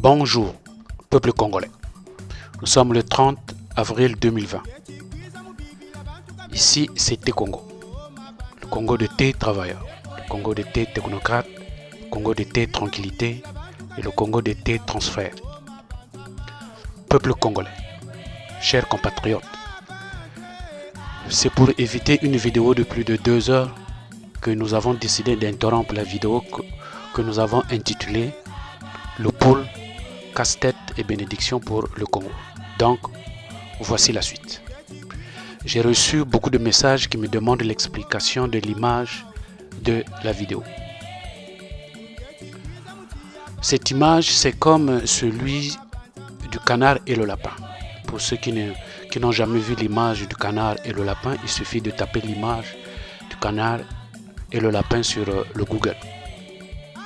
Bonjour, peuple congolais. Nous sommes le 30 avril 2020. Ici, c'est T-Congo. Le Congo de T-Travailleurs, le Congo de T-Technocrates, le Congo de T-Tranquillité et le Congo de T-Transfert. Peuple congolais, chers compatriotes, c'est pour éviter une vidéo de plus de 2 heures que nous avons décidé d'interrompre la vidéo que nous avons intitulée Le pôle, casse-tête et bénédiction pour le Congo. Donc, voici la suite. J'ai reçu beaucoup de messages qui me demandent l'explication de l'image de la vidéo. Cette image, c'est comme celui du canard et le lapin. Pour ceux qui n'ont jamais vu l'image du canard et le lapin, il suffit de taper l'image du canard et le lapin sur le Google.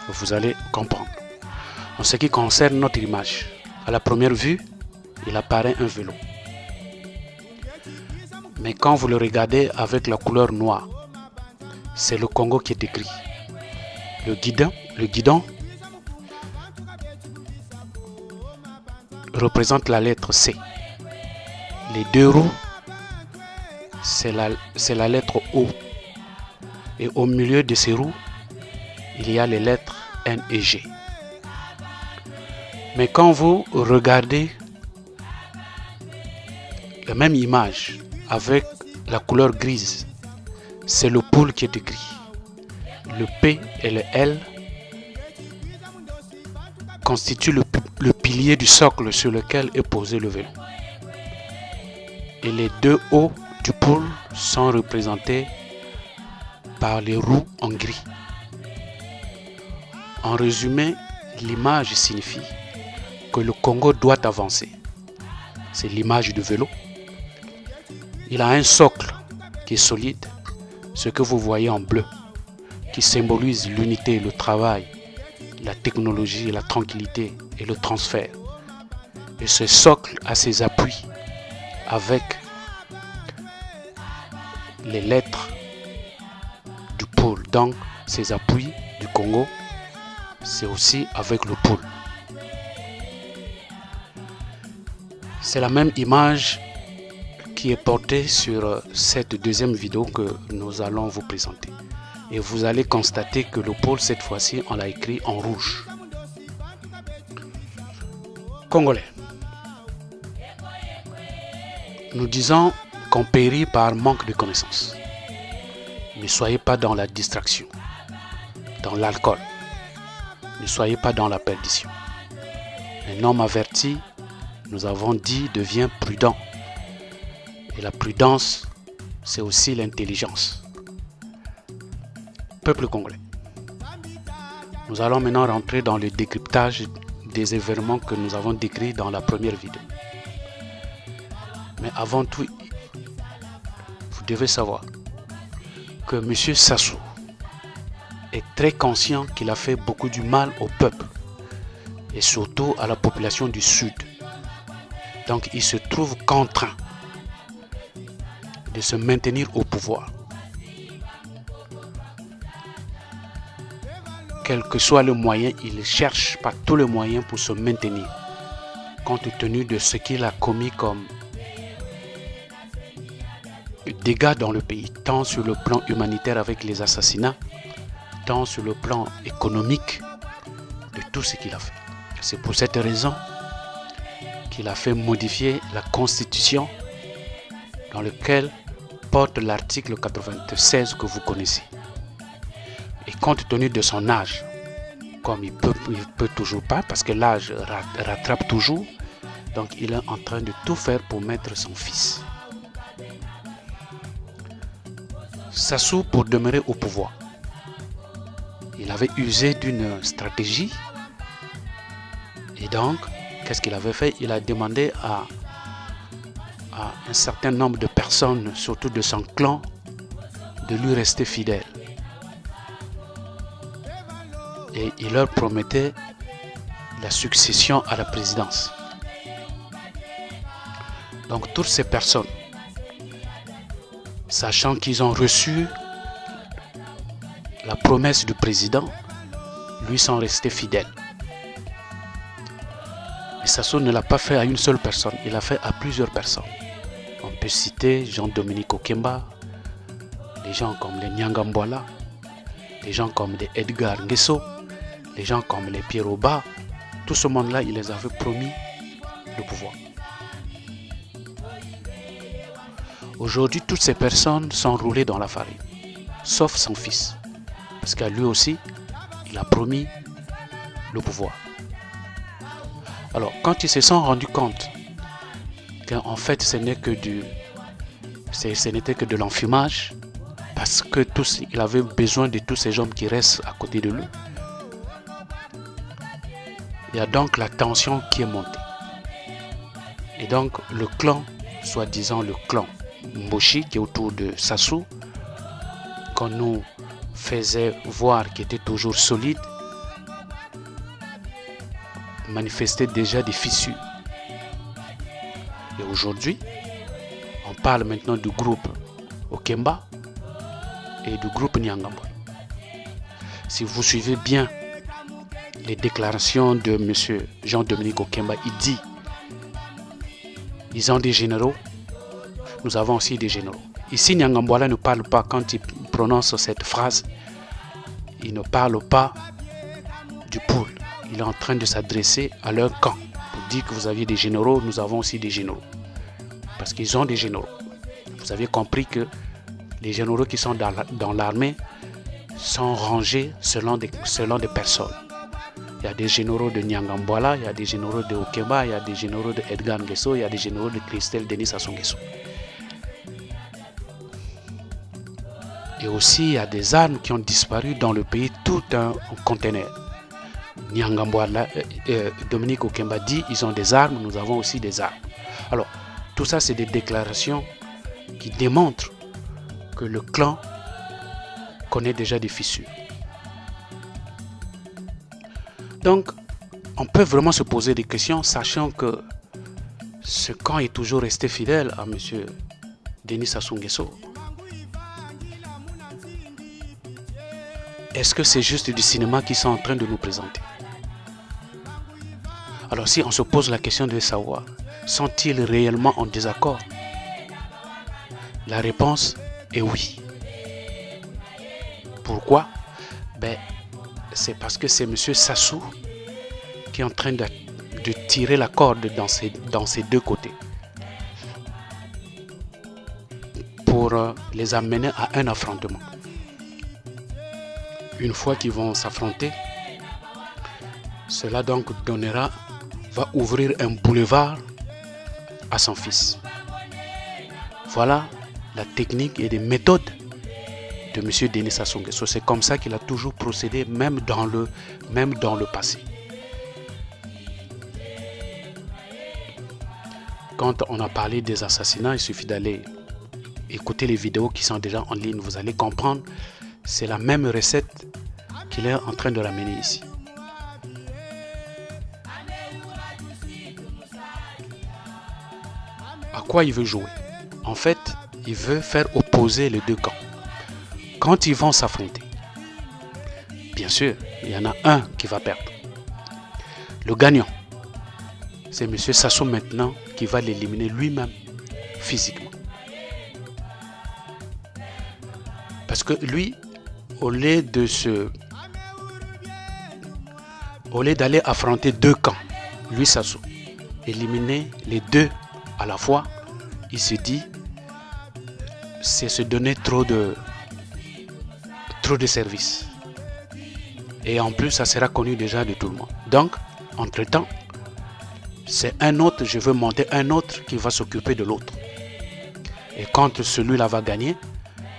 Vous allez comprendre. En ce qui concerne notre image, à la première vue, il apparaît un vélo. Mais quand vous le regardez avec la couleur noire, c'est le Congo qui est écrit. Le guidon représente la lettre C. Les 2 roues, c'est la lettre O. Et au milieu de ces roues, il y a les lettres N et G. Mais quand vous regardez la même image avec la couleur grise, c'est le pôle qui est écrit. Le P et le L constituent le pilier du socle sur lequel est posé le vélo. Et les 2 O du pôle sont représentés par les roues en gris. En résumé, l'image signifie que le Congo doit avancer. C'est l'image du vélo. Il a un socle qui est solide, ce que vous voyez en bleu, qui symbolise l'unité, le travail, la technologie, la tranquillité et le transfert. Et ce socle a ses appuis avec les lettres du pôle. Donc, ses appuis du Congo, c'est aussi avec le pôle. C'est la même image qui est portée sur cette deuxième vidéo que nous allons vous présenter. Et vous allez constater que le pôle, cette fois-ci, on l'a écrit en rouge. Congolais. Nous disons qu'on périt par manque de connaissances. Ne soyez pas dans la distraction, dans l'alcool. Ne soyez pas dans la perdition. Un homme averti, nous avons dit, devient prudent. Et la prudence, c'est aussi l'intelligence. Peuple congolais. Nous allons maintenant rentrer dans le décryptage des événements que nous avons décrits dans la première vidéo. Mais avant tout, vous devez savoir que M. Sassou est très conscient qu'il a fait beaucoup du mal au peuple et surtout à la population du Sud. Donc il se trouve contraint de se maintenir au pouvoir. Quel que soit le moyen, il cherche par tous les moyens pour se maintenir, compte tenu de ce qu'il a commis comme dégâts dans le pays, tant sur le plan humanitaire avec les assassinats, tant sur le plan économique de tout ce qu'il a fait. C'est pour cette raison qu'il a fait modifier la Constitution dans laquelle porte l'article 96 que vous connaissez. Et compte tenu de son âge, comme il peut toujours pas, parce que l'âge rattrape toujours, donc il est en train de tout faire pour mettre son fils. Sassou, pour demeurer au pouvoir, il avait usé d'une stratégie. Et donc, qu'est-ce qu'il avait fait? Il a demandé à un certain nombre de personnes, surtout de son clan, de lui rester fidèle. Et il leur promettait la succession à la présidence. Donc toutes ces personnes, sachant qu'ils ont reçu la promesse du président, lui sont restés fidèles. Sassou ne l'a pas fait à une seule personne, il l'a fait à plusieurs personnes. On peut citer Jean-Dominique Okemba, des gens comme les Nyangambwala, des gens comme les Edgar Nguesso, des gens comme les Pierre Oba. Tout ce monde-là, il les avait promis le pouvoir. Aujourd'hui, toutes ces personnes sont roulées dans la farine, sauf son fils. Parce qu'à lui aussi, il a promis le pouvoir. Alors, quand ils se sont rendus compte qu'en fait, ce n'était que de l'enfumage, parce que il avait besoin de tous ces hommes qui restent à côté de lui, il y a donc la tension qui est montée. Et donc, le clan, soi-disant le clan Mboshi, qui est autour de Sassou, qu'on nous faisait voir qui était toujours solide, manifestait déjà des fissures. Et aujourd'hui, on parle maintenant du groupe Okemba et du groupe Nyangambwala. Si vous suivez bien les déclarations de M. Jean-Dominique Okemba, il dit: ils ont des généraux, nous avons aussi des généraux. Ici, Nyangambwala ne parle pas, quand il prononce cette phrase, il ne parle pas du pôle. Il est en train de s'adresser à leur camp pour dire que vous aviez des généraux, nous avons aussi des généraux. Parce qu'ils ont des généraux. Vous avez compris que les généraux qui sont dans l'armée sont rangés selon des personnes. Il y a des généraux de Nyangambwala, il y a des généraux de Okemba, il y a des généraux de Edgar Nguesso, il y a des généraux de Christelle Denis Sassou Nguesso. Et aussi, il y a des armes qui ont disparu dans le pays, tout un conteneur. Nyangambwala, Dominique Okemba dit: ils ont des armes, nous avons aussi des armes. Alors, tout ça, c'est des déclarations qui démontrent que le clan connaît déjà des fissures. Donc, on peut vraiment se poser des questions, sachant que ce camp est toujours resté fidèle à M. Denis Sassou Nguesso. Est-ce que c'est juste du cinéma qu'ils sont en train de nous présenter? Alors si on se pose la question de savoir, sont-ils réellement en désaccord? La réponse est oui. Pourquoi? C'est parce que c'est M. Sassou qui est en train de tirer la corde dans ces deux côtés pour les amener à un affrontement. Une fois qu'ils vont s'affronter, cela donc va ouvrir un boulevard à son fils. Voilà la technique et les méthodes de M. Denis Sassou Nguesso. C'est comme ça qu'il a toujours procédé, même dans le passé. Quand on a parlé des assassinats, il suffit d'aller écouter les vidéos qui sont déjà en ligne. Vous allez comprendre, c'est la même recette qu'il est en train de ramener ici. À quoi il veut jouer? En fait, il veut faire opposer les deux camps. Quand ils vont s'affronter, bien sûr, il y en a un qui va perdre. Le gagnant, c'est M. Sassou maintenant qui va l'éliminer lui-même physiquement. Parce que lui, au lieu d'aller affronter deux camps, lui Sassou, éliminer les deux à la fois, il se dit, c'est se donner trop de services. Et en plus, ça sera connu déjà de tout le monde. Donc, entre-temps, c'est un autre, je veux monter un autre qui va s'occuper de l'autre. Et quand celui-là va gagner,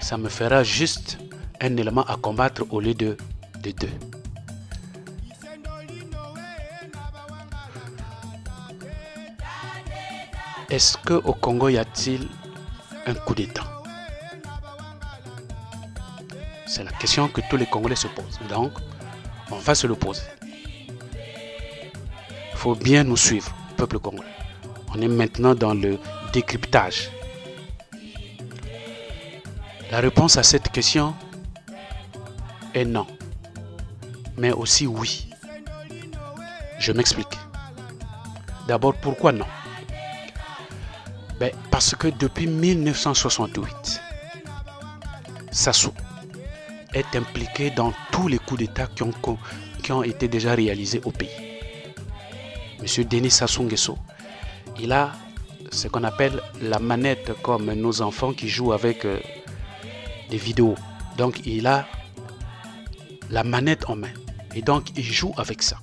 ça me fera juste un élément à combattre au lieu de deux. Est-ce qu'au Congo, y a-t-il un coup d'État? C'est la question que tous les Congolais se posent. Donc, on va se le poser. Il faut bien nous suivre, peuple congolais. On est maintenant dans le décryptage. La réponse à cette question est non, mais aussi oui. Je m'explique. D'abord, pourquoi non? Ben, parce que depuis 1968, Sassou est impliqué dans tous les coups d'État qui ont été déjà réalisés au pays. Monsieur Denis Sassou Nguesso, il a ce qu'on appelle la manette, comme nos enfants qui jouent avec des vidéos. Donc il a la manette en main et donc il joue avec ça.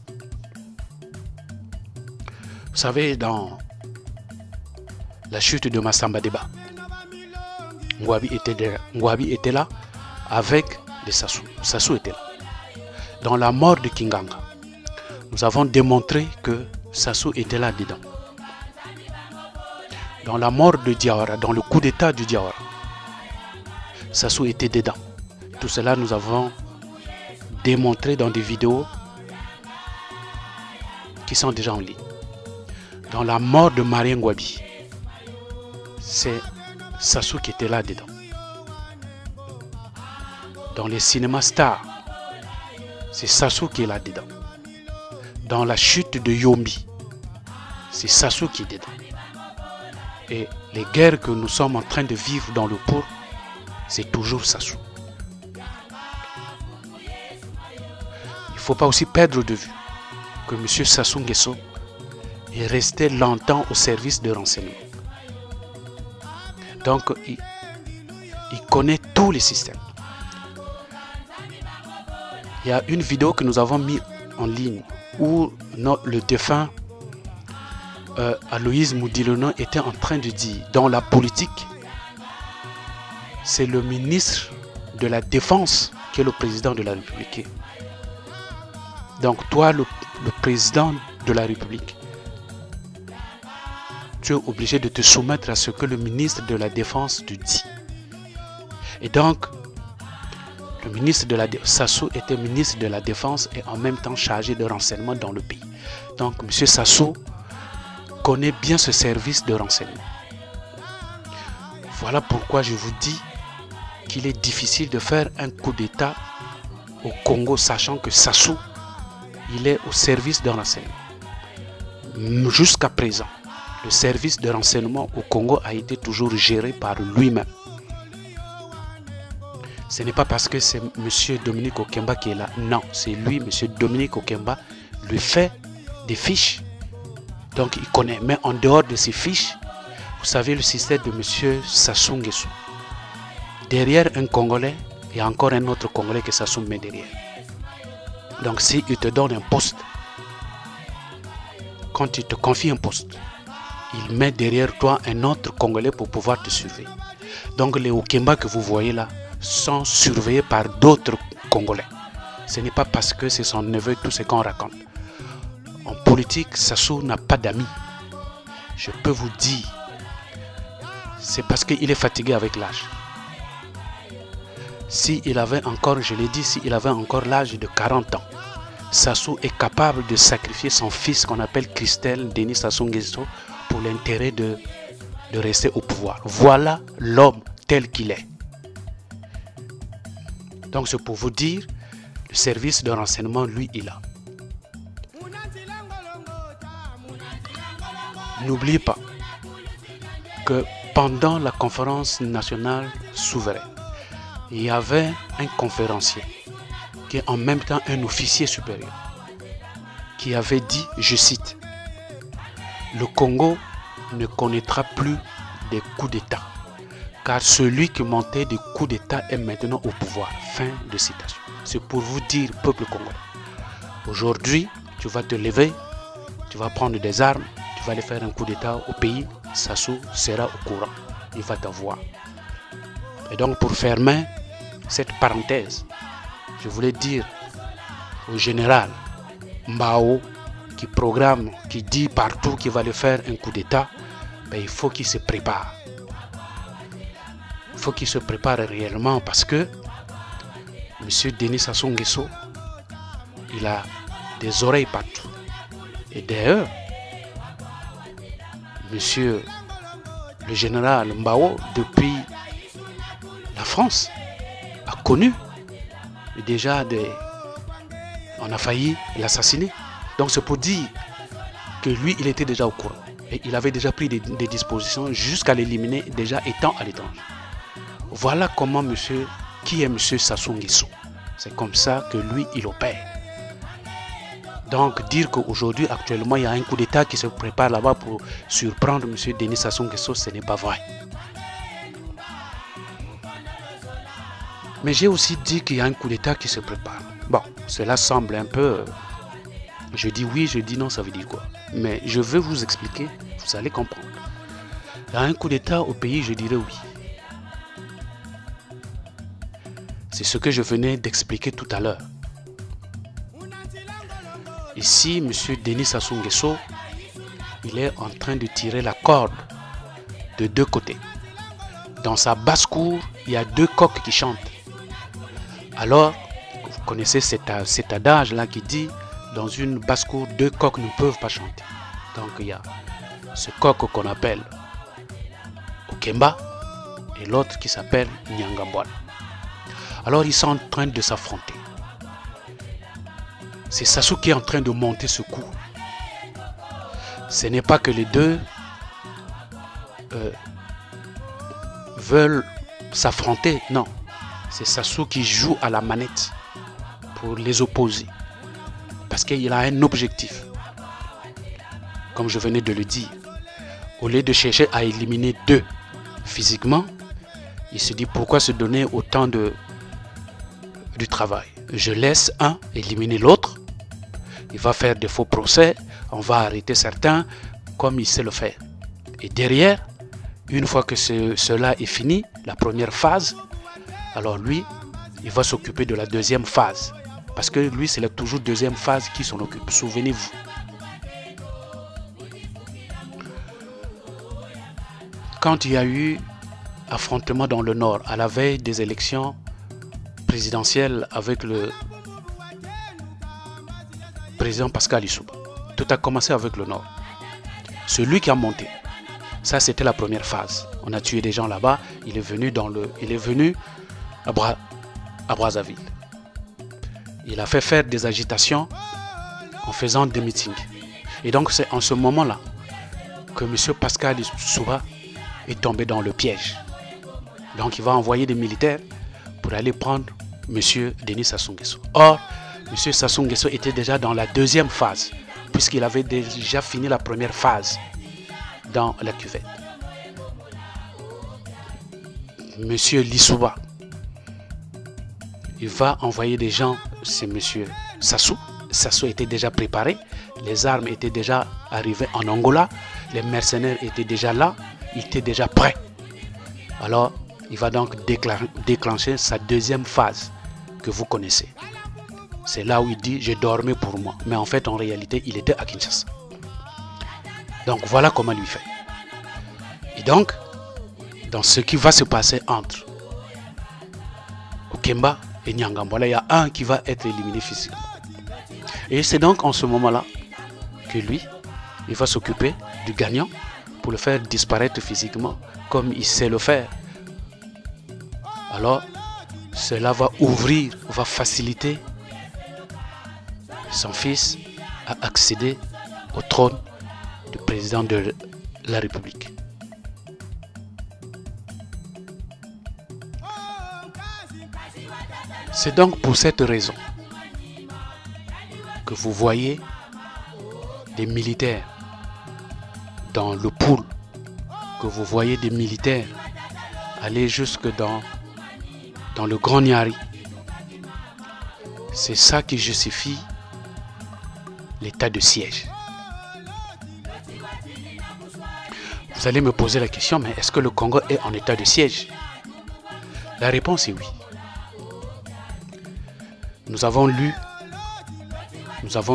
Vous savez, dans la chute de Massamba Deba, Ngouabi était là avec des Sassou. Sassou était là. Dans la mort de Kinganga, nous avons démontré que Sassou était là dedans. Dans la mort de Diawara, dans le coup d'état du Diawara, Sassou était dedans. Tout cela, nous avons démontré dans des vidéos qui sont déjà en ligne. Dans la mort de Marien Ngouabi, c'est Sassou qui était là dedans. Dans les cinémas stars, c'est Sassou qui est là dedans. Dans la chute de Yombi, c'est Sassou qui est dedans. Et les guerres que nous sommes en train de vivre dans le Pour, c'est toujours Sassou. Il ne faut pas aussi perdre de vue que M. Sassou Nguesso est resté longtemps au service de renseignement. Donc, il connaît tous les systèmes. Il y a une vidéo que nous avons mise en ligne où le défunt Aloïse Moudilono était en train de dire, dans la politique, c'est le ministre de la Défense qui est le président de la République. Donc toi, le président de la République, tu es obligé de te soumettre à ce que le ministre de la Défense te dit. Et donc, le ministre de la Sassou était ministre de la Défense et en même temps chargé de renseignement dans le pays. Donc, M. Sassou connaît bien ce service de renseignement. Voilà pourquoi je vous dis qu'il est difficile de faire un coup d'État au Congo, sachant que Sassou, il est au service de renseignement. Jusqu'à présent, le service de renseignement au Congo a été toujours géré par lui-même. Ce n'est pas parce que c'est M. Dominique Okemba qui est là. Non, c'est lui, M. Dominique Okemba, lui fait des fiches. Donc il connaît. Mais en dehors de ces fiches, vous savez le système de M. Sassou Nguesso. Derrière un Congolais, il y a encore un autre Congolais que Sassou met derrière. Donc s'il te donne un poste, quand il te confie un poste, il met derrière toi un autre Congolais pour pouvoir te surveiller. Donc les Okemba que vous voyez là sont surveillés par d'autres Congolais. Ce n'est pas parce que c'est son neveu tout ce qu'on raconte. En politique, Sassou n'a pas d'amis. Je peux vous dire, c'est parce qu'il est fatigué avec l'âge. S'il avait encore, je l'ai dit, s'il avait encore l'âge de 40 ans, Sassou est capable de sacrifier son fils qu'on appelle Christelle Denis Sassou Nguesso pour l'intérêt de rester au pouvoir. Voilà l'homme tel qu'il est. Donc c'est pour vous dire, le service de renseignement, lui, il a. N'oubliez pas que pendant la conférence nationale souveraine, il y avait un conférencier qui est en même temps un officier supérieur qui avait dit, je cite, « Le Congo ne connaîtra plus des coups d'État, car celui qui montait des coups d'État est maintenant au pouvoir. » Fin de citation. C'est pour vous dire, peuple congolais, aujourd'hui, tu vas te lever, tu vas prendre des armes, tu vas aller faire un coup d'État au pays, Sassou sera au courant, il va t'avoir. Et donc pour fermer cette parenthèse, je voulais dire au général Mbao qui programme, qui dit partout qu'il va aller faire un coup d'État, ben, il faut qu'il se prépare. Il faut qu'il se prépare réellement parce que M. Denis Sassou Nguesso, il a des oreilles partout. Et d'ailleurs, Monsieur le général Mbao, depuis la France, a connu déjà on a failli l'assassiner. Donc c'est pour dire que lui, il était déjà au courant. Et il avait déjà pris des dispositions jusqu'à l'éliminer déjà étant à l'étranger. Voilà comment qui est monsieur Sassou Nguesso. C'est comme ça que lui, il opère. Donc dire qu'aujourd'hui, actuellement, il y a un coup d'État qui se prépare là-bas pour surprendre monsieur Denis Sassou Nguesso, ce n'est pas vrai. Mais j'ai aussi dit qu'il y a un coup d'État qui se prépare. Bon, cela semble un peu... Je dis oui, je dis non, ça veut dire quoi? Mais je veux vous expliquer, vous allez comprendre. Il y a un coup d'État au pays, je dirais oui. C'est ce que je venais d'expliquer tout à l'heure. Ici, M. Denis Sassou Nguesso, il est en train de tirer la corde de deux côtés. Dans sa basse-cour, il y a deux coqs qui chantent. Alors, vous connaissez cet adage-là qui dit, dans une basse-cour, deux coqs ne peuvent pas chanter. Donc, il y a ce coq qu'on appelle Okemba et l'autre qui s'appelle Nyangambwana. Alors, ils sont en train de s'affronter. C'est Sassou qui est en train de monter ce coup. Ce n'est pas que les deux veulent s'affronter, non. C'est Sassou qui joue à la manette pour les opposer. Parce qu'il a un objectif. Comme je venais de le dire. Au lieu de chercher à éliminer deux physiquement, il se dit pourquoi se donner autant du travail. Je laisse un éliminer l'autre. Il va faire de faux procès. On va arrêter certains comme il sait le faire. Et derrière, une fois que cela est fini, la première phase, alors lui, il va s'occuper de la deuxième phase. Parce que lui, c'est la toujours deuxième phase qui s'en occupe. Souvenez-vous. Quand il y a eu affrontement dans le Nord, à la veille des élections présidentielles avec le président Pascal Lissouba, tout a commencé avec le Nord. Celui qui a monté, ça c'était la première phase. On a tué des gens là-bas. Il est venu à Brazzaville. Il a fait faire des agitations en faisant des meetings. Et donc c'est en ce moment-là que M. Pascal Lissouba est tombé dans le piège. Donc il va envoyer des militaires pour aller prendre M. Denis Sassou Nguesso. Or, M. Sassou Nguesso était déjà dans la deuxième phase, puisqu'il avait déjà fini la première phase dans la cuvette. M. Lissouba, il va envoyer des gens, c'est M. Sassou. Sassou était déjà préparé, les armes étaient déjà arrivées en Angola, les mercenaires étaient déjà là, il était déjà prêt. Alors, il va donc déclencher sa deuxième phase que vous connaissez. C'est là où il dit « je dormais pour moi ». Mais en fait, en réalité, il était à Kinshasa. Donc, voilà comment il fait. Et donc, dans ce qui va se passer entre Okemba et Nyangambwana, il y a un qui va être éliminé physiquement. Et c'est donc en ce moment-là que lui, il va s'occuper du gagnant pour le faire disparaître physiquement comme il sait le faire. Alors, cela va ouvrir, va faciliter son fils à accéder au trône du président de la République. C'est donc pour cette raison que vous voyez des militaires dans le pool, que vous voyez des militaires aller jusque dans le Grand Niari. C'est ça qui justifie l'état de siège. Vous allez me poser la question, mais est-ce que le Congo est en état de siège? La réponse est oui. Nous avons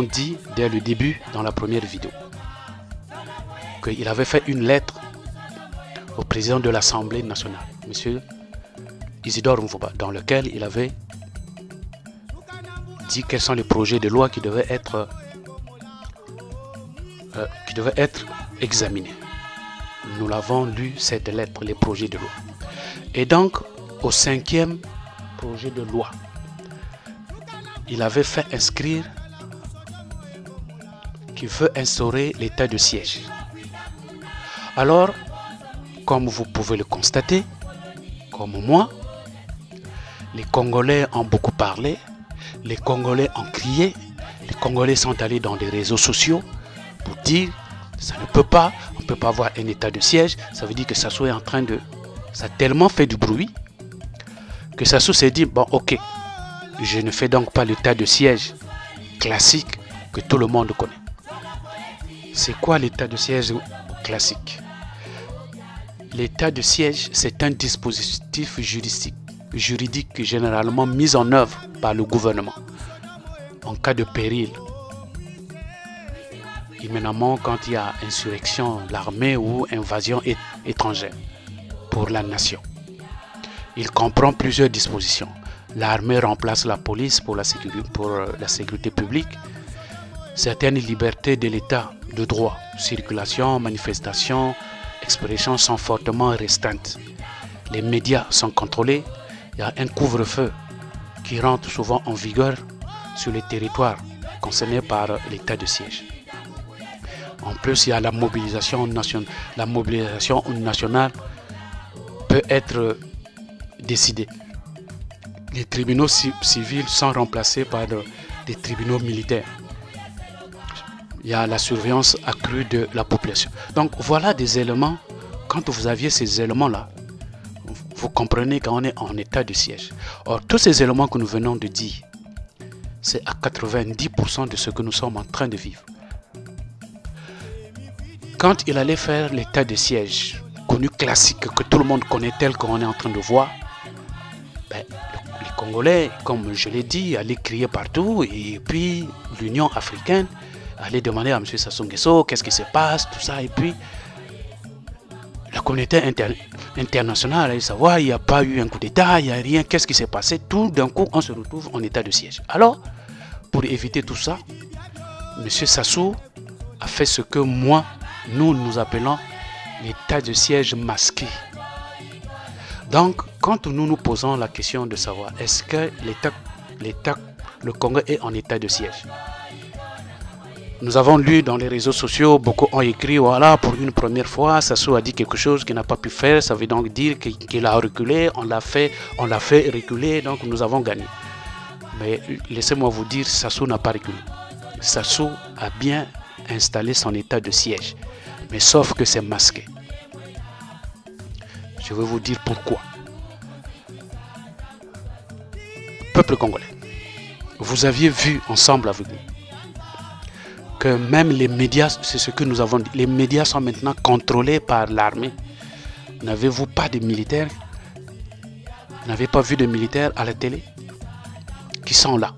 dit dès le début dans la première vidéo qu'il avait fait une lettre au président de l'Assemblée nationale, M. Isidore Mvouba, dans lequel il avait dit quels sont les projets de loi qui devaient être examinés. Nous l'avons lu, cette lettre, les projets de loi. Et donc, au 5e projet de loi, il avait fait inscrire qui veut instaurer l'état de siège. Alors, comme vous pouvez le constater, comme moi, les Congolais ont beaucoup parlé, les Congolais ont crié, les Congolais sont allés dans les réseaux sociaux pour dire ça ne peut pas, on ne peut pas avoir un état de siège. Ça veut dire que Sassou est en train de... Ça a tellement fait du bruit que Sassou s'est dit, bon ok, je ne fais donc pas l'état de siège classique que tout le monde connaît. C'est quoi l'état de siège classique? L'état de siège, c'est un dispositif juridique généralement mis en œuvre par le gouvernement en cas de péril. Éminemment quand il y a insurrection, l'armée ou invasion étrangère pour la nation. Il comprend plusieurs dispositions. L'armée remplace la police pour la sécurité publique. Certaines libertés de l'État de droit, circulation, manifestation, expression sont fortement restreintes. Les médias sont contrôlés. Il y a un couvre-feu qui rentre souvent en vigueur sur les territoires concernés par l'état de siège. En plus, il y a la mobilisation nationale. La mobilisation nationale peut être décidée. Les tribunaux civils sont remplacés par des tribunaux militaires. Il y a la surveillance accrue de la population. Donc voilà des éléments. Quand vous aviez ces éléments-là, vous comprenez qu'on est en état de siège. Or, tous ces éléments que nous venons de dire, c'est à 90% de ce que nous sommes en train de vivre. Quand il allait faire l'état de siège, connu classique, que tout le monde connaît tel qu'on est en train de voir, ben, les Congolais, comme je l'ai dit, allaient crier partout, et puis l'Union africaine allait demander à M. Sassou Nguesso qu'est-ce qui se passe, tout ça, et puis la communauté internationale allait savoir, il n'y a pas eu un coup d'État, il n'y a rien, qu'est-ce qui s'est passé, tout d'un coup on se retrouve en état de siège. Alors, pour éviter tout ça, M. Sassou a fait ce que nous appelons l'état de siège masqué. Donc, quand nous nous posons la question de savoir est-ce que le Congo est en état de siège, nous avons lu dans les réseaux sociaux, beaucoup ont écrit, voilà, pour une première fois, Sassou a dit quelque chose qu'il n'a pas pu faire, ça veut donc dire qu'il a reculé, on l'a fait reculer, donc nous avons gagné. Mais laissez-moi vous dire, Sassou n'a pas reculé. Sassou a bien installé son état de siège, mais sauf que c'est masqué. Je vais vous dire pourquoi. Peuple congolais, vous aviez vu ensemble avec nous que même les médias, c'est ce que nous avons dit, les médias sont maintenant contrôlés par l'armée. N'avez-vous pas de militaires? Vous n'avez pas vu de militaires à la télé qui sont là?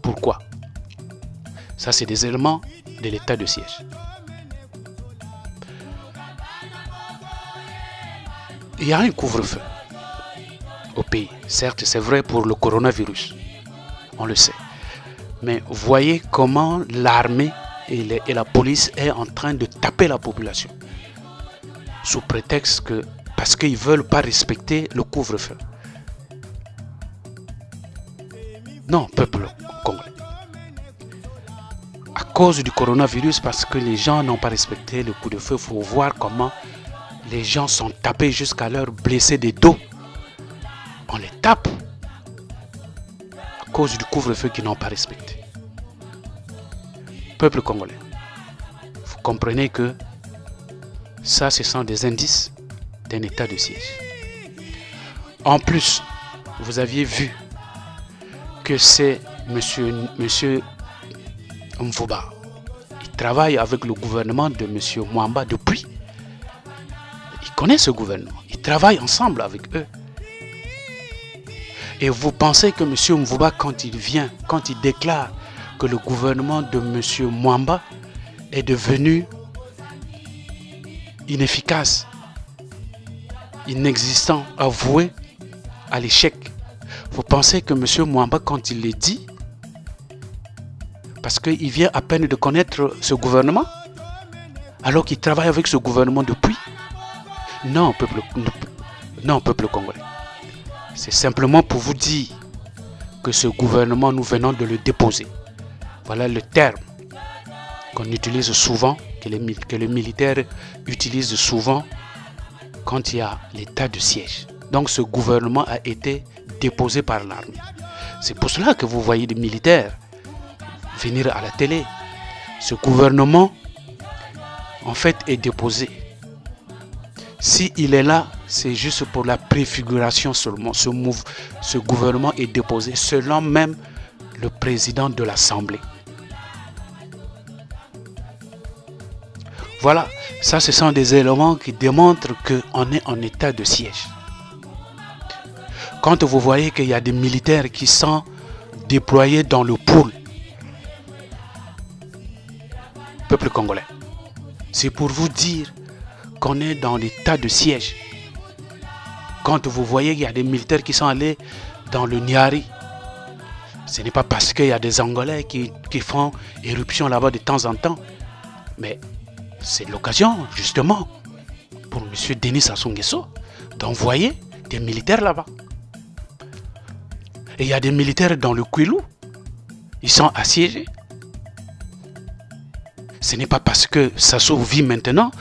Pourquoi? Ça, c'est des éléments de l'état de siège. Il y a un couvre-feu au pays. Certes, c'est vrai pour le coronavirus. On le sait. Mais voyez comment l'armée et la police est en train de taper la population. Sous prétexte que, parce qu'ils ne veulent pas respecter le couvre-feu. Non, peuple congolais. À cause du coronavirus, parce que les gens n'ont pas respecté le couvre-feu, il faut voir comment les gens sont tapés jusqu'à leur blesser des dos. On les tape à cause du couvre-feu qu'ils n'ont pas respecté. Peuple congolais, vous comprenez que ça, ce sont des indices d'un état de siège. En plus, vous aviez vu que c'est monsieur Mvuba. Il travaille avec le gouvernement de monsieur Mwamba depuis. Il connaît ce gouvernement. Il travaille ensemble avec eux. Et vous pensez que M. Mvuba, quand il déclare que le gouvernement de M. Mwamba est devenu inefficace, inexistant, avoué à l'échec, vous pensez que M. Mwamba, quand il le dit, parce qu'il vient à peine de connaître ce gouvernement, alors qu'il travaille avec ce gouvernement depuis? Non, peuple congolais. C'est simplement pour vous dire que ce gouvernement, nous venons de le déposer. Voilà le terme. qu'on utilise souvent, que les militaires utilisent souvent quand il y a l'état de siège. Donc ce gouvernement a été déposé par l'armée. C'est pour cela que vous voyez des militaires venir à la télé. Ce gouvernement, en fait, est déposé. S'il est là, c'est juste pour la préfiguration seulement. Ce gouvernement est déposé selon même le président de l'Assemblée. Voilà, ça ce sont des éléments qui démontrent qu'on est en état de siège. Quand vous voyez qu'il y a des militaires qui sont déployés dans le pôle, peuple congolais, c'est pour vous dire qu'on est dans l'état de siège. Quand vous voyez qu'il y a des militaires qui sont allés dans le Niari, ce n'est pas parce qu'il y a des Angolais qui font éruption là-bas de temps en temps, mais c'est l'occasion justement pour M. Denis Sassou Nguesso d'envoyer des militaires là-bas. Et il y a des militaires dans le Kwilu, ils sont assiégés. Ce n'est pas parce que Sassou vit maintenant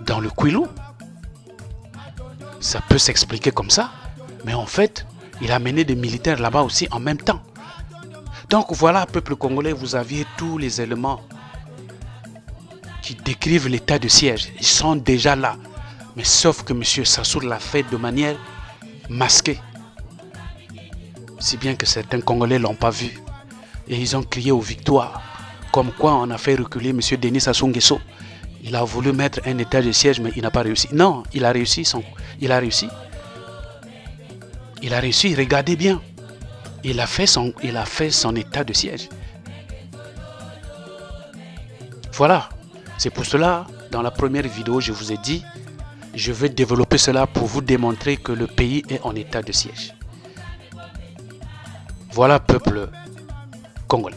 dans le Kwilu. Ça peut s'expliquer comme ça, mais en fait, il a mené des militaires là-bas aussi en même temps. Donc voilà, peuple congolais, vous aviez tous les éléments qui décrivent l'état de siège. Ils sont déjà là. Mais sauf que M. Sassou l'a fait de manière masquée. Si bien que certains Congolais ne l'ont pas vu. Et ils ont crié aux victoires. Comme quoi on a fait reculer M. Denis Sassou Nguesso. Il a voulu mettre un état de siège, mais il n'a pas réussi. Non, il a réussi. Il a réussi. Il a réussi, regardez bien. Il a fait son état de siège. Voilà. C'est pour cela, dans la première vidéo, je vous ai dit, je vais développer cela pour vous démontrer que le pays est en état de siège. Voilà, peuple congolais.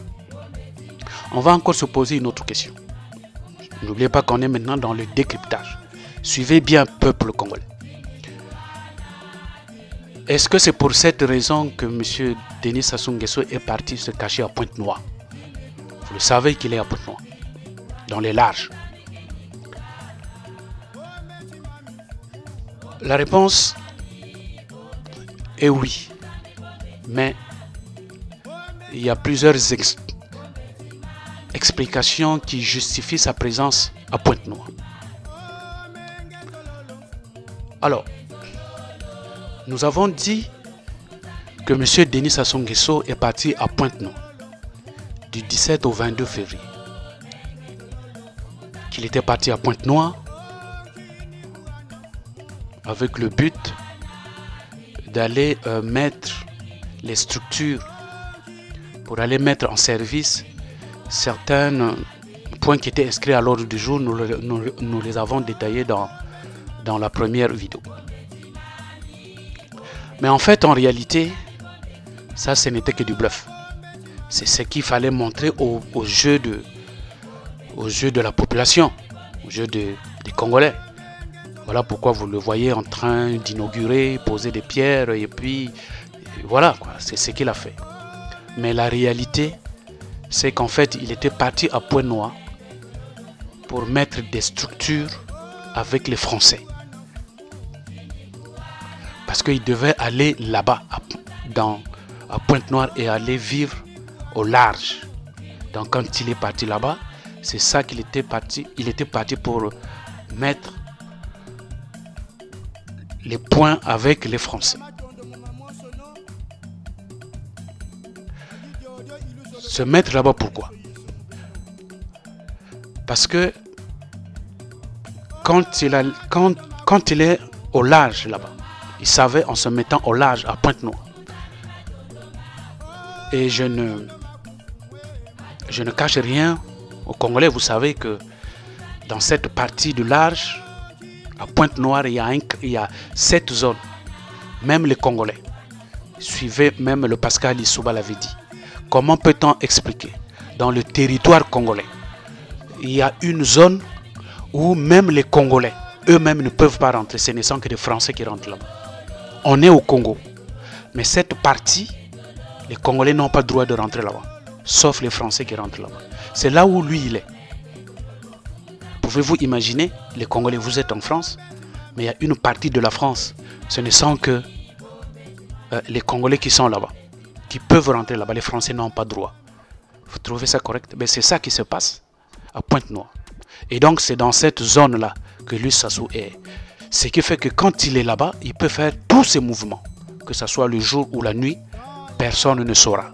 On va encore se poser une autre question. N'oubliez pas qu'on est maintenant dans le décryptage. Suivez bien, peuple congolais. Est-ce que c'est pour cette raison que M. Denis Sassou Nguesso est parti se cacher à Pointe-Noire? Vous le savez qu'il est à Pointe-Noire, dans les larges. La réponse est oui. Mais il y a plusieurs explications qui justifient sa présence à Pointe-Noire. Alors, nous avons dit que M. Denis Sassou Nguesso est parti à Pointe-Noire du 17 au 22 février. Qu'il était parti à Pointe-Noire avec le but d'aller mettre les structures, pour aller mettre en service certains points qui étaient inscrits à l'ordre du jour. Nous les avons détaillés dans la première vidéo. Mais en fait, en réalité, ça, ce n'était que du bluff. C'est ce qu'il fallait montrer au jeu de la population, au jeu des Congolais. Voilà pourquoi vous le voyez en train d'inaugurer, poser des pierres, et puis voilà, quoi, c'est ce qu'il a fait. Mais la réalité, c'est qu'en fait, il était parti à Pointe-Noire pour mettre des structures avec les Français. Parce qu'il devait aller là-bas, à Pointe-Noire, et aller vivre au large. Donc quand il est parti là-bas, c'est ça qu'il était parti. Il était parti pour mettre les points avec les Français. Se mettre là-bas, pourquoi? Parce que quand il est au large là-bas, il savait en se mettant au large à Pointe-Noire. Et je ne cache rien aux Congolais. Vous savez que dans cette partie du large, à Pointe-Noire, il y a 7 zones. Même les Congolais. Suivez, même le Pascal Lissouba l'avait dit. Comment peut-on expliquer? Dans le territoire congolais, il y a une zone où même les Congolais, eux-mêmes ne peuvent pas rentrer. Ce ne sont que des Français qui rentrent là-bas. On est au Congo. Mais cette partie, les Congolais n'ont pas le droit de rentrer là-bas. Sauf les Français qui rentrent là-bas. C'est là où lui, il est. Pouvez-vous imaginer, les Congolais, vous êtes en France, mais il y a une partie de la France, ce ne sont que les Congolais qui sont là-bas, qui peuvent rentrer là-bas. Les Français n'ont pas droit. Vous trouvez ça correct? Mais c'est ça qui se passe à Pointe-Noire. Et donc c'est dans cette zone-là que Luiz Sassou est. Ce qui fait que quand il est là-bas, il peut faire tous ses mouvements, que ce soit le jour ou la nuit, personne ne saura.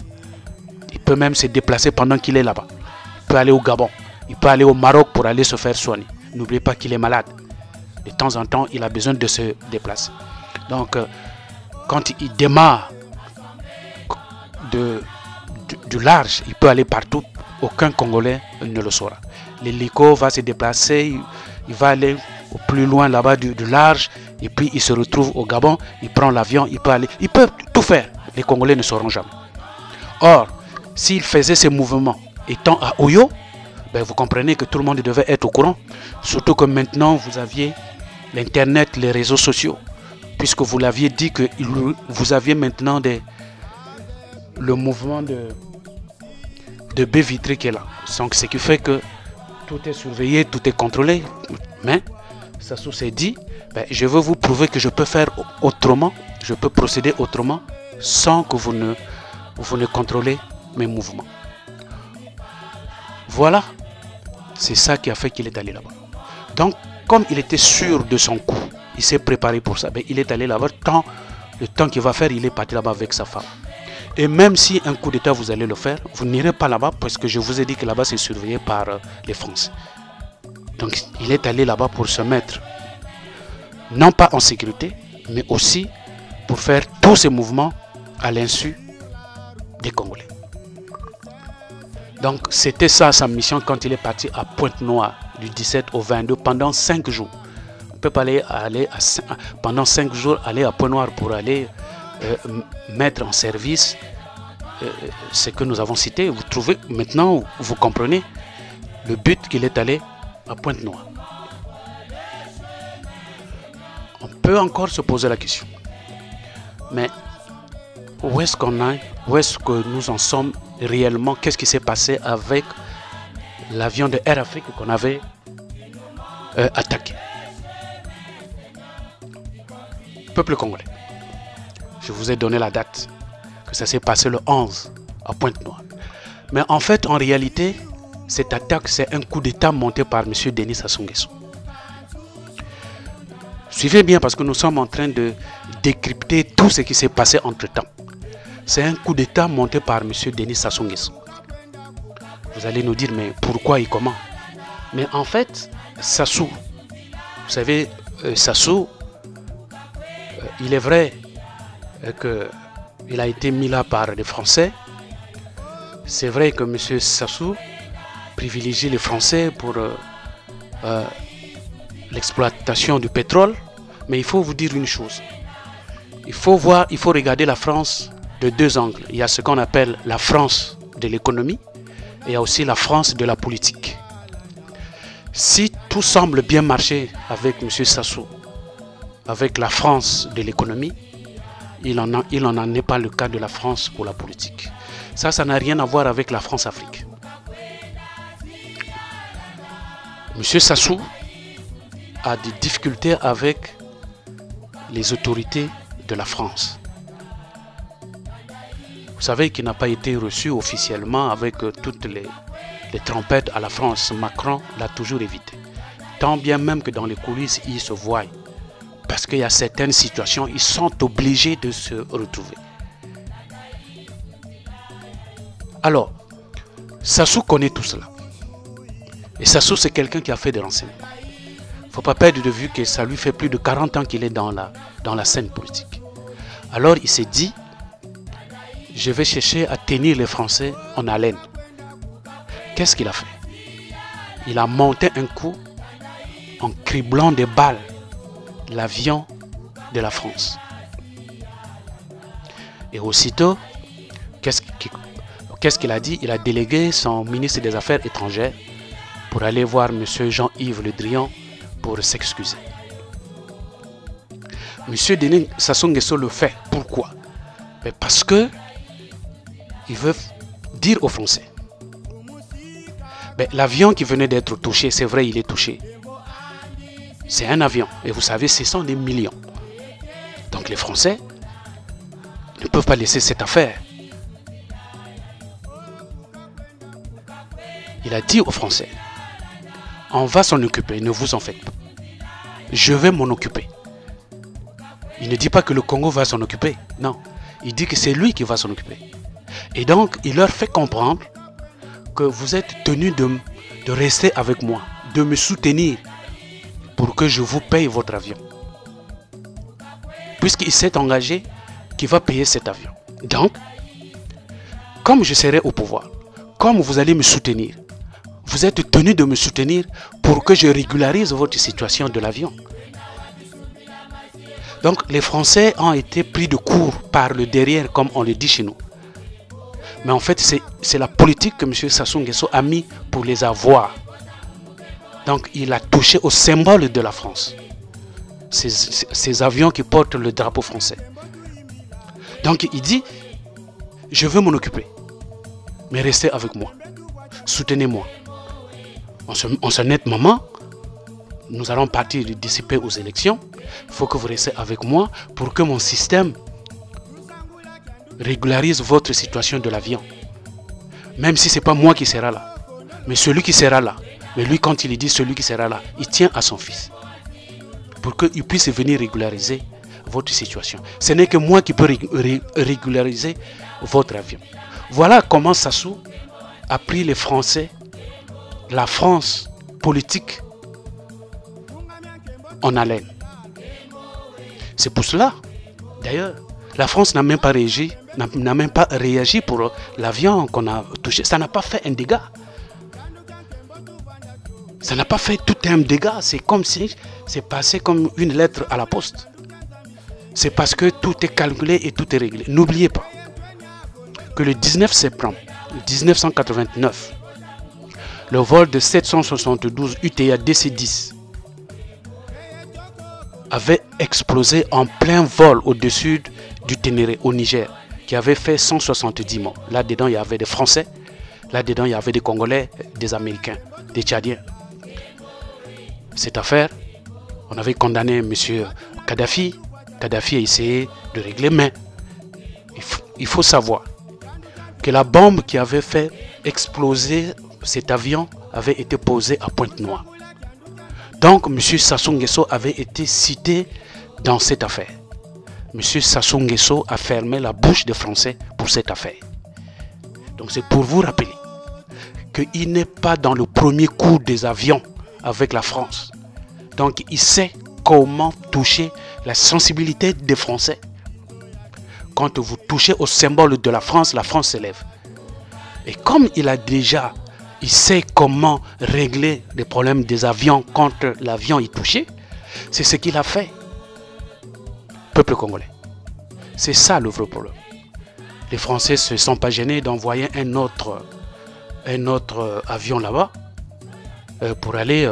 Il peut même se déplacer pendant qu'il est là-bas. Il peut aller au Gabon, il peut aller au Maroc pour aller se faire soigner. N'oubliez pas qu'il est malade. De temps en temps, il a besoin de se déplacer. Donc, quand il démarre du large, il peut aller partout. Aucun Congolais ne le saura. L'hélico va se déplacer, il va aller au plus loin là-bas du large, et puis il se retrouve au Gabon, il prend l'avion, il peut aller, il peut tout faire. Les Congolais ne sauront jamais. Or, s'il faisait ces mouvements étant à Oyo, ben vous comprenez que tout le monde devait être au courant. Surtout que maintenant, vous aviez l'Internet, les réseaux sociaux, puisque vous l'aviez dit que vous aviez maintenant le mouvement de baie vitrée qui est là. Donc, ce qui fait que tout est surveillé, tout est contrôlé. Mais Sassou s'est dit, ben, je veux vous prouver que je peux faire autrement, je peux procéder autrement sans que vous ne contrôlez mes mouvements. Voilà, c'est ça qui a fait qu'il est allé là-bas. Donc, comme il était sûr de son coup, il s'est préparé pour ça, ben, il est allé là-bas, le temps qu'il va faire, il est parti là-bas avec sa femme. Et même si un coup d'État vous allez le faire, vous n'irez pas là-bas parce que je vous ai dit que là-bas c'est surveillé par les Français. Donc il est allé là-bas pour se mettre, non pas en sécurité, mais aussi pour faire tous ces mouvements à l'insu des Congolais. Donc c'était ça sa mission quand il est parti à Pointe-Noire du 17 au 22 pendant 5 jours. On ne peut pas aller pendant 5 jours aller à Pointe-Noire pour aller mettre en service ce que nous avons cité. Vous trouvez maintenant, vous comprenez le but qu'il est allé à Pointe-Noire. On peut encore se poser la question, mais où est-ce qu'on a, où est-ce que nous en sommes réellement? Qu'est-ce qui s'est passé avec l'avion de Air Afrique qu'on avait attaqué? Peuple congolais, je vous ai donné la date, que ça s'est passé le 11 à Pointe-Noire. Mais en fait, en réalité, cette attaque, c'est un coup d'État monté par M. Denis Sassou Nguesso. Suivez bien parce que nous sommes en train de décrypter tout ce qui s'est passé entre-temps. C'est un coup d'État monté par M. Denis Sassou Nguesso. Vous allez nous dire, mais pourquoi et comment? Mais en fait, Sassou, vous savez, Sassou, il est vrai qu'il a été mis là par les Français. C'est vrai que M. Sassou privilégie les Français pour l'exploitation du pétrole. Mais il faut vous dire une chose. Il faut regarder la France de deux angles. Il y a ce qu'on appelle la France de l'économie et il y a aussi la France de la politique. Si tout semble bien marcher avec M. Sassou, avec la France de l'économie, il n'en est pas le cas de la France pour la politique. Ça n'a rien à voir avec la France-Afrique. M. Sassou a des difficultés avec les autorités de la France. Vous savez qu'il n'a pas été reçu officiellement avec toutes les trompettes à la France. Macron l'a toujours évité. Tant bien même que dans les coulisses, ils se voient. Parce qu'il y a certaines situations, ils sont obligés de se retrouver. Alors, Sassou connaît tout cela. Et Sassou, c'est quelqu'un qui a fait des renseignements. Il ne faut pas perdre de vue que ça lui fait plus de 40 ans qu'il est dans la scène politique. Alors, il s'est dit, je vais chercher à tenir les Français en haleine. Qu'est-ce qu'il a fait? Il a monté un coup en criblant des balles l'avion de la France. Et aussitôt, qu'est-ce qu'il a dit? Il a délégué son ministre des Affaires étrangères pour aller voir M. Jean-Yves Le Drian pour s'excuser. M. Denis Sassou Nguesso le fait. Pourquoi? Parce que il veut dire aux Français, Ben, l'avion qui venait d'être touché, c'est vrai, il est touché. C'est un avion. Et vous savez, ce sont des millions. Donc les Français ne peuvent pas laisser cette affaire. Il a dit aux Français, on va s'en occuper, ne vous en faites pas. Je vais m'en occuper. Il ne dit pas que le Congo va s'en occuper. Non. Il dit que c'est lui qui va s'en occuper. Et donc, il leur fait comprendre que vous êtes tenus de rester avec moi, de me soutenir pour que je vous paye votre avion. Puisqu'il s'est engagé qu'il va payer cet avion. Donc, comme je serai au pouvoir, comme vous allez me soutenir, vous êtes tenus de me soutenir pour que je régularise votre situation de l'avion. Donc, les Français ont été pris de court par le derrière, comme on le dit chez nous. Mais en fait, c'est la politique que M. Sassou Nguesso a mis pour les avoir. Donc, il a touché au symbole de la France. Ces avions qui portent le drapeau français. Donc, il dit, je veux m'en occuper. Mais restez avec moi. Soutenez-moi. En ce net moment, nous allons partir dissiper aux élections. Il faut que vous restez avec moi pour que mon système régularise votre situation de l'avion. Même si ce n'est pas moi qui sera là. Mais celui qui sera là. Mais lui, quand il dit celui qui sera là, il tient à son fils. Pour qu'il puisse venir régulariser votre situation. Ce n'est que moi qui peux régulariser votre avion. Voilà comment Sassou a pris les Français, la France politique, en haleine. C'est pour cela, d'ailleurs, la France n'a même pas réagi pour l'avion qu'on a touché. Ça n'a pas fait un dégât. Ça n'a pas fait tout un dégât. C'est comme si c'est passé comme une lettre à la poste. C'est parce que tout est calculé et tout est réglé. N'oubliez pas que le 19 septembre 1989, le vol de 772 UTA DC-10 avait explosé en plein vol au-dessus du Ténéré au Niger, qui avait fait 170 morts. Là-dedans, il y avait des Français, là-dedans, il y avait des Congolais, des Américains, des Tchadiens. Cette affaire, on avait condamné M. Kadhafi. Kadhafi a essayé de régler, mais il faut savoir que la bombe qui avait fait exploser cet avion avait été posée à Pointe-Noire. Donc, M. Sassou Nguesso avait été cité dans cette affaire. M. Sassou Nguesso a fermé la bouche des Français pour cette affaire. Donc, c'est pour vous rappeler qu'il n'est pas dans le premier coup des avions avec la France. Donc, il sait comment toucher la sensibilité des Français. Quand vous touchez au symbole de la France s'élève. Et comme il sait comment régler les problèmes des avions quand l'avion est touché, c'est ce qu'il a fait. Peuple congolais. C'est ça le vrai problème. Les Français ne se sont pas gênés d'envoyer un autre avion là-bas pour aller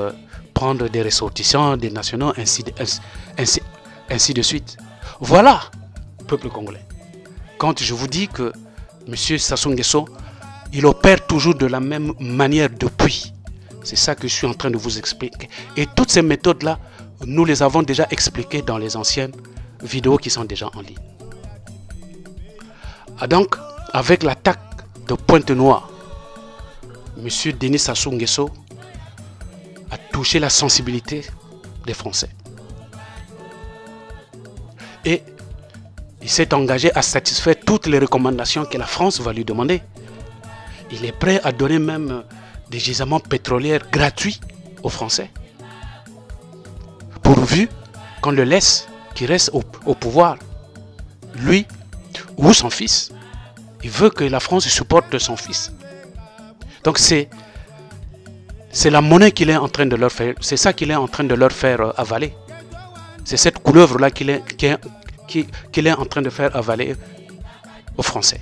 prendre des ressortissants, des nationaux, ainsi de suite. Voilà, peuple congolais. Quand je vous dis que M. Sassou Nguesso, il opère toujours de la même manière depuis. C'est ça que je suis en train de vous expliquer. Et toutes ces méthodes-là, nous les avons déjà expliquées dans les anciennes vidéos qui sont déjà en ligne. Donc, avec l'attaque de Pointe-Noire, M. Denis Sassou Nguesso a touché la sensibilité des Français. Et il s'est engagé à satisfaire toutes les recommandations que la France va lui demander. Il est prêt à donner même des gisements pétroliers gratuits aux Français. Pourvu qu'on le laisse, qu'il reste au pouvoir. Lui ou son fils. Il veut que la France supporte son fils. Donc c'est la monnaie qu'il est en train de leur faire. C'est ça qu'il est en train de leur faire avaler. C'est cette couleuvre-là qu'il est en train de faire avaler aux Français.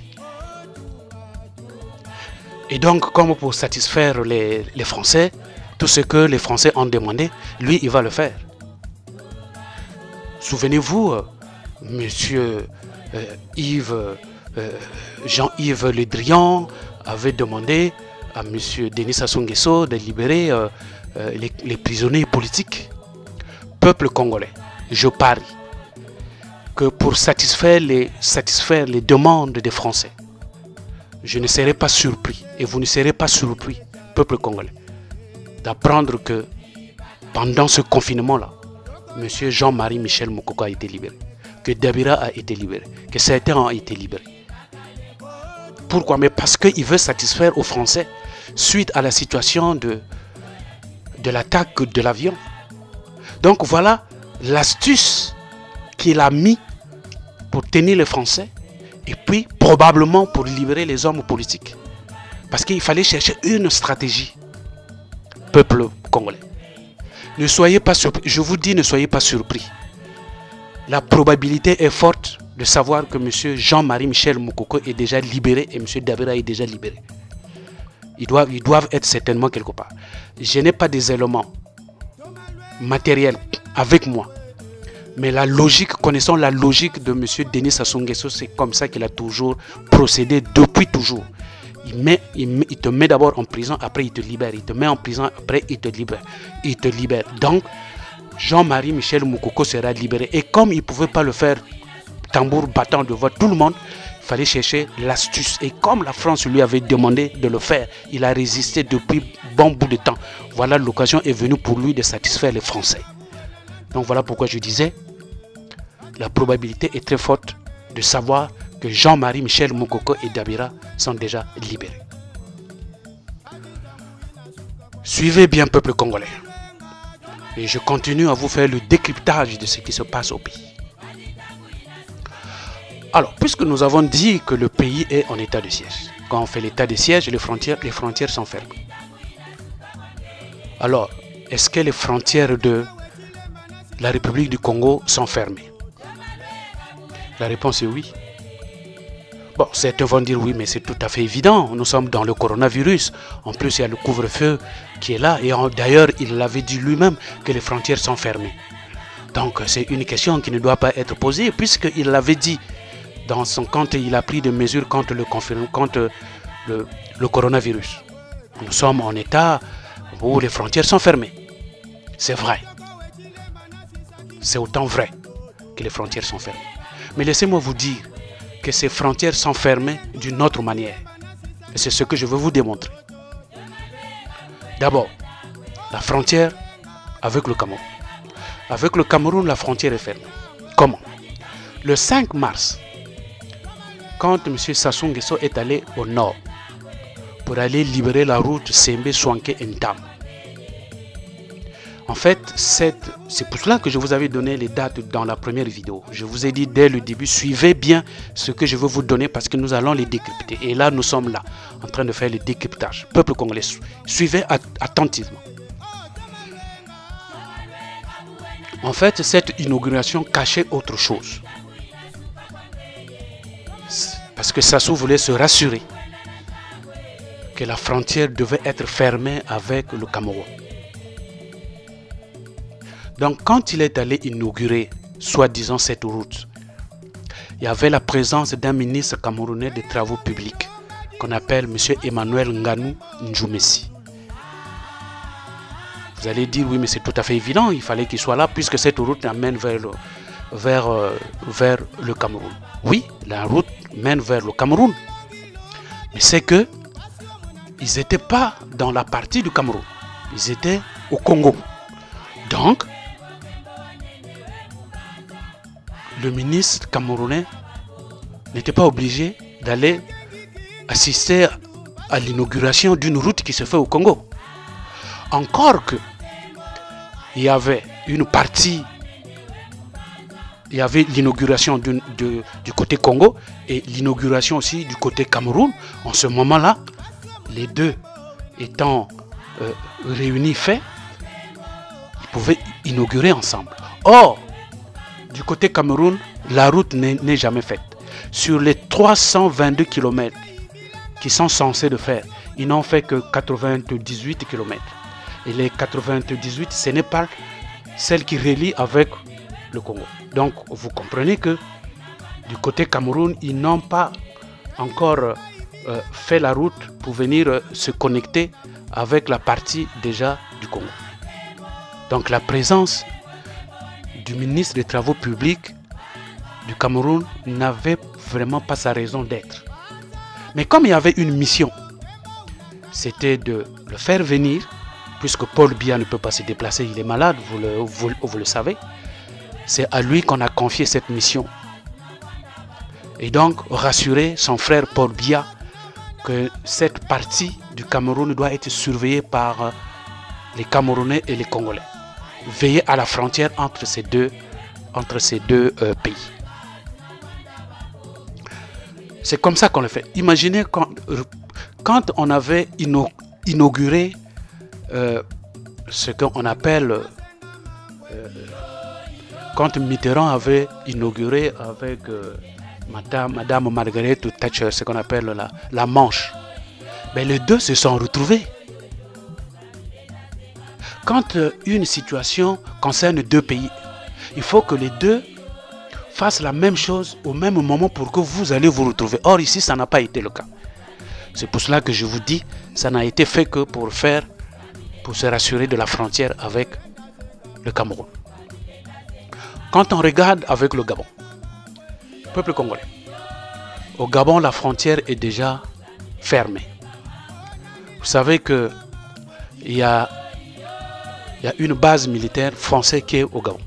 Et donc, comme pour satisfaire les Français, tout ce que les Français ont demandé, lui, il va le faire. Souvenez-vous, monsieur Jean-Yves Le Drian avait demandé à M. Denis Sassou Nguesso de libérer les prisonniers politiques. Peuple congolais, je parie que pour satisfaire les demandes des Français, je ne serai pas surpris, et vous ne serez pas surpris, peuple congolais, d'apprendre que pendant ce confinement-là, M. Jean-Marie Michel Moukoko a été libéré, que Dabira a été libéré, que certains ont été libérés. Pourquoi? Mais parce qu'il veut satisfaire aux Français suite à la situation de l'attaque de l'avion. Donc voilà l'astuce qu'il a mis pour tenir les Français et puis probablement pour libérer les hommes politiques. Parce qu'il fallait chercher une stratégie. Peuple congolais. Ne soyez pas surpris. Je vous dis, ne soyez pas surpris. La probabilité est forte de savoir que M. Jean-Marie Michel Moukoko est déjà libéré et M. Dabira est déjà libéré. Ils doivent être certainement quelque part. Je n'ai pas des éléments matériels avec moi. Mais la logique, connaissant la logique de M. Denis Sassou Nguesso, c'est comme ça qu'il a toujours procédé depuis toujours. Il te met d'abord en prison, après il te libère. Il te met en prison, après il te libère. Il te libère. Donc, Jean-Marie Michel Moukoko sera libéré. Et comme il ne pouvait pas le faire tambour battant devant tout le monde, il fallait chercher l'astuce. Et comme la France lui avait demandé de le faire, il a résisté depuis bon bout de temps. Voilà, l'occasion est venue pour lui de satisfaire les Français. Donc voilà pourquoi je disais, la probabilité est très forte de savoir que Jean-Marie Michel Moukoko et Dabira sont déjà libérés. Suivez bien, peuple congolais. Et je continue à vous faire le décryptage de ce qui se passe au pays. Alors, puisque nous avons dit que le pays est en état de siège, quand on fait l'état de siège, les frontières sont fermées. Alors, est-ce que les frontières de la République du Congo sont fermées? La réponse est oui. Bon, certains vont dire oui, mais c'est tout à fait évident. Nous sommes dans le coronavirus. En plus, il y a le couvre-feu qui est là. Et d'ailleurs, il l'avait dit lui-même que les frontières sont fermées. Donc, c'est une question qui ne doit pas être posée, puisqu'il l'avait dit quand il a pris des mesures contre le coronavirus. Nous sommes en état où les frontières sont fermées. C'est vrai. C'est autant vrai que les frontières sont fermées. Mais laissez-moi vous dire que ces frontières sont fermées d'une autre manière. Et c'est ce que je veux vous démontrer. D'abord, la frontière avec le Cameroun. Avec le Cameroun, la frontière est fermée. Comment? Le 5 mars, quand M. Sassou Nguesso est allé au nord pour aller libérer la route Sembe-Soanké-Ntam, en fait, c'est pour cela que je vous avais donné les dates dans la première vidéo. Je vous ai dit dès le début, suivez bien ce que je veux vous donner parce que nous allons les décrypter. Et là, nous sommes là, en train de faire le décryptage. Peuple congolais, suivez attentivement. En fait, cette inauguration cachait autre chose. Parce que Sassou voulait se rassurer que la frontière devait être fermée avec le Cameroun. Donc, quand il est allé inaugurer, soi-disant, cette route, il y avait la présence d'un ministre camerounais des Travaux publics qu'on appelle M. Emmanuel Nganou Ndjoumessi. Vous allez dire, oui, mais c'est tout à fait évident, il fallait qu'il soit là puisque cette route amène vers le Cameroun. Oui, la route mène vers le Cameroun. Mais c'est que ils n'étaient pas dans la partie du Cameroun. Ils étaient au Congo. Donc, le ministre camerounais n'était pas obligé d'aller assister à l'inauguration d'une route qui se fait au Congo. Encore que il y avait une partie, il y avait l'inauguration du côté Congo et l'inauguration aussi du côté Cameroun. En ce moment-là, les deux étant réunis faits, ils pouvaient inaugurer ensemble. Or, du côté Cameroun, la route n'est jamais faite. Sur les 322 km qui sont censés de faire, ils n'ont fait que 98 km. Et les 98, ce n'est pas celle qui relie avec le Congo. Donc, vous comprenez que du côté Cameroun, ils n'ont pas encore fait la route pour venir se connecter avec la partie déjà du Congo. Donc la présence du ministre des Travaux publics du Cameroun n'avait vraiment pas sa raison d'être. Mais comme il y avait une mission, c'était de le faire venir, puisque Paul Biya ne peut pas se déplacer, il est malade, vous le savez. C'est à lui qu'on a confié cette mission. Et donc rassurer son frère Paul Biya que cette partie du Cameroun doit être surveillée par les Camerounais et les Congolais. Veiller à la frontière entre ces deux pays. C'est comme ça qu'on le fait. Imaginez quand on avait inauguré ce qu'on appelle, quand Mitterrand avait inauguré avec Madame Margaret Thatcher, ce qu'on appelle la Manche, mais les deux se sont retrouvés. Quand une situation concerne deux pays, il faut que les deux fassent la même chose au même moment pour que vous allez vous retrouver. Or ici, ça n'a pas été le cas. C'est pour cela que je vous dis, ça n'a été fait que pour se rassurer de la frontière avec le Cameroun. Quand on regarde avec le Gabon, peuple congolais, au Gabon, la frontière est déjà fermée. Vous savez que il y a une base militaire française qui est au Gabon.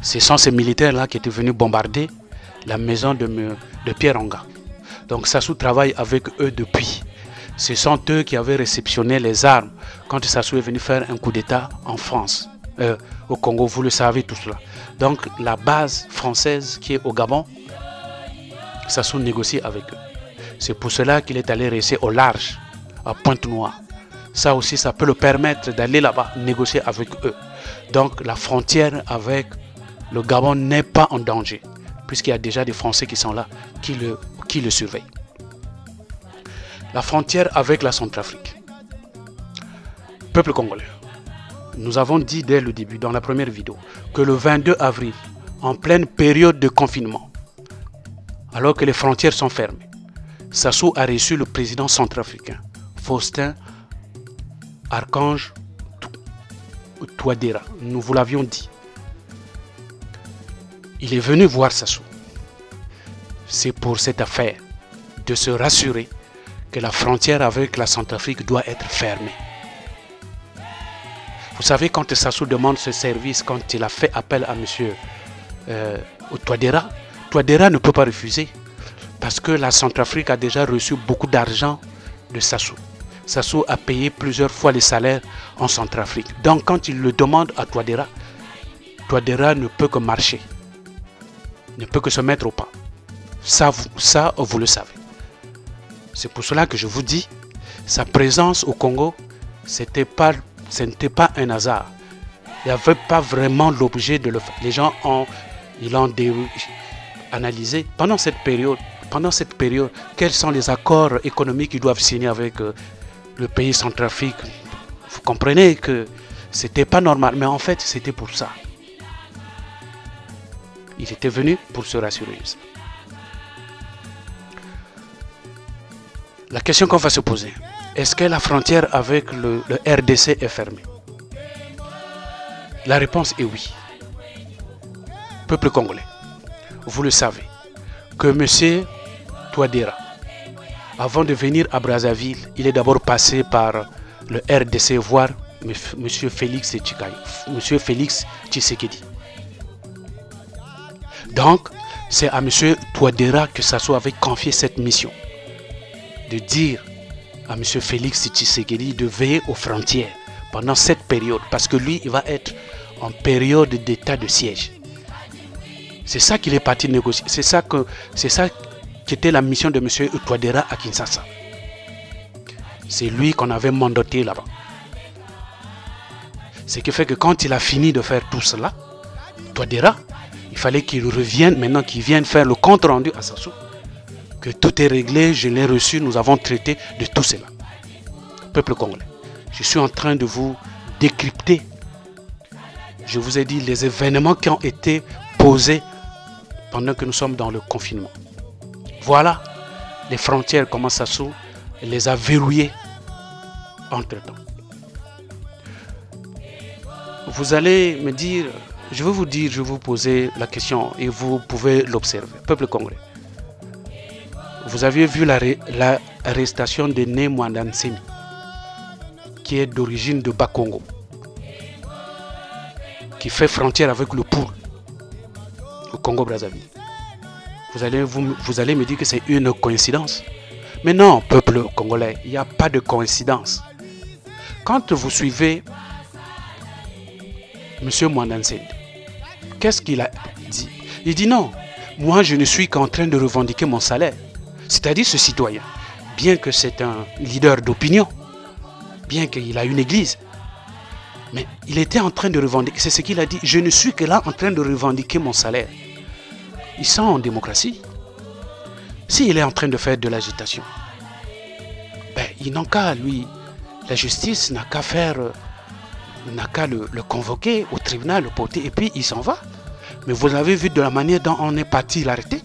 Ce sont ces militaires-là qui étaient venus bombarder la maison de Pierre Anga. Donc Sassou travaille avec eux depuis. Ce sont eux qui avaient réceptionné les armes quand Sassou est venu faire un coup d'État en France, au Congo, vous le savez tout cela. Donc la base française qui est au Gabon, Sassou négocie avec eux. C'est pour cela qu'il est allé rester au large, à Pointe-Noire. Ça aussi, ça peut le permettre d'aller là-bas négocier avec eux. Donc la frontière avec le Gabon n'est pas en danger, puisqu'il y a déjà des Français qui sont là, qui le surveillent. La frontière avec la Centrafrique. Peuple congolais, nous avons dit dès le début, dans la première vidéo, que le 22 avril, en pleine période de confinement, alors que les frontières sont fermées, Sassou a reçu le président centrafricain, Faustin Archange Touadéra. Nous vous l'avions dit. Il est venu voir Sassou. C'est pour cette affaire de se rassurer que la frontière avec la Centrafrique doit être fermée. Vous savez, quand Sassou demande ce service, quand il a fait appel à M. Touadéra, Touadéra ne peut pas refuser parce que la Centrafrique a déjà reçu beaucoup d'argent de Sassou. Sassou a payé plusieurs fois les salaires en Centrafrique. Donc quand il le demande à Touadéra, Touadéra ne peut que marcher, ne peut que se mettre au pas. Ça, vous le savez. C'est pour cela que je vous dis, sa présence au Congo, ce n'était pas un hasard. Il n'y avait pas vraiment l'objet de le faire. Les gens l'ont analysé pendant cette période. Quels sont les accords économiques qu'ils doivent signer avec le pays Centrafrique? Vous comprenez que c'était pas normal, mais en fait c'était pour ça. Il était venu pour se rassurer. La question qu'on va se poser, est-ce que la frontière avec le RDC est fermée? La réponse est oui. Peuple congolais, vous le savez, que M. Touadéra, avant de venir à Brazzaville, il est d'abord passé par le RDC voir M. Félix Tshisekedi. Donc, c'est à M. Touadéra que Sassou avait confié cette mission. De dire à M. Félix Tshisekedi de veiller aux frontières pendant cette période. Parce que lui, il va être en période d'état de siège. C'est ça qu'il est parti négocier. C'est ça qui était la mission de M. Touadéra à Kinshasa. C'est lui qu'on avait mandaté là-bas. Ce qui fait que quand il a fini de faire tout cela, Touadéra, il fallait qu'il revienne, maintenant qu'il vienne faire le compte rendu à Sassou. Que tout est réglé, je l'ai reçu, nous avons traité de tout cela. Peuple congolais, je suis en train de vous décrypter. Je vous ai dit les événements qui ont été posés pendant que nous sommes dans le confinement. Voilà les frontières comme Sassou les a verrouillées entre-temps. Vous allez me dire, je vais vous poser la question et vous pouvez l'observer. Peuple congolais, vous avez vu l'arrestation de Né Mwandan Semi, qui est d'origine de Bas-Congo, qui fait frontière avec le Poul, au Congo-Brazzaville. Vous allez me dire que c'est une coïncidence. Mais non, peuple congolais, il n'y a pas de coïncidence. Quand vous suivez M. Mwandan Semi, qu'est-ce qu'il a dit? Il dit non, moi je ne suis qu'en train de revendiquer mon salaire. C'est-à-dire ce citoyen, bien que c'est un leader d'opinion, bien qu'il a une église, mais il était en train de revendiquer, c'est ce qu'il a dit, je ne suis que là en train de revendiquer mon salaire. Ils sont en démocratie. S'il est en train de faire de l'agitation, ben, il n'a qu'à, lui, la justice n'a qu'à faire, n'a qu'à le convoquer au tribunal, le porter, et puis il s'en va. Mais vous avez vu de la manière dont on est parti l'arrêter,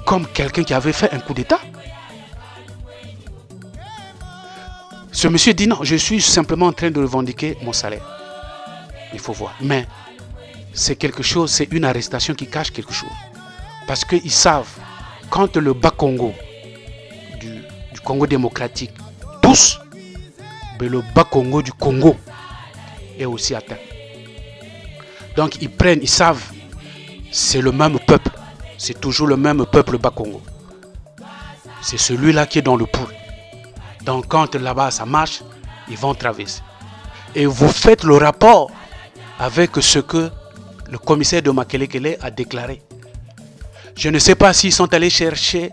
comme quelqu'un qui avait fait un coup d'État. Ce monsieur dit non, je suis simplement en train de revendiquer mon salaire. Il faut voir. Mais c'est quelque chose, c'est une arrestation qui cache quelque chose. Parce qu'ils savent, quand le Bas-Congo, du Congo démocratique, pousse, mais le Bas-Congo du Congo est aussi atteint. Donc ils prennent, ils savent, c'est le même peuple. C'est toujours le même peuple Bas-Congo. C'est celui-là qui est dans le Poul. Donc quand là-bas ça marche, ils vont traverser. Et vous faites le rapport avec ce que le commissaire de Makelekele a déclaré. Je ne sais pas s'ils sont allés chercher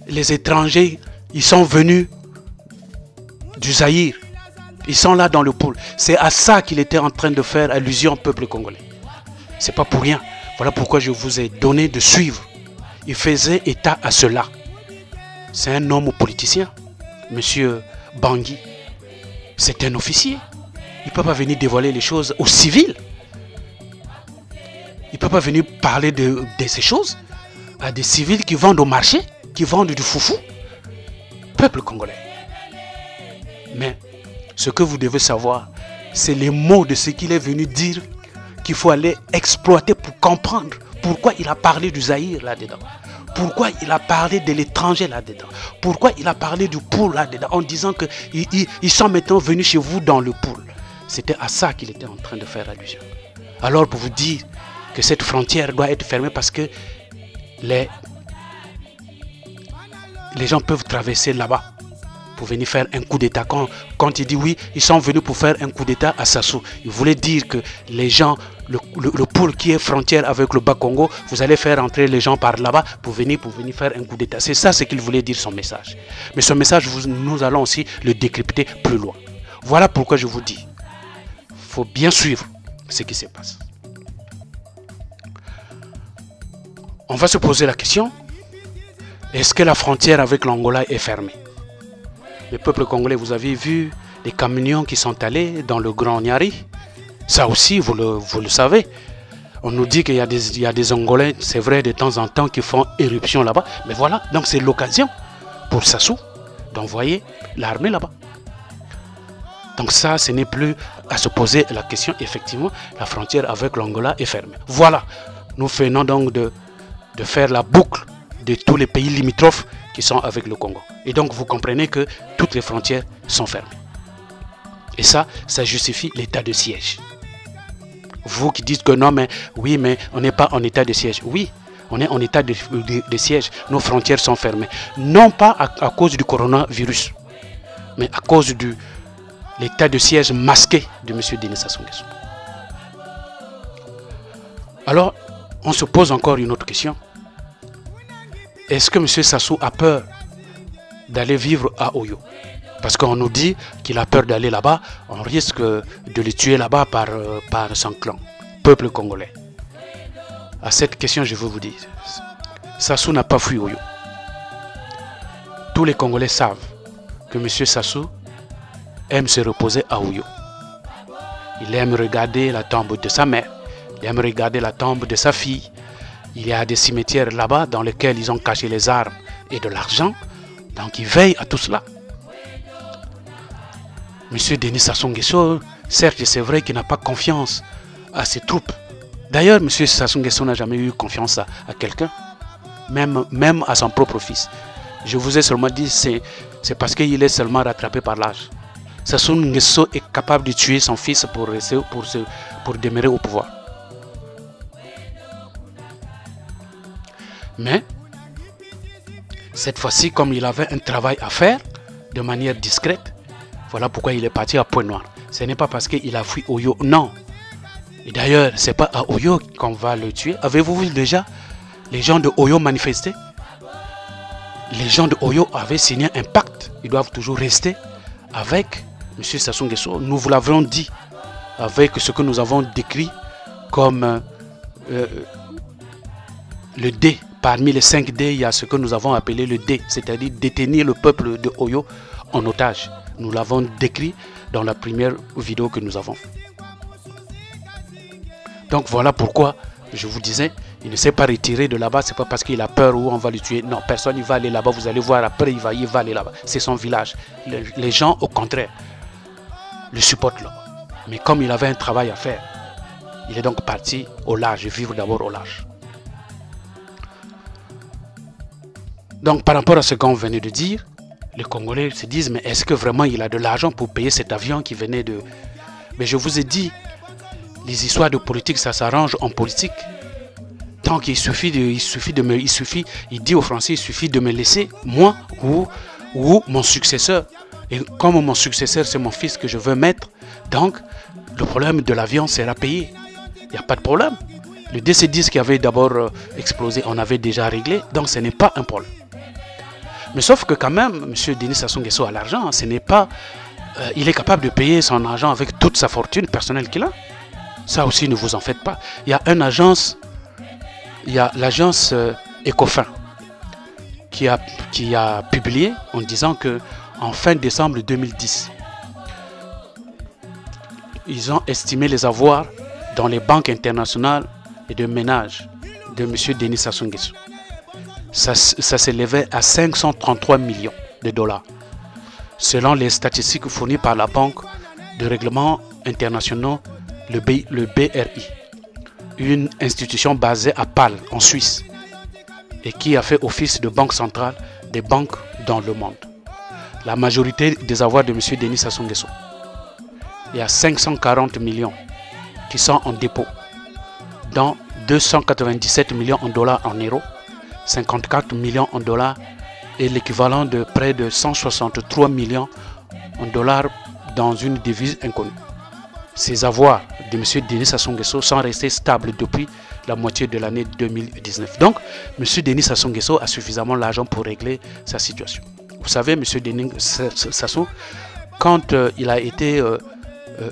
les étrangers. Ils sont venus du Zaïre. Ils sont là dans le Poul. C'est à ça qu'il était en train de faire allusion au peuple congolais. C'est pas pour rien. Voilà pourquoi je vous ai donné de suivre. Il faisait état à cela. C'est un homme politicien. Monsieur Bangui, c'est un officier. Il ne peut pas venir dévoiler les choses aux civils. Il ne peut pas venir parler de ces choses à des civils qui vendent au marché, qui vendent du foufou. Peuple congolais. Mais ce que vous devez savoir, c'est les mots de ce qu'il est venu dire qu'il faut aller exploiter pour comprendre pourquoi il a parlé du Zaïre là-dedans. Pourquoi il a parlé de l'étranger là-dedans. Pourquoi il a parlé du Poul là-dedans en disant qu'ils sont maintenant venus chez vous dans le Poul. C'était à ça qu'il était en train de faire allusion. Alors pour vous dire que cette frontière doit être fermée parce que les gens peuvent traverser là-bas pour venir faire un coup d'État. Quand il dit oui, ils sont venus pour faire un coup d'État à Sassou. Il voulait dire que les gens, le Poul qui est frontière avec le Bas-Congo, vous allez faire entrer les gens par là-bas pour venir faire un coup d'État. C'est ça ce qu'il voulait dire, son message. Mais ce message, nous allons aussi le décrypter plus loin. Voilà pourquoi je vous dis, il faut bien suivre ce qui se passe. On va se poser la question, est-ce que la frontière avec l'Angola est fermée? Le peuple congolais, vous avez vu les camions qui sont allés dans le Grand Nyari. Ça aussi, vous le savez. On nous dit qu'il y a des Angolais, c'est vrai, de temps en temps, qui font éruption là-bas. Mais voilà, donc c'est l'occasion pour Sassou d'envoyer l'armée là-bas. Donc ça, ce n'est plus à se poser la question. Effectivement, la frontière avec l'Angola est fermée. Voilà, nous venons donc de faire la boucle de tous les pays limitrophes qui sont avec le Congo. Et donc vous comprenez que toutes les frontières sont fermées. Et ça justifie l'état de siège. Vous qui dites que non, mais oui, mais on n'est pas en état de siège. Oui, on est en état de siège. Nos frontières sont fermées. Non pas à cause du coronavirus, mais à cause de l'état de siège masqué de M. Denis Sassou Nguesso. Alors, on se pose encore une autre question. Est-ce que M. Sassou a peur d'aller vivre à Oyo? Parce qu'on nous dit qu'il a peur d'aller là-bas, on risque de le tuer là-bas par son clan, peuple congolais. À cette question, je veux vous dire, Sassou n'a pas fui Oyo. Tous les Congolais savent que M. Sassou aime se reposer à Oyo. Il aime regarder la tombe de sa mère, il aime regarder la tombe de sa fille, Il y a des cimetières là-bas dans lesquels ils ont caché les armes et de l'argent. Donc ils veillent à tout cela. Monsieur Denis Sassou Nguesso, certes c'est vrai qu'il n'a pas confiance à ses troupes. D'ailleurs, monsieur Sassou Nguesso n'a jamais eu confiance à quelqu'un, même à son propre fils. Je vous ai seulement dit, c'est parce qu'il est seulement rattrapé par l'âge. Sassou Nguesso est capable de tuer son fils pour demeurer au pouvoir. Mais, cette fois-ci, comme il avait un travail à faire, de manière discrète, voilà pourquoi il est parti à Pointe-Noire. Ce n'est pas parce qu'il a fui Oyo, non. Et d'ailleurs, ce n'est pas à Oyo qu'on va le tuer. Avez-vous vu déjà les gens de Oyo manifester? Les gens de Oyo avaient signé un pacte. Ils doivent toujours rester avec M. Sassou Nguesso. Nous vous l'avons dit, avec ce que nous avons décrit comme le D. Parmi les 5 D, il y a ce que nous avons appelé le D, c'est-à-dire détenir le peuple de Oyo en otage. Nous l'avons décrit dans la première vidéo que nous avons. Donc voilà pourquoi je vous disais, il ne s'est pas retiré de là-bas, c'est pas parce qu'il a peur ou on va le tuer. Non, personne ne va aller là-bas, vous allez voir après, il va aller là-bas. C'est son village. Les gens, au contraire, le supportent là. Mais comme il avait un travail à faire, il est donc parti au large, vivre d'abord au large. Donc par rapport à ce qu'on venait de dire, les Congolais se disent, mais est-ce que vraiment il a de l'argent pour payer cet avion qui venait de... Mais je vous ai dit, les histoires de politique, ça s'arrange en politique. Donc il dit aux Français, il suffit de me laisser, moi ou mon successeur. Et comme mon successeur, c'est mon fils que je veux mettre, donc le problème de l'avion sera payé. Il n'y a pas de problème. Le DC-10 qui avait d'abord explosé, on avait déjà réglé, donc ce n'est pas un problème. Mais sauf que quand même, M. Denis Sassou Nguesso a l'argent, ce n'est pas... il est capable de payer son argent avec toute sa fortune personnelle qu'il a. Ça aussi, ne vous en faites pas. Il y a une agence, il y a l'agence Ecofin qui a publié en disant que en fin décembre 2010, ils ont estimé les avoirs dans les banques internationales et de ménage de M. Denis Sassou Nguesso. Ça s'élevait à 533 millions de dollars, selon les statistiques fournies par la Banque de règlement internationaux, le BRI, une institution basée à Bâle, en Suisse, et qui a fait office de banque centrale des banques dans le monde. La majorité des avoirs de M. Denis Sassou Nguesso, il y a 540 millions qui sont en dépôt, dont 297 millions en dollars en euros, 54 millions en dollars et l'équivalent de près de 163 millions en dollars dans une devise inconnue. Ces avoirs de M. Denis Sassou Nguesso sont restés stables depuis la moitié de l'année 2019. Donc, M. Denis Sassou Nguesso a suffisamment d'argent pour régler sa situation. Vous savez, M. Denis Sassou, quand il a été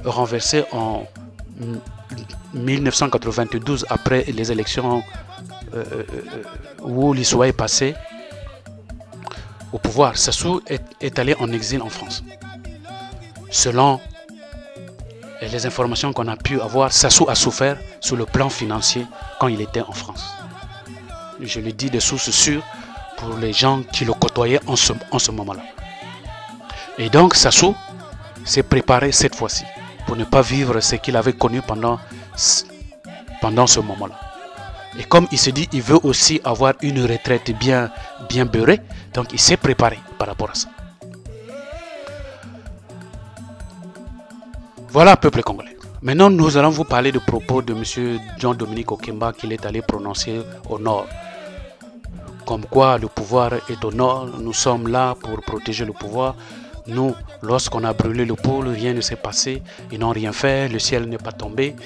renversé en 1992 après les élections où l'Issoua est passé au pouvoir, Sassou est allé en exil en France. Selon les informations qu'on a pu avoir, Sassou a souffert sur le plan financier quand il était en France. Je le dis de sources sûres pour les gens qui le côtoyaient en ce moment-là. Et donc Sassou s'est préparé cette fois-ci pour ne pas vivre ce qu'il avait connu pendant ce moment-là. Et comme il se dit, il veut aussi avoir une retraite bien beurrée, donc il s'est préparé par rapport à ça. Voilà, peuple congolais. Maintenant, nous allons vous parler de propos de M. Jean-Dominique Okemba qu'il est allé prononcer au nord. Comme quoi le pouvoir est au nord, nous sommes là pour protéger le pouvoir. Nous, lorsqu'on a brûlé le pôle, rien ne s'est passé, ils n'ont rien fait, le ciel n'est pas tombé.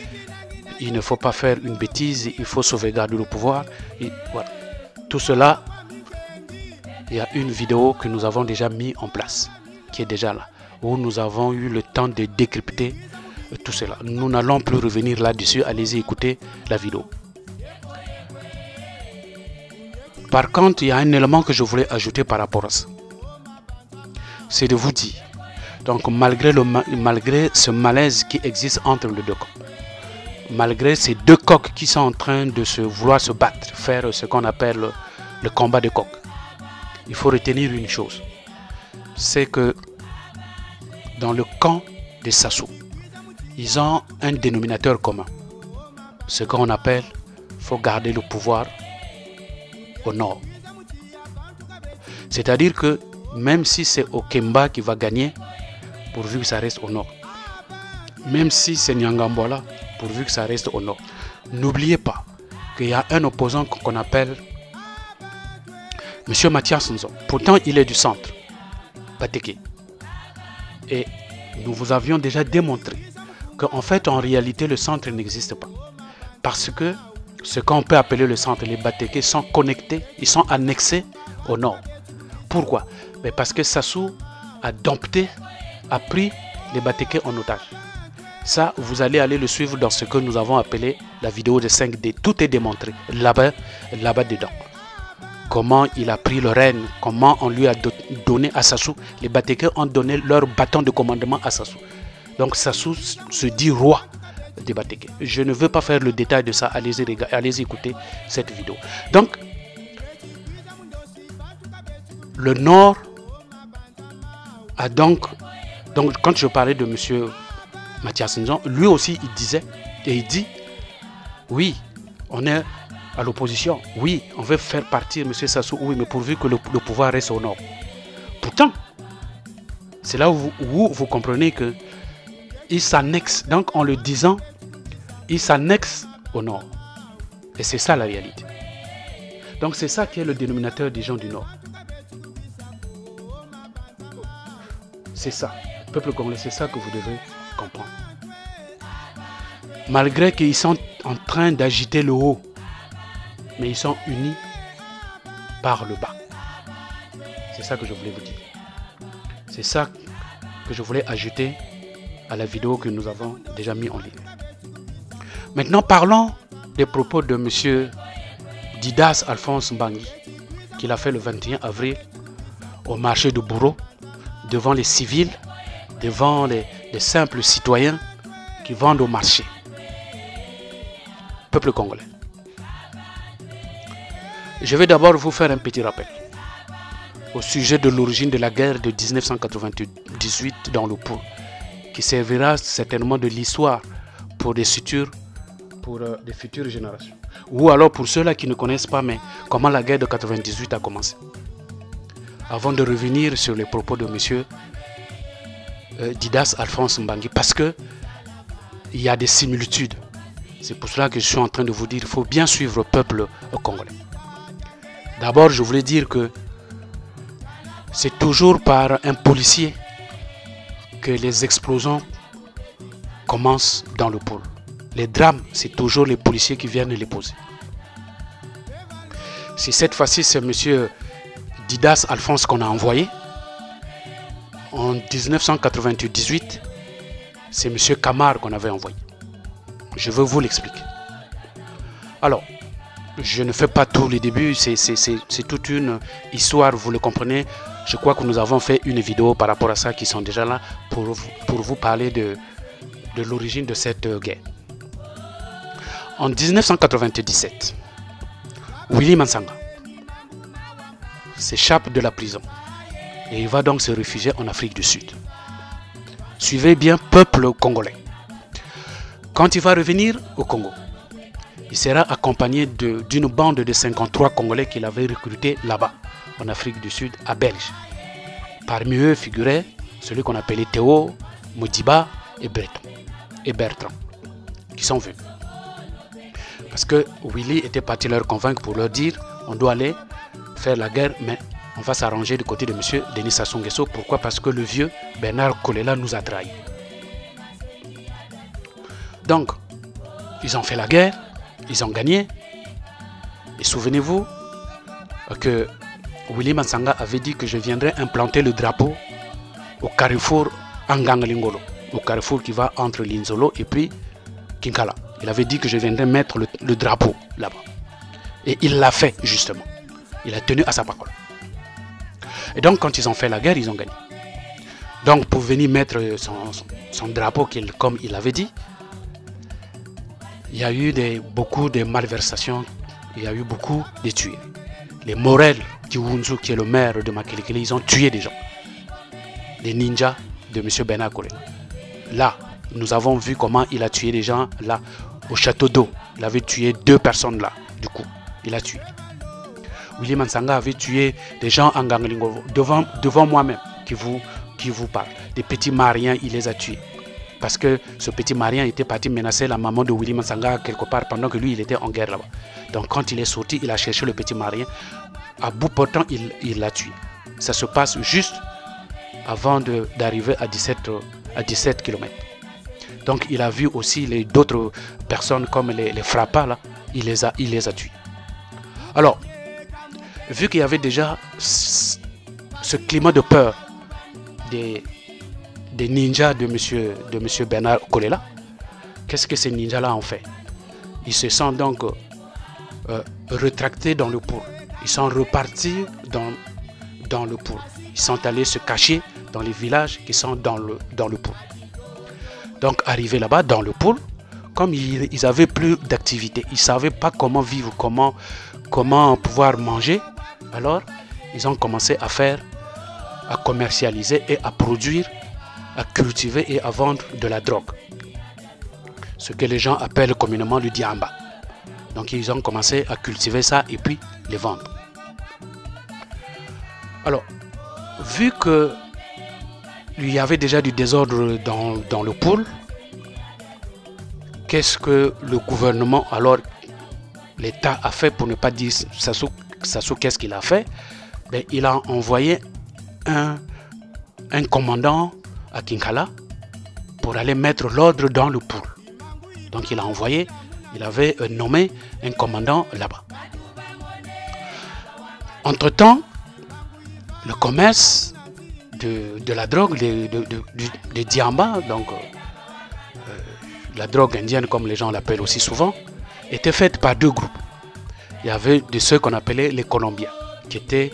Il ne faut pas faire une bêtise, il faut sauvegarder le pouvoir. Et voilà. Tout cela, il y a une vidéo que nous avons déjà mis en place, qui est déjà là, où nous avons eu le temps de décrypter tout cela. Nous n'allons plus revenir là-dessus, allez-y écouter la vidéo. Par contre, il y a un élément que je voulais ajouter par rapport à ça. C'est de vous dire, donc malgré ce malaise qui existe entre les deux camps, malgré ces deux coqs qui sont en train de vouloir se battre, faire ce qu'on appelle le combat de coqs, il faut retenir une chose, c'est que dans le camp de Sassou, ils ont un dénominateur commun, ce qu'on appelle faut garder le pouvoir au nord. C'est-à-dire que même si c'est Okemba qui va gagner, pourvu que ça reste au nord, même si c'est Nyangambola, pourvu que ça reste au nord, n'oubliez pas qu'il y a un opposant qu'on appelle M. Mathias Nzo. Pourtant, il est du centre, Bateke. Et nous vous avions déjà démontré qu'en fait, en réalité, le centre n'existe pas. Parce que ce qu'on peut appeler le centre, les Bateke sont connectés, ils sont annexés au nord. Pourquoi? Mais parce que Sassou a pris les Bateke en otage. Ça, vous allez aller le suivre dans ce que nous avons appelé la vidéo de 5D. Tout est démontré là-bas dedans. Comment il a pris le règne, comment on lui a donné à Sassou. Les Bateke ont donné leur bâton de commandement à Sassou. Donc Sassou se dit roi des Bateke. Je ne veux pas faire le détail de ça. Allez écouter cette vidéo. Donc, le Nord a donc quand je parlais de M. Mathias Nzo, lui aussi il disait, et il dit, oui, on est à l'opposition, oui, on veut faire partir M. Sassou, oui, mais pourvu que le pouvoir reste au nord. Pourtant, c'est là où vous comprenez que il s'annexe, donc en le disant, il s'annexe au nord. Et c'est ça la réalité. Donc c'est ça qui est le dénominateur des gens du nord. C'est ça, peuple congolais, c'est ça que vous devez comprendre. Malgré qu'ils sont en train d'agiter le haut, mais ils sont unis par le bas. C'est ça que je voulais vous dire. C'est ça que je voulais ajouter à la vidéo que nous avons déjà mis en ligne. Maintenant, parlons des propos de M. Didas Alphonse Mbangi, qu'il a fait le 21 avril au marché de Bourreau, devant les civils, devant les simples citoyens qui vendent au marché. Peuple congolais. Je vais d'abord vous faire un petit rappel au sujet de l'origine de la guerre de 1998 dans le Pou, qui servira certainement de l'histoire pour des futures générations. Ou alors pour ceux-là qui ne connaissent pas, mais comment la guerre de 98 a commencé. Avant de revenir sur les propos de M. Didas Alphonse Mbangi, parce que il y a des similitudes. C'est pour cela que je suis en train de vous dire qu'il faut bien suivre le peuple congolais. D'abord, je voulais dire que c'est toujours par un policier que les explosions commencent dans le pôle. Les drames, c'est toujours les policiers qui viennent les poser. Si cette fois-ci, c'est M. Didas Alphonse qu'on a envoyé, en 1998, c'est M. Kamar qu'on avait envoyé. Je veux vous l'expliquer. Alors, je ne fais pas tous les débuts, c'est toute une histoire, vous le comprenez. Je crois que nous avons fait une vidéo par rapport à ça qui sont déjà là pour vous parler de l'origine de cette guerre. En 1997, Willy Mansanga s'échappe de la prison et il va donc se réfugier en Afrique du Sud. Suivez bien, peuple congolais. Quand il va revenir au Congo, il sera accompagné d'une bande de 53 Congolais qu'il avait recrutés là-bas, en Afrique du Sud, à Belge. Parmi eux figuraient celui qu'on appelait Théo, Modiba et Bertrand, qui sont venus. Parce que Willy était parti leur convaincre pour leur dire on doit aller faire la guerre, mais on va s'arranger du côté de M. Denis Sassou Nguesso. Pourquoi? Parce que le vieux Bernard Kolela nous a trahis. Donc, ils ont fait la guerre, ils ont gagné. Et souvenez-vous que Willy Mansanga avait dit que je viendrais implanter le drapeau au carrefour Angangalingolo, au carrefour qui va entre Linzolo et puis Kinkala. Il avait dit que je viendrais mettre le drapeau là-bas. Et il l'a fait, justement. Il a tenu à sa parole. Et donc, quand ils ont fait la guerre, ils ont gagné. Donc, pour venir mettre son drapeau, comme il avait dit, il y a eu beaucoup de malversations, il y a eu beaucoup de tués. Les Morel Kiwunzu, qui est le maire de Makelekele, ils ont tué des gens. Des ninjas de M. Bernard Kolela. Là, nous avons vu comment il a tué des gens là, au château d'eau. Il avait tué 2 personnes là, du coup, il a tué. Willy Mansanga avait tué des gens en Gangalingo, devant moi-même, qui vous parle. Des petits Mariens, il les a tués. Parce que ce petit Marien était parti menacer la maman de Willy Mansanga quelque part pendant que lui, il était en guerre là-bas. Donc quand il est sorti, il a cherché le petit Marien. À bout portant, il l'a tué. Ça se passe juste avant d'arriver à 17 km. Donc il a vu aussi d'autres personnes comme les frappas là, il les a tués. Alors, vu qu'il y avait déjà ce climat de peur des ninjas de monsieur Bernard Kolela, qu'est-ce que ces ninjas-là ont fait? Ils se sont donc rétractés dans le pool. Ils sont repartis dans le pool. Ils sont allés se cacher dans les villages qui sont dans le pool. Donc arrivés là-bas dans le pool, comme ils avaient plus d'activité, ils ne savaient pas comment vivre, comment pouvoir manger, alors ils ont commencé à commercialiser et à produire, à cultiver et à vendre de la drogue. Ce que les gens appellent communément le diamba. Donc ils ont commencé à cultiver ça et puis les vendre. Alors, vu que il y avait déjà du désordre dans le pool, qu'est-ce que le gouvernement, alors l'État a fait, pour ne pas dire Sassou, qu'est-ce qu'il a fait? Ben, il a envoyé un commandant à Kinkala pour aller mettre l'ordre dans le pool. Donc il avait nommé un commandant là-bas. Entre-temps, le commerce de la drogue, de diamba, donc la drogue indienne comme les gens l'appellent aussi souvent, était faite par 2 groupes. Il y avait de ceux qu'on appelait les Colombiens, qui étaient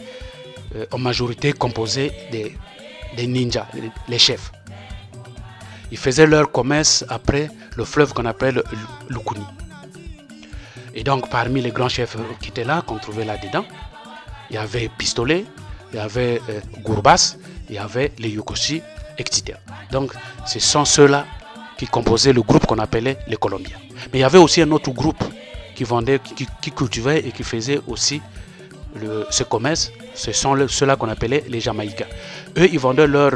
en majorité composés des ninjas, les chefs. Ils faisaient leur commerce après le fleuve qu'on appelle Lukuni. Et donc parmi les grands chefs qui étaient là, qu'on trouvait là-dedans, il y avait Pistolet, il y avait Gourbas, il y avait les Yokosi, etc. Donc ce sont ceux-là qui composaient le groupe qu'on appelait les Colombiens. Mais il y avait aussi un autre groupe qui vendait, qui cultivait et qui faisait aussi ce commerce. Ce sont ceux-là qu'on appelait les Jamaïcains. Eux, ils vendaient leur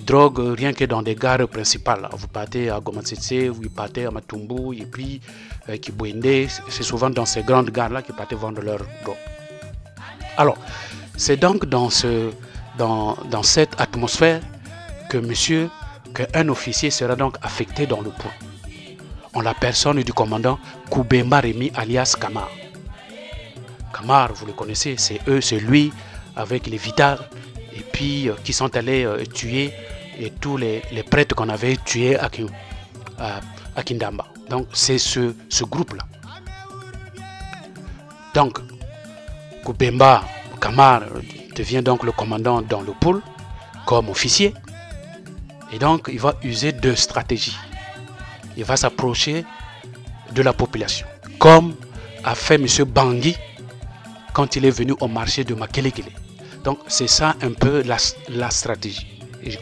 drogue rien que dans des gares principales. Vous partez à Gomatsetse, vous partez à Matumbu, et puis Kibouende. C'est souvent dans ces grandes gares-là qu'ils partaient vendre leur drogue. Alors, c'est donc dans cette atmosphère qu'un officier sera donc affecté dans le pool, en la personne du commandant Koubemba Rémi alias Kamar. Kamar, vous le connaissez, c'est lui avec les Vital et puis qui sont allés tuer et tous les prêtres qu'on avait tués à Kindamba. Donc c'est ce groupe-là. Donc Koubemba Kamar devient donc le commandant dans le pool comme officier. Et donc, il va user 2 stratégies. Il va s'approcher de la population, comme a fait M. Bangui quand il est venu au marché de Makelekele. Donc, c'est ça un peu la stratégie. Et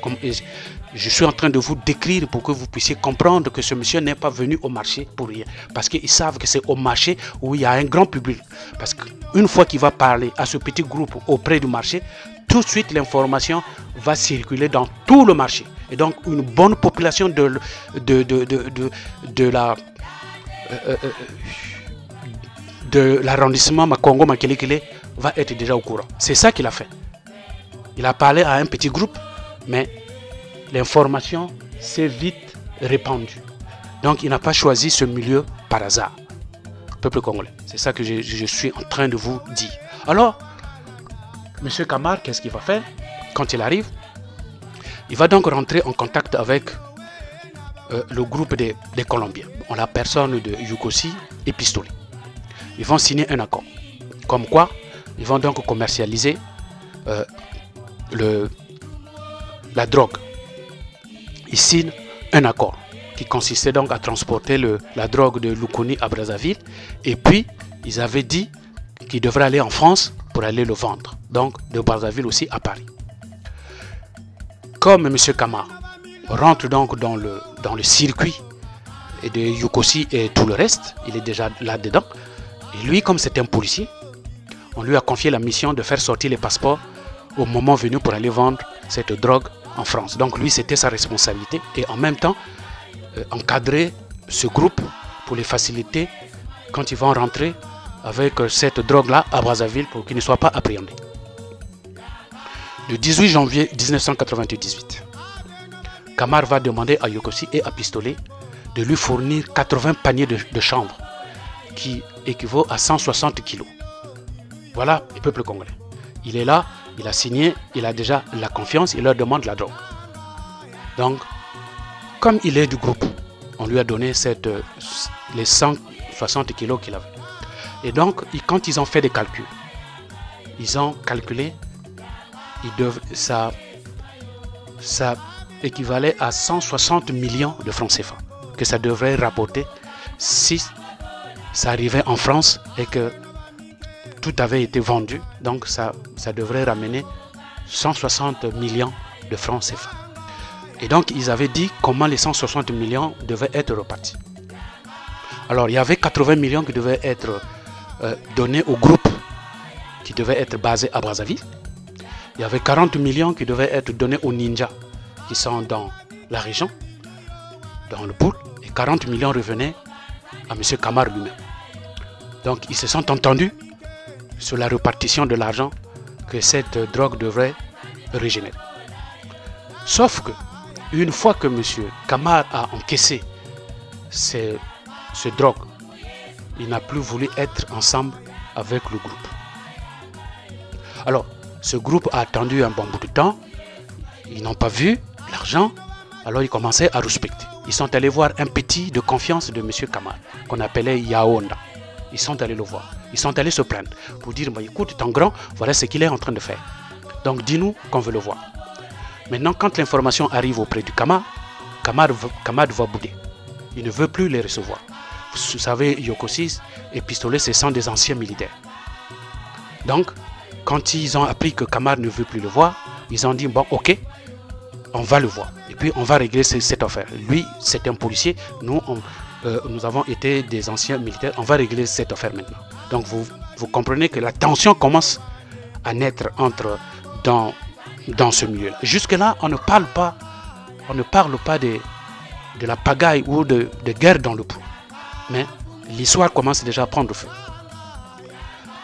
je suis en train de vous décrire pour que vous puissiez comprendre que ce monsieur n'est pas venu au marché pour rien. Parce qu'ils savent que c'est au marché où il y a un grand public. Parce qu'une fois qu'il va parler à ce petit groupe auprès du marché, tout de suite l'information va circuler dans tout le marché. Et donc une bonne population de l'arrondissement Makongo Makelekele va être déjà au courant. C'est ça qu'il a fait. Il a parlé à un petit groupe, mais l'information s'est vite répandue. Donc il n'a pas choisi ce milieu par hasard. Peuple congolais. C'est ça que je suis en train de vous dire. Alors, M. Kamar, qu'est-ce qu'il va faire quand il arrive? Il va donc rentrer en contact avec le groupe des Colombiens, en la personne de Yukosi et Pistolet. Ils vont signer un accord. Comme quoi, ils vont donc commercialiser la drogue. Ils signent un accord. qui consistait donc à transporter la drogue de Lukuni à Brazzaville. Et puis, ils avaient dit qu'ils devraient aller en France pour aller le vendre. Donc, de Brazzaville aussi à Paris. Comme M. Kama rentre donc dans le circuit et de Yokosi et tout le reste, il est déjà là-dedans. Et lui, comme c'est un policier, on lui a confié la mission de faire sortir les passeports au moment venu pour aller vendre cette drogue en France. Donc lui, c'était sa responsabilité et en même temps, encadrer ce groupe pour les faciliter quand ils vont rentrer avec cette drogue-là à Brazzaville pour qu'ils ne soient pas appréhendés. Le 18 janvier 1998, Kamar va demander à Yokosi et à Pistolet de lui fournir 80 paniers de chanvre qui équivaut à 160 kilos. Voilà le peuple congolais. Il est là, il a signé, il a déjà la confiance, il leur demande la drogue. Donc, comme il est du groupe, on lui a donné les 160 kilos qu'il avait. Et donc, quand ils ont fait des calculs, ils ont calculé, ça équivalait à 160 millions de francs CFA que ça devrait rapporter si ça arrivait en France et que tout avait été vendu. Donc ça devrait ramener 160 millions de francs CFA. Et donc ils avaient dit comment les 160 millions devaient être repartis. Alors il y avait 80 millions qui devaient être donnés au groupe qui devait être basé à Brazzaville. Il y avait 40 millions qui devaient être donnés aux ninjas qui sont dans la région, dans le pool, et 40 millions revenaient à M. Kamar lui-même. Donc ils se sont entendus sur la répartition de l'argent que cette drogue devrait régénérer. Sauf que, une fois que M. Kamar a encaissé ce drogue, il n'a plus voulu être ensemble avec le groupe. Alors, ce groupe a attendu un bon bout de temps, ils n'ont pas vu l'argent, alors ils commençaient à respecter. Ils sont allés voir un petit de confiance de M. Kamar, qu'on appelait Yaonda. Ils sont allés le voir. Ils sont allés se plaindre pour dire, bah, écoute, ton grand, voilà ce qu'il est en train de faire. Donc dis-nous qu'on veut le voir. Maintenant, quand l'information arrive auprès du Kamar, Kamar va bouder. Il ne veut plus les recevoir. Vous savez, Yokosi et Pistolet, ce sont des anciens militaires. Donc, quand ils ont appris que Kamar ne veut plus le voir, ils ont dit, bon, ok, on va le voir. Et puis, on va régler cette affaire. Lui, c'est un policier. Nous, nous avons été des anciens militaires. On va régler cette affaire maintenant. Donc, vous comprenez que la tension commence à naître dans ce milieu-là. Jusque-là, on ne parle pas de la pagaille ou de guerre dans le pot. Mais l'histoire commence déjà à prendre feu.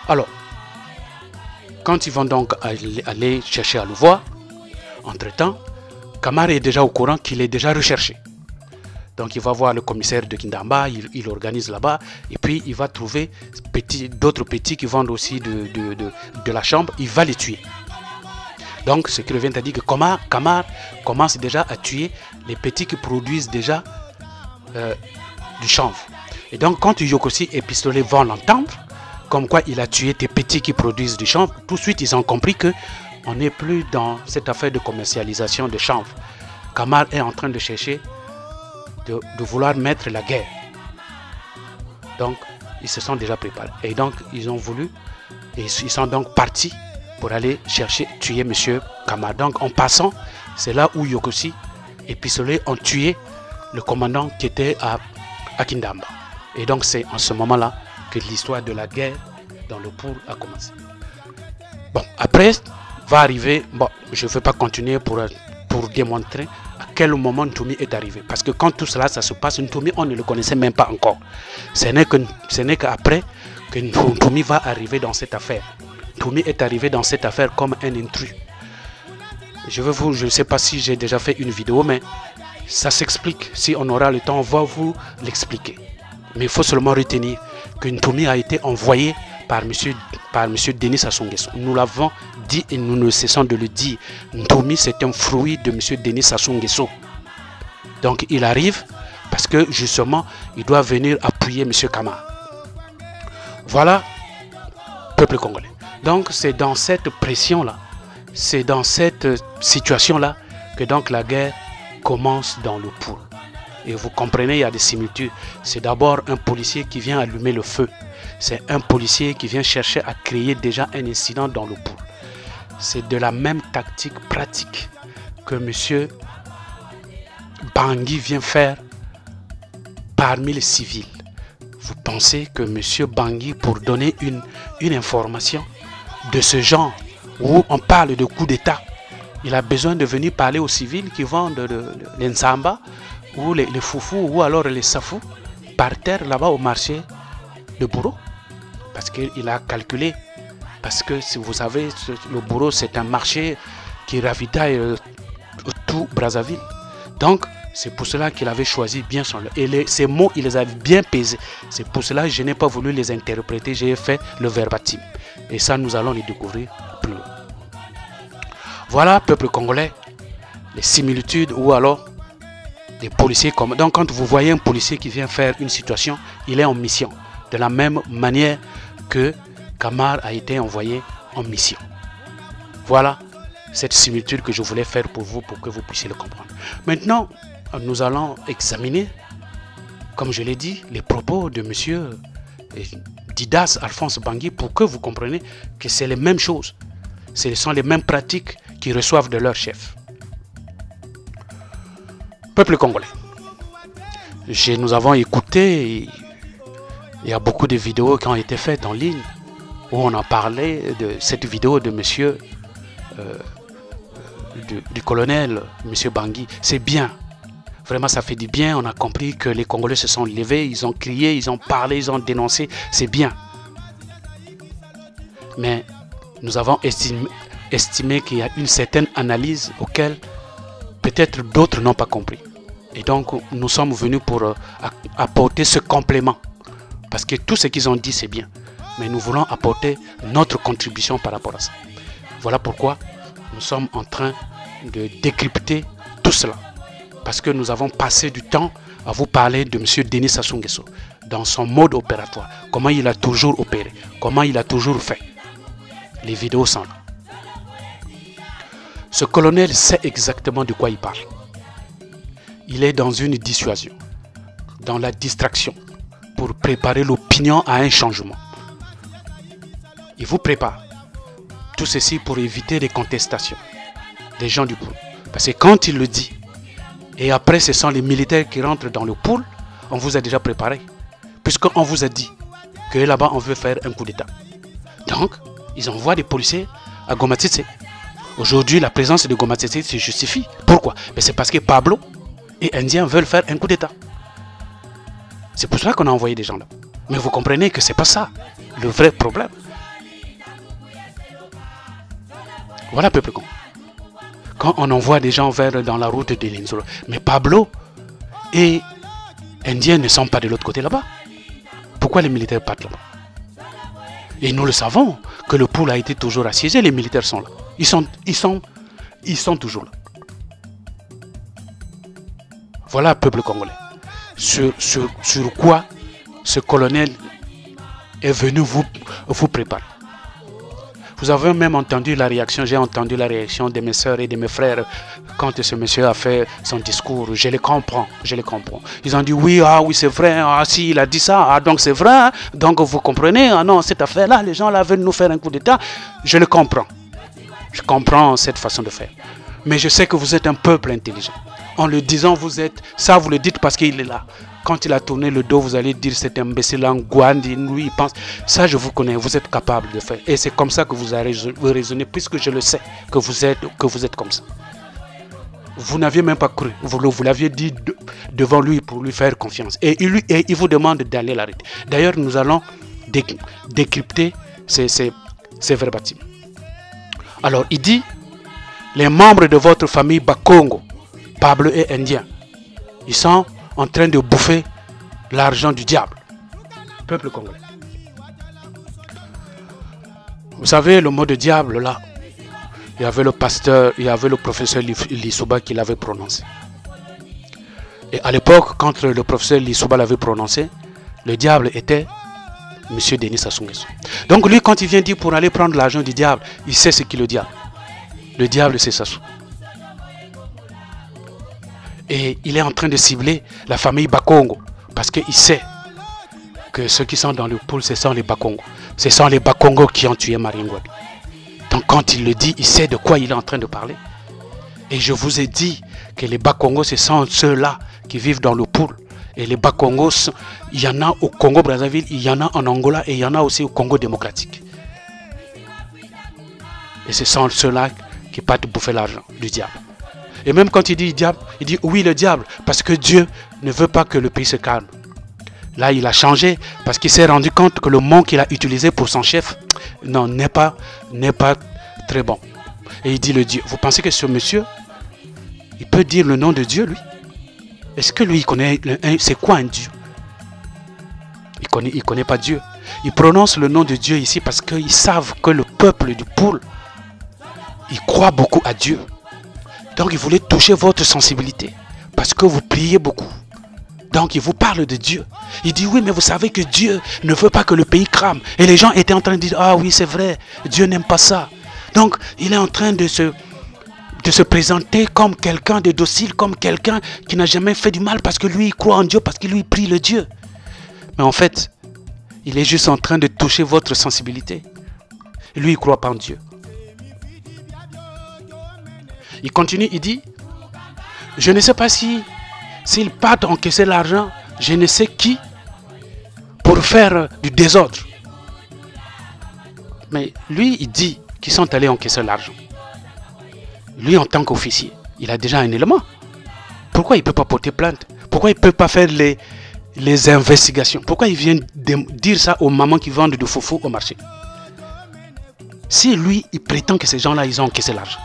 Alors, quand ils vont donc aller chercher à le voir, entre-temps, Kamar est déjà au courant qu'il est déjà recherché. Donc il va voir le commissaire de Kindamba, il organise là-bas, et puis il va trouver d'autres petits qui vendent aussi de la chambre, il va les tuer. Donc ce qui revient à dire que Kamar commence déjà à tuer les petits qui produisent déjà du chanvre. Et donc quand Yokosi et Pistolet vont l'entendre, comme quoi il a tué des petits qui produisent du chanvre, tout de suite ils ont compris que on n'est plus dans cette affaire de commercialisation de chanvre. Kamar est en train de chercher de vouloir mettre la guerre. Donc ils se sont déjà préparés. Et donc ils ont voulu, et ils sont donc partis pour aller tuer M. Kamar. Donc en passant, c'est là où Yokosi et Pistolet ont tué le commandant qui était à Kindamba. Et donc c'est en ce moment-là que l'histoire de la guerre dans le Poul a commencé. Bon, après va arriver, bon, je ne vais pas continuer pour démontrer à quel moment Ntoumi est arrivé. Parce que quand tout cela ça se passe, Ntoumi, on ne le connaissait même pas encore. Ce n'est qu'après que Ntoumi va arriver dans cette affaire. Ntoumi est arrivé dans cette affaire comme un intrus. Je ne sais pas si j'ai déjà fait une vidéo, mais ça s'explique. Si on aura le temps, on va vous l'expliquer. Mais il faut seulement retenir que Ntoumi a été envoyé par M. Denis Sassou Nguesso. Nous l'avons dit et nous ne cessons de le dire. Ntoumi, c'est un fruit de M. Denis Sassou Nguesso. Donc il arrive parce que justement, il doit venir appuyer M. Kamar. Voilà, peuple congolais. Donc c'est dans cette pression-là, c'est dans cette situation-là que donc la guerre commence dans le Poul. Et vous comprenez, il y a des similitudes. C'est d'abord un policier qui vient allumer le feu. C'est un policier qui vient chercher à créer déjà un incident dans le pool. C'est de la même tactique pratique que M. Bangui vient faire parmi les civils. Vous pensez que M. Bangui, pour donner une information de ce genre, où on parle de coup d'État, il a besoin de venir parler aux civils qui vendent les nsamba, ou les foufous, ou alors les safous, par terre là-bas au marché de Bourreau? Parce qu'il a calculé. Parce que si vous savez, le Bourreau, c'est un marché qui ravitaille tout Brazzaville. Donc, c'est pour cela qu'il avait choisi bien son... Et ces mots, il les a bien pesés. C'est pour cela que je n'ai pas voulu les interpréter. J'ai fait le verbatim. Et ça, nous allons les découvrir plus loin. Voilà, peuple congolais, les similitudes ou alors des policiers comme... Donc, quand vous voyez un policier qui vient faire une situation, il est en mission. De la même manière que Camar a été envoyé en mission. Voilà cette similitude que je voulais faire pour vous, pour que vous puissiez le comprendre. Maintenant, nous allons examiner, comme je l'ai dit, les propos de M. Didas Alphonse Bangui pour que vous compreniez que c'est les mêmes choses. Ce sont les mêmes pratiques qu'ils reçoivent de leur chef. Peuple congolais, nous avons écouté, il y a beaucoup de vidéos qui ont été faites en ligne où on a parlé de cette vidéo de monsieur, du colonel, monsieur Bangui. C'est bien. Vraiment, ça fait du bien. On a compris que les Congolais se sont levés, ils ont crié, ils ont parlé, ils ont dénoncé. C'est bien. Mais nous avons estimé qu'il y a une certaine analyse auquel peut-être d'autres n'ont pas compris. Et donc, nous sommes venus pour apporter ce complément. Parce que tout ce qu'ils ont dit, c'est bien. Mais nous voulons apporter notre contribution par rapport à ça. Voilà pourquoi nous sommes en train de décrypter tout cela. Parce que nous avons passé du temps à vous parler de M. Denis Sassou Nguesso dans son mode opératoire. Comment il a toujours opéré. Comment il a toujours fait. Les vidéos sont là. Ce colonel sait exactement de quoi il parle. Il est dans une dissuasion, dans la distraction, pour préparer l'opinion à un changement. Il vous prépare. Tout ceci pour éviter des contestations des gens du pool. Parce que quand il le dit, et après ce sont les militaires qui rentrent dans le pool, on vous a déjà préparé. Puisqu'on vous a dit que là-bas on veut faire un coup d'État. Donc, ils envoient des policiers à Goma Tsetse. Aujourd'hui, la présence de Goma Tsetse se justifie. Pourquoi? C'est parce que Pablo et Indiens veulent faire un coup d'État. C'est pour cela qu'on a envoyé des gens là. Mais vous comprenez que ce n'est pas ça le vrai problème. Voilà, peuple con. Quand on envoie des gens dans la route de l'Inzolo, mais Pablo et Indiens ne sont pas de l'autre côté là-bas. Pourquoi les militaires partent là-bas? Et nous le savons que le pool a été toujours assiégé, les militaires sont là. Ils sont toujours là. Voilà, peuple congolais. Sur quoi ce colonel est venu vous préparer. Vous avez même entendu la réaction, j'ai entendu la réaction de mes soeurs et de mes frères quand ce monsieur a fait son discours. Je les comprends, je les comprends. Ils ont dit oui, ah oui c'est vrai, ah si il a dit ça, ah donc c'est vrai, hein? Donc vous comprenez, ah non cette affaire-là, les gens là veulent nous faire un coup d'État. Je le comprends, je comprends cette façon de faire. Mais je sais que vous êtes un peuple intelligent. En le disant, vous le dites parce qu'il est là. Quand il a tourné le dos, vous allez dire cet imbécile en Gwandi, lui il pense. Ça je vous connais, vous êtes capable de faire. Et c'est comme ça que vous raisonnez, puisque je le sais que vous êtes comme ça. Vous n'aviez même pas cru, vous l'aviez dit devant lui pour lui faire confiance. Et il vous demande d'aller l'arrêter. D'ailleurs, nous allons décrypter ces verbatims. Alors, il dit, les membres de votre famille Bakongo, Pablo et Indien, ils sont en train de bouffer l'argent du diable. Peuple congolais. Vous savez, le mot de diable là, il y avait le pasteur, il y avait le professeur Lissouba qui l'avait prononcé. Et à l'époque, quand le professeur Lissouba l'avait prononcé, le diable était M. Denis Sassou Nguesso. Donc lui, quand il vient dire pour aller prendre l'argent du diable, il sait ce qu'est le diable. Le diable, c'est Sassou. Et il est en train de cibler la famille Bakongo. Parce qu'il sait que ceux qui sont dans le pool, ce sont les Bakongo. Ce sont les Bakongo qui ont tué Marine Ngouabi. Donc quand il le dit, il sait de quoi il est en train de parler. Et je vous ai dit que les Bakongo, ce sont ceux-là qui vivent dans le pool. Et les Bakongo, il y en a au Congo-Brazzaville, il y en a en Angola et il y en a aussi au Congo démocratique. Et ce sont ceux-là qui partent bouffer l'argent du diable. Et même quand il dit diable, il dit oui le diable, parce que Dieu ne veut pas que le pays se calme. Là il a changé parce qu'il s'est rendu compte que le mot qu'il a utilisé pour son chef n'est pas très bon. Et il dit le Dieu. Vous pensez que ce monsieur, il peut dire le nom de Dieu lui? Est-ce que lui il connaît c'est quoi un Dieu? Il connaît pas Dieu. Il prononce le nom de Dieu ici parce qu'ils savent que le peuple du pool, il croit beaucoup à Dieu. Donc il voulait toucher votre sensibilité parce que vous priez beaucoup. Donc il vous parle de Dieu. Il dit oui mais vous savez que Dieu ne veut pas que le pays crame. Et les gens étaient en train de dire ah oui c'est vrai, Dieu n'aime pas ça. Donc il est en train de se présenter comme quelqu'un de docile, comme quelqu'un qui n'a jamais fait du mal parce que lui il croit en Dieu, parce que lui il prie le Dieu. Mais en fait, il est juste en train de toucher votre sensibilité. Et lui il ne croit pas en Dieu. Il continue, il dit, je ne sais pas s'ils partent encaisser l'argent, je ne sais qui, pour faire du désordre. Mais lui, il dit qu'ils sont allés encaisser l'argent. Lui, en tant qu'officier, il a déjà un élément. Pourquoi il ne peut pas porter plainte? Pourquoi il ne peut pas faire les investigations? Pourquoi il vient dire ça aux mamans qui vendent du foufou au marché? Si lui, il prétend que ces gens-là, ils ont encaissé l'argent,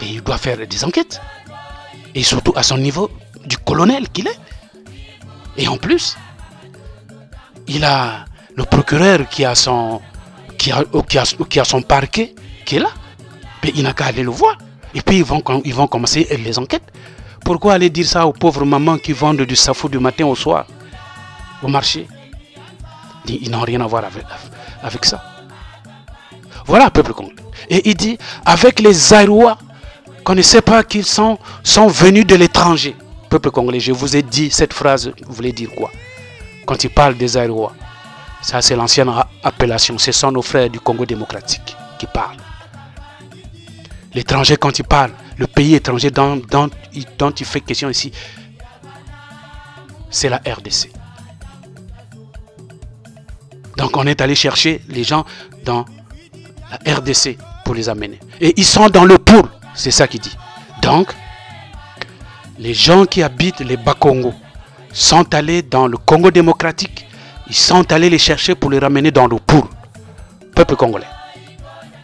et il doit faire des enquêtes. Et surtout à son niveau du colonel qu'il est. Et en plus, il a le procureur qui a son parquet qui est là. Mais il n'a qu'à aller le voir. Et puis ils vont commencer les enquêtes. Pourquoi aller dire ça aux pauvres mamans qui vendent du safou du matin au soir au marché? Ils n'ont rien à voir avec ça. Voilà, peuple congolais. Et il dit, avec les Aïrois, qu'on ne sait pas qu'ils sont venus de l'étranger. Peuple congolais, je vous ai dit, cette phrase voulait dire quoi? Quand il parle des Aïrois, ça c'est l'ancienne appellation, ce sont nos frères du Congo démocratique qui parlent. L'étranger, quand il parle, le pays étranger dont il fait question ici, c'est la RDC. Donc on est allé chercher les gens dans la RDC pour les amener. Et ils sont dans le pool. C'est ça qu'il dit. Donc, les gens qui habitent les Bakongo sont allés dans le Congo démocratique. Ils sont allés les chercher pour les ramener dans le pool. Peuple congolais.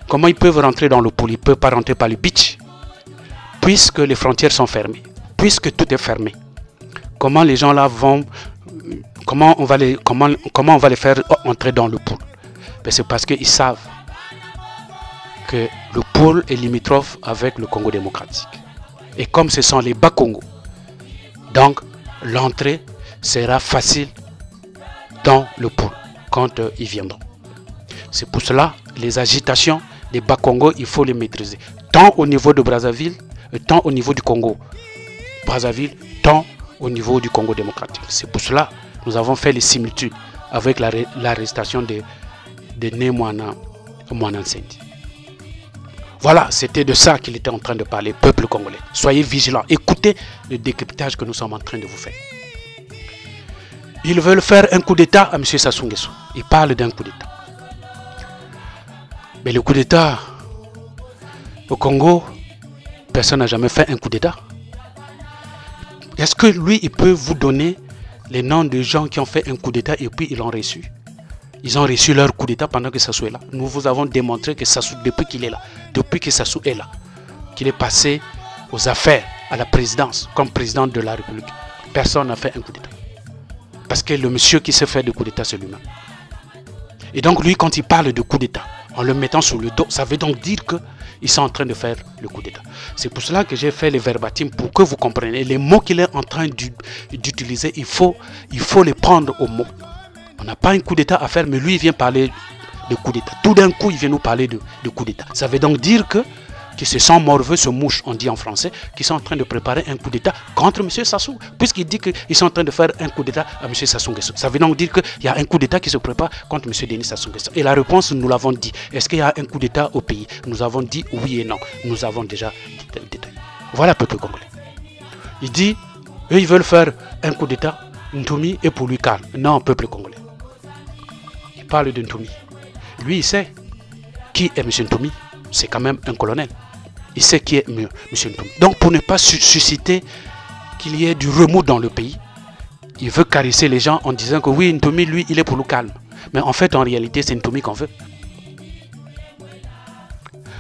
Comment ils peuvent rentrer dans le pool? Ils ne peuvent pas rentrer par le beach. Puisque les frontières sont fermées. Puisque tout est fermé. Comment les gens là vont... Comment on va les faire entrer dans le pool? C'est parce qu'ils savent que le pôle est limitrophe avec le Congo démocratique. Et comme ce sont les Bakongo, donc l'entrée sera facile dans le pôle quand ils viendront. C'est pour cela les agitations des Bakongo, il faut les maîtriser. Tant au niveau de Brazzaville, tant au niveau du Congo Brazzaville, tant au niveau du Congo démocratique. C'est pour cela que nous avons fait les similitudes avec l'arrestation de Némoana Nsendi. Voilà, c'était de ça qu'il était en train de parler, peuple congolais. Soyez vigilants, écoutez le décryptage que nous sommes en train de vous faire. Ils veulent faire un coup d'État à M. Sassou Nguesso. Ils parlent d'un coup d'État. Mais le coup d'État, au Congo, personne n'a jamais fait un coup d'État. Est-ce que lui, il peut vous donner les noms de gens qui ont fait un coup d'État et puis ils l'ont reçu? Ils ont reçu leur coup d'État pendant que Sassou est là. Nous vous avons démontré que Sassou, depuis qu'il est là, depuis que Sassou est là, qu'il est passé aux affaires, à la présidence, comme président de la République, personne n'a fait un coup d'État. Parce que le monsieur qui s'est fait de coup d'État, c'est lui-même. Et donc lui, quand il parle de coup d'État, en le mettant sur le dos, ça veut donc dire qu'ils sont en train de faire le coup d'État. C'est pour cela que j'ai fait les verbatim, pour que vous compreniez. Les mots qu'il est en train d'utiliser, il faut les prendre au mot. On n'a pas un coup d'État à faire, mais lui, il vient parler de coup d'État. Tout d'un coup, il vient nous parler de coup d'État. Ça veut donc dire que qui se sent morveux, se mouche, on dit en français, qui sont en train de préparer un coup d'État contre M. Sassou, puisqu'il dit qu'ils sont en train de faire un coup d'État à M. Sassou Nguesso. Ça veut donc dire qu'il y a un coup d'État qui se prépare contre M. Denis Sassou Nguesso. Et la réponse, nous l'avons dit. Est-ce qu'il y a un coup d'État au pays? Nous avons dit oui et non. Nous avons déjà détaillé. Voilà, peuple congolais. Il dit, eux, ils veulent faire un coup d'État. Ntoumi est pour lui calme. Non, peuple congolais. Il parle de Ntoumi. Lui, il sait qui est M. Ntoumi. C'est quand même un colonel. Il sait qui est M. Ntoumi. Donc, pour ne pas susciter qu'il y ait du remous dans le pays, il veut caresser les gens en disant que oui, Ntoumi, lui, il est pour le calme. Mais en fait, en réalité, c'est Ntoumi qu'on veut.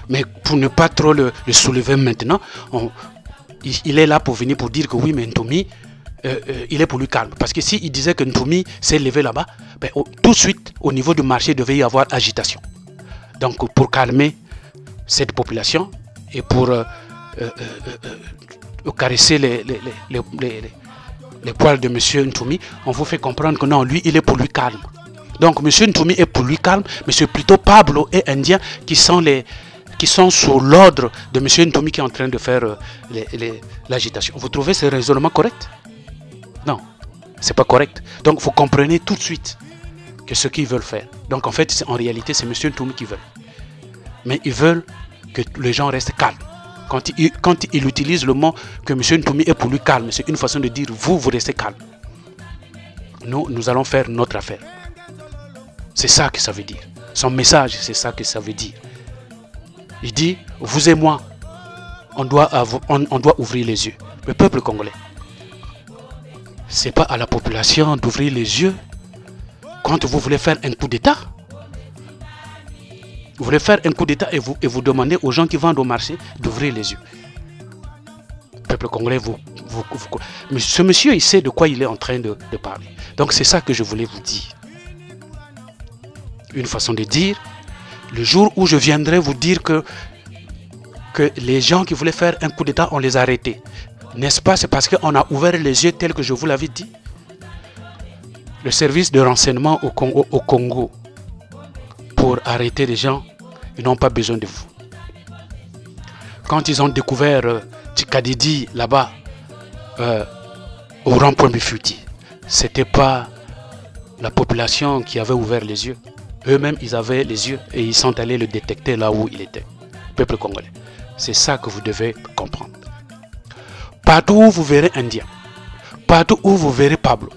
Mais pour ne pas trop le soulever maintenant, il est là pour venir pour dire que oui, mais Ntoumi, il est pour lui calme. Parce que s'il disait que Ntoumi s'est levé là-bas, ben, tout de suite, au niveau du marché, il devait y avoir agitation. Donc, pour calmer cette population et pour caresser les poils de M. Ntoumi, on vous fait comprendre que non, lui, il est pour lui calme. Donc, M. Ntoumi est pour lui calme, mais c'est plutôt Pablo et Indien qui sont sous l'ordre de M. Ntoumi qui est en train de faire l'agitation. Vous trouvez ce raisonnement correct? Non, c'est pas correct. Donc, vous comprenez tout de suite que ce qu'ils veulent faire. Donc, en fait, en réalité, c'est M. Ntoumi qui veut. Mais ils veulent que les gens restent calmes. Quand il utilise le mot que M. Ntoumi est pour lui calme, c'est une façon de dire vous restez calme. Nous allons faire notre affaire. C'est ça que ça veut dire. Son message, c'est ça que ça veut dire. Il dit, vous et moi, on doit ouvrir les yeux. Le peuple congolais, c'est pas à la population d'ouvrir les yeux quand vous voulez faire un coup d'État. Vous voulez faire un coup d'État et vous demandez aux gens qui vendent au marché d'ouvrir les yeux. Le peuple congolais, mais ce monsieur, il sait de quoi il est en train de parler. Donc c'est ça que je voulais vous dire. Une façon de dire, le jour où je viendrai vous dire que les gens qui voulaient faire un coup d'État, on les a arrêtés. N'est-ce pas? C'est parce qu'on a ouvert les yeux tel que je vous l'avais dit. Le service de renseignement au Congo, pour arrêter les gens, ils n'ont pas besoin de vous. Quand ils ont découvert Tchikadidi là-bas, au rond-point Bifuti, ce n'était pas la population qui avait ouvert les yeux. Eux-mêmes, ils avaient les yeux et ils sont allés le détecter là où il était. Peuple congolais. C'est ça que vous devez comprendre. Partout où vous verrez Indien, partout où vous verrez Pablo,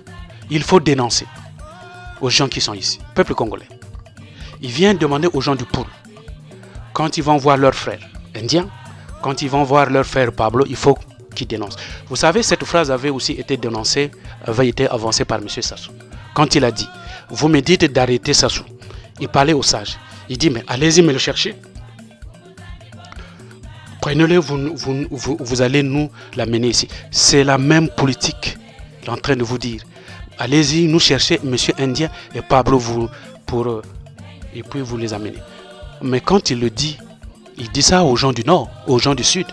il faut dénoncer aux gens qui sont ici. Peuple congolais. Ils viennent demander aux gens du Poul, quand ils vont voir leur frère indien, quand ils vont voir leur frère Pablo, il faut qu'ils dénoncent. Vous savez, cette phrase avait aussi été dénoncée, avait été avancée par M. Sassou. Quand il a dit, vous me dites d'arrêter Sassou, il parlait aux sages. Il dit, mais allez-y me le chercher. Prenez-le, vous allez nous l'amener ici. C'est la même politique qu'il est en train de vous dire. Allez-y nous chercher M. Indien et Pablo et puis vous les amenez. Mais quand il le dit, il dit ça aux gens du Nord, aux gens du Sud.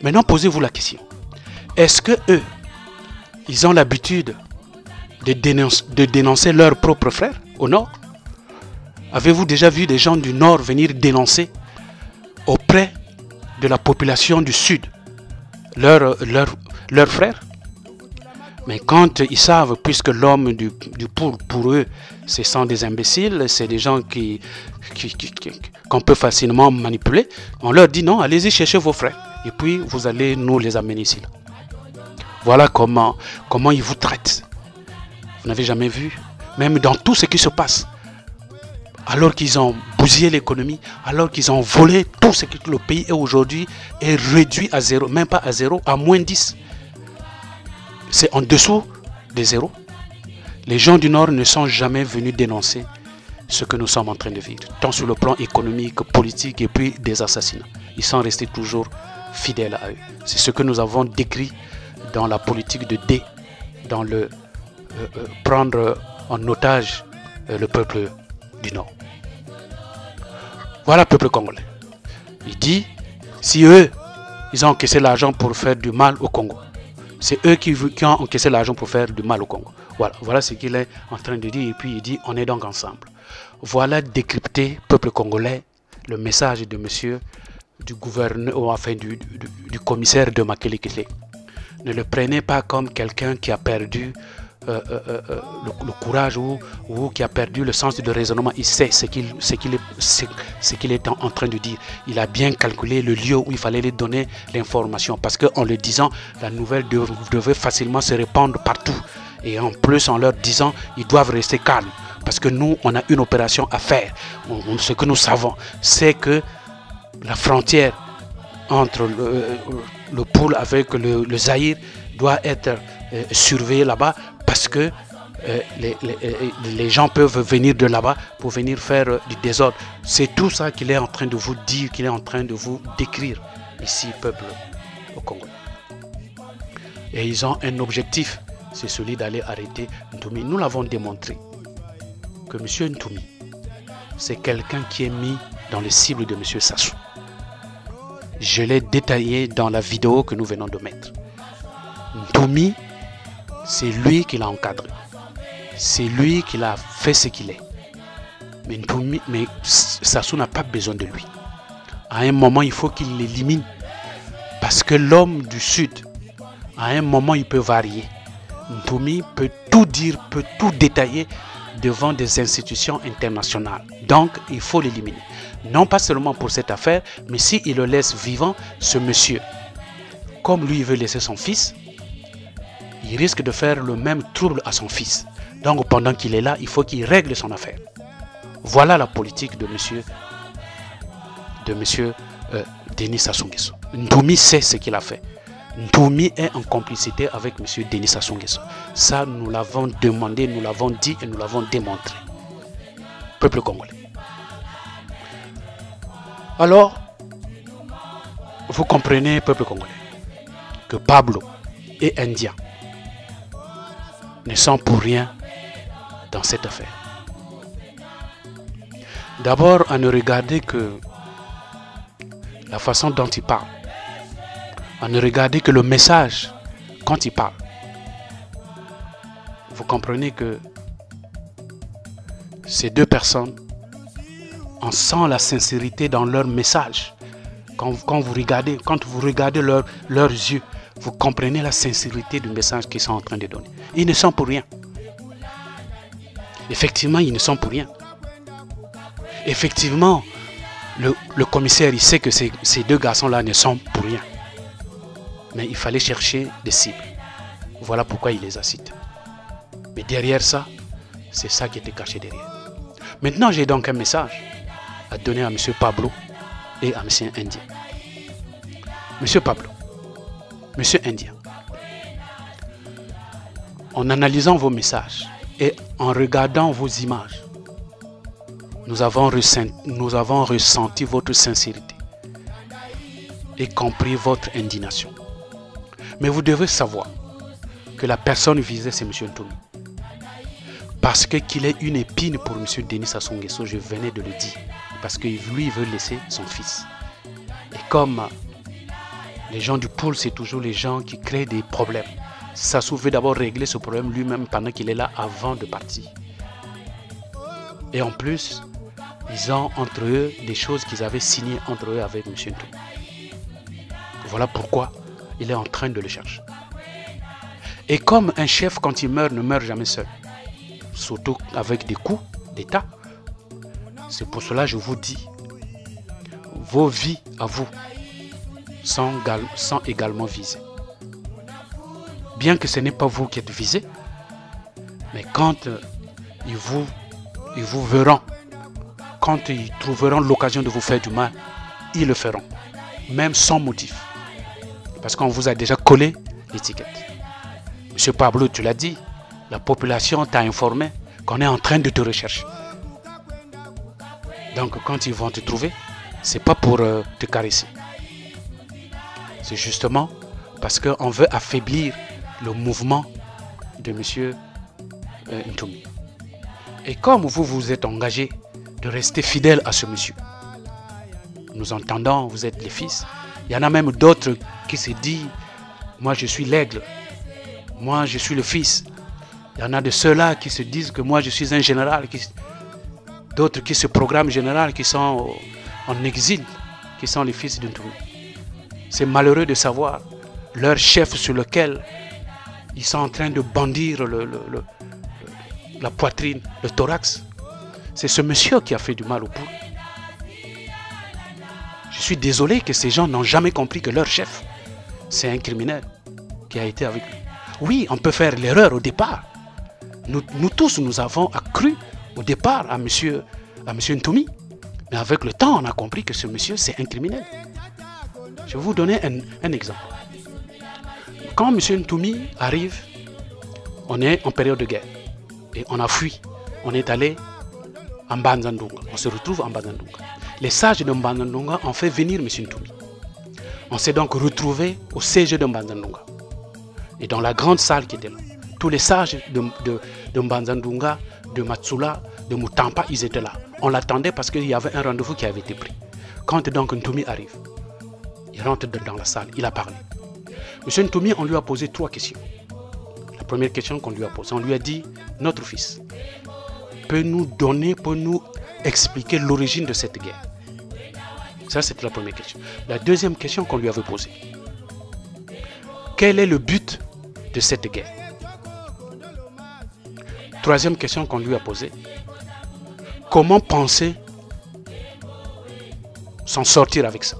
Maintenant, posez-vous la question. Est-ce que eux, ils ont l'habitude de dénoncer leurs propres frères au Nord? Avez-vous déjà vu des gens du Nord venir dénoncer auprès de la population du Sud leurs frères? Mais quand ils savent, puisque l'homme du pour eux, ce sont des imbéciles, c'est des gens qu'on peut facilement manipuler, on leur dit non, allez-y chercher vos frères. Et puis vous allez nous les amener ici. Voilà comment ils vous traitent. Vous n'avez jamais vu, même dans tout ce qui se passe, alors qu'ils ont bousillé l'économie, alors qu'ils ont volé tout ce que le pays est aujourd'hui, est réduit à zéro, même pas à zéro, à moins 10. C'est en dessous des zéros. Les gens du Nord ne sont jamais venus dénoncer ce que nous sommes en train de vivre, tant sur le plan économique, politique et puis des assassinats. Ils sont restés toujours fidèles à eux. C'est ce que nous avons décrit dans la politique de D, dans le prendre en otage le peuple du Nord. Voilà le peuple congolais. Il dit, si eux, ils ont encaissé l'argent pour faire du mal au Congo, c'est eux qui ont encaissé l'argent pour faire du mal au Congo. Voilà ce qu'il est en train de dire. Et puis il dit, on est donc ensemble. Voilà décrypté, peuple congolais, le message de M. du gouverneur, ou enfin du commissaire de Makelekele. Ne le prenez pas comme quelqu'un qui a perdu le courage ou qui a perdu le sens de raisonnement. Il sait ce qu'il est en train de dire. Il a bien calculé le lieu où il fallait lui donner l'information, parce qu'en le disant, la nouvelle devait facilement se répandre partout. Et en plus, en leur disant, ils doivent rester calmes, parce que nous, on a une opération à faire. Ce que nous savons, c'est que la frontière entre le pôle avec le Zaïre doit être surveillée là-bas, parce que les gens peuvent venir de là-bas pour venir faire du désordre. C'est tout ça qu'il est en train de vous dire, qu'il est en train de vous décrire ici, peuple au Congo. Et ils ont un objectif, c'est celui d'aller arrêter Ntoumi. Nous l'avons démontré que M. Ntoumi, c'est quelqu'un qui est mis dans les cibles de M. Sassou. Je l'ai détaillé dans la vidéo que nous venons de mettre. Ntoumi, c'est lui qui l'a encadré. C'est lui qui l'a fait ce qu'il est. Mais Sassou n'a pas besoin de lui. À un moment, il faut qu'il l'élimine. Parce que l'homme du Sud, à un moment, il peut varier. Ntoumi peut tout dire, peut tout détailler devant des institutions internationales. Donc, il faut l'éliminer. Non pas seulement pour cette affaire, mais s'il le laisse vivant, ce monsieur, comme lui il veut laisser son fils, il risque de faire le même trouble à son fils. Donc pendant qu'il est là, il faut qu'il règle son affaire. Voilà la politique de monsieur Denis Sassou Nguesso. Ntoumi sait ce qu'il a fait. Ntoumi est en complicité avec monsieur Denis Sassou Nguesso. Ça, nous l'avons demandé, nous l'avons dit et nous l'avons démontré. Peuple congolais. Alors, vous comprenez, peuple congolais, que Pablo et Indien ne sont pour rien dans cette affaire. D'abord, à ne regarder que la façon dont il parle, à ne regarder que le message quand il parle. Vous comprenez que ces deux personnes, on sent la sincérité dans leur message. Quand vous regardez leurs yeux, vous comprenez la sincérité du message qu'ils sont en train de donner. Ils ne sont pour rien. Effectivement, ils ne sont pour rien. Effectivement, le commissaire, il sait que ces deux garçons-là ne sont pour rien. Mais il fallait chercher des cibles. Voilà pourquoi il les a cités. Mais derrière ça, c'est ça qui était caché derrière. Maintenant, j'ai donc un message à donner à M. Pablo et à M. Indien. M. Pablo, M. Indien, en analysant vos messages et en regardant vos images, nous avons ressenti votre sincérité et compris votre indignation. Mais vous devez savoir que la personne visée, c'est M. Ntoumi. Parce qu'il est une épine pour M. Denis Sassou Nguesso, je venais de le dire. Parce que lui, il veut laisser son fils. Et comme les gens du pôle, c'est toujours les gens qui créent des problèmes. Sassou veut d'abord régler ce problème lui-même pendant qu'il est là avant de partir. Et en plus, ils ont entre eux des choses qu'ils avaient signées entre eux avec M. Ntoumi. Voilà pourquoi il est en train de le chercher. Et comme un chef, quand il meurt, ne meurt jamais seul, surtout avec des coups d'État, c'est pour cela que je vous dis, vos vies à vous sont également visées. Bien que ce n'est pas vous qui êtes visés, mais quand ils vous verront, quand ils trouveront l'occasion de vous faire du mal, ils le feront, même sans motif. Parce qu'on vous a déjà collé l'étiquette. Monsieur Pablo, tu l'as dit, la population t'a informé qu'on est en train de te rechercher. Donc quand ils vont te trouver, c'est pas pour te caresser. C'est justement parce qu'on veut affaiblir le mouvement de M. Ntoumi. Et comme vous êtes engagé de rester fidèle à ce monsieur, nous entendons, vous êtes les fils. Il y en a même d'autres qui se disent, moi je suis l'aigle, moi je suis le fils. Il y en a de ceux-là qui se disent que moi je suis un général, d'autres qui se programment général, qui sont en exil qui sont les fils d'Ntoumi. C'est malheureux de savoir leur chef sur lequel ils sont en train de bandir la poitrine, le thorax. C'est ce monsieur qui a fait du mal au pouls. Je suis désolé que ces gens n'ont jamais compris que leur chef, c'est un criminel qui a été avec lui. Oui, on peut faire l'erreur au départ. Nous tous, nous avons accru au départ à monsieur Ntoumi. Mais avec le temps, on a compris que ce monsieur, c'est un criminel. Je vais vous donner un exemple. Quand monsieur Ntoumi arrive, on est en période de guerre. Et on a fui. On est allé en Mbanza-Ndunga. On se retrouve en Mbanza-Ndunga. Les sages de Mbanza-Ndunga ont fait venir monsieur Ntoumi. On s'est donc retrouvé au CG de Mbanza-Ndunga. Et dans la grande salle qui était là, tous les sages de Mbanza-Ndunga, de Matsula, de Mutampa, ils étaient là. On l'attendait parce qu'il y avait un rendez-vous qui avait été pris. Quand donc Ntoumi arrive, il rentre dans la salle, il a parlé. Monsieur Ntoumi, on lui a posé 3 questions. La première question qu'on lui a posée, on lui a dit, notre fils peut nous expliquer l'origine de cette guerre. Ça, c'était la première question. La deuxième question qu'on lui avait posée, quel est le but de cette guerre? Troisième question qu'on lui a posée, comment penser s'en sortir avec ça?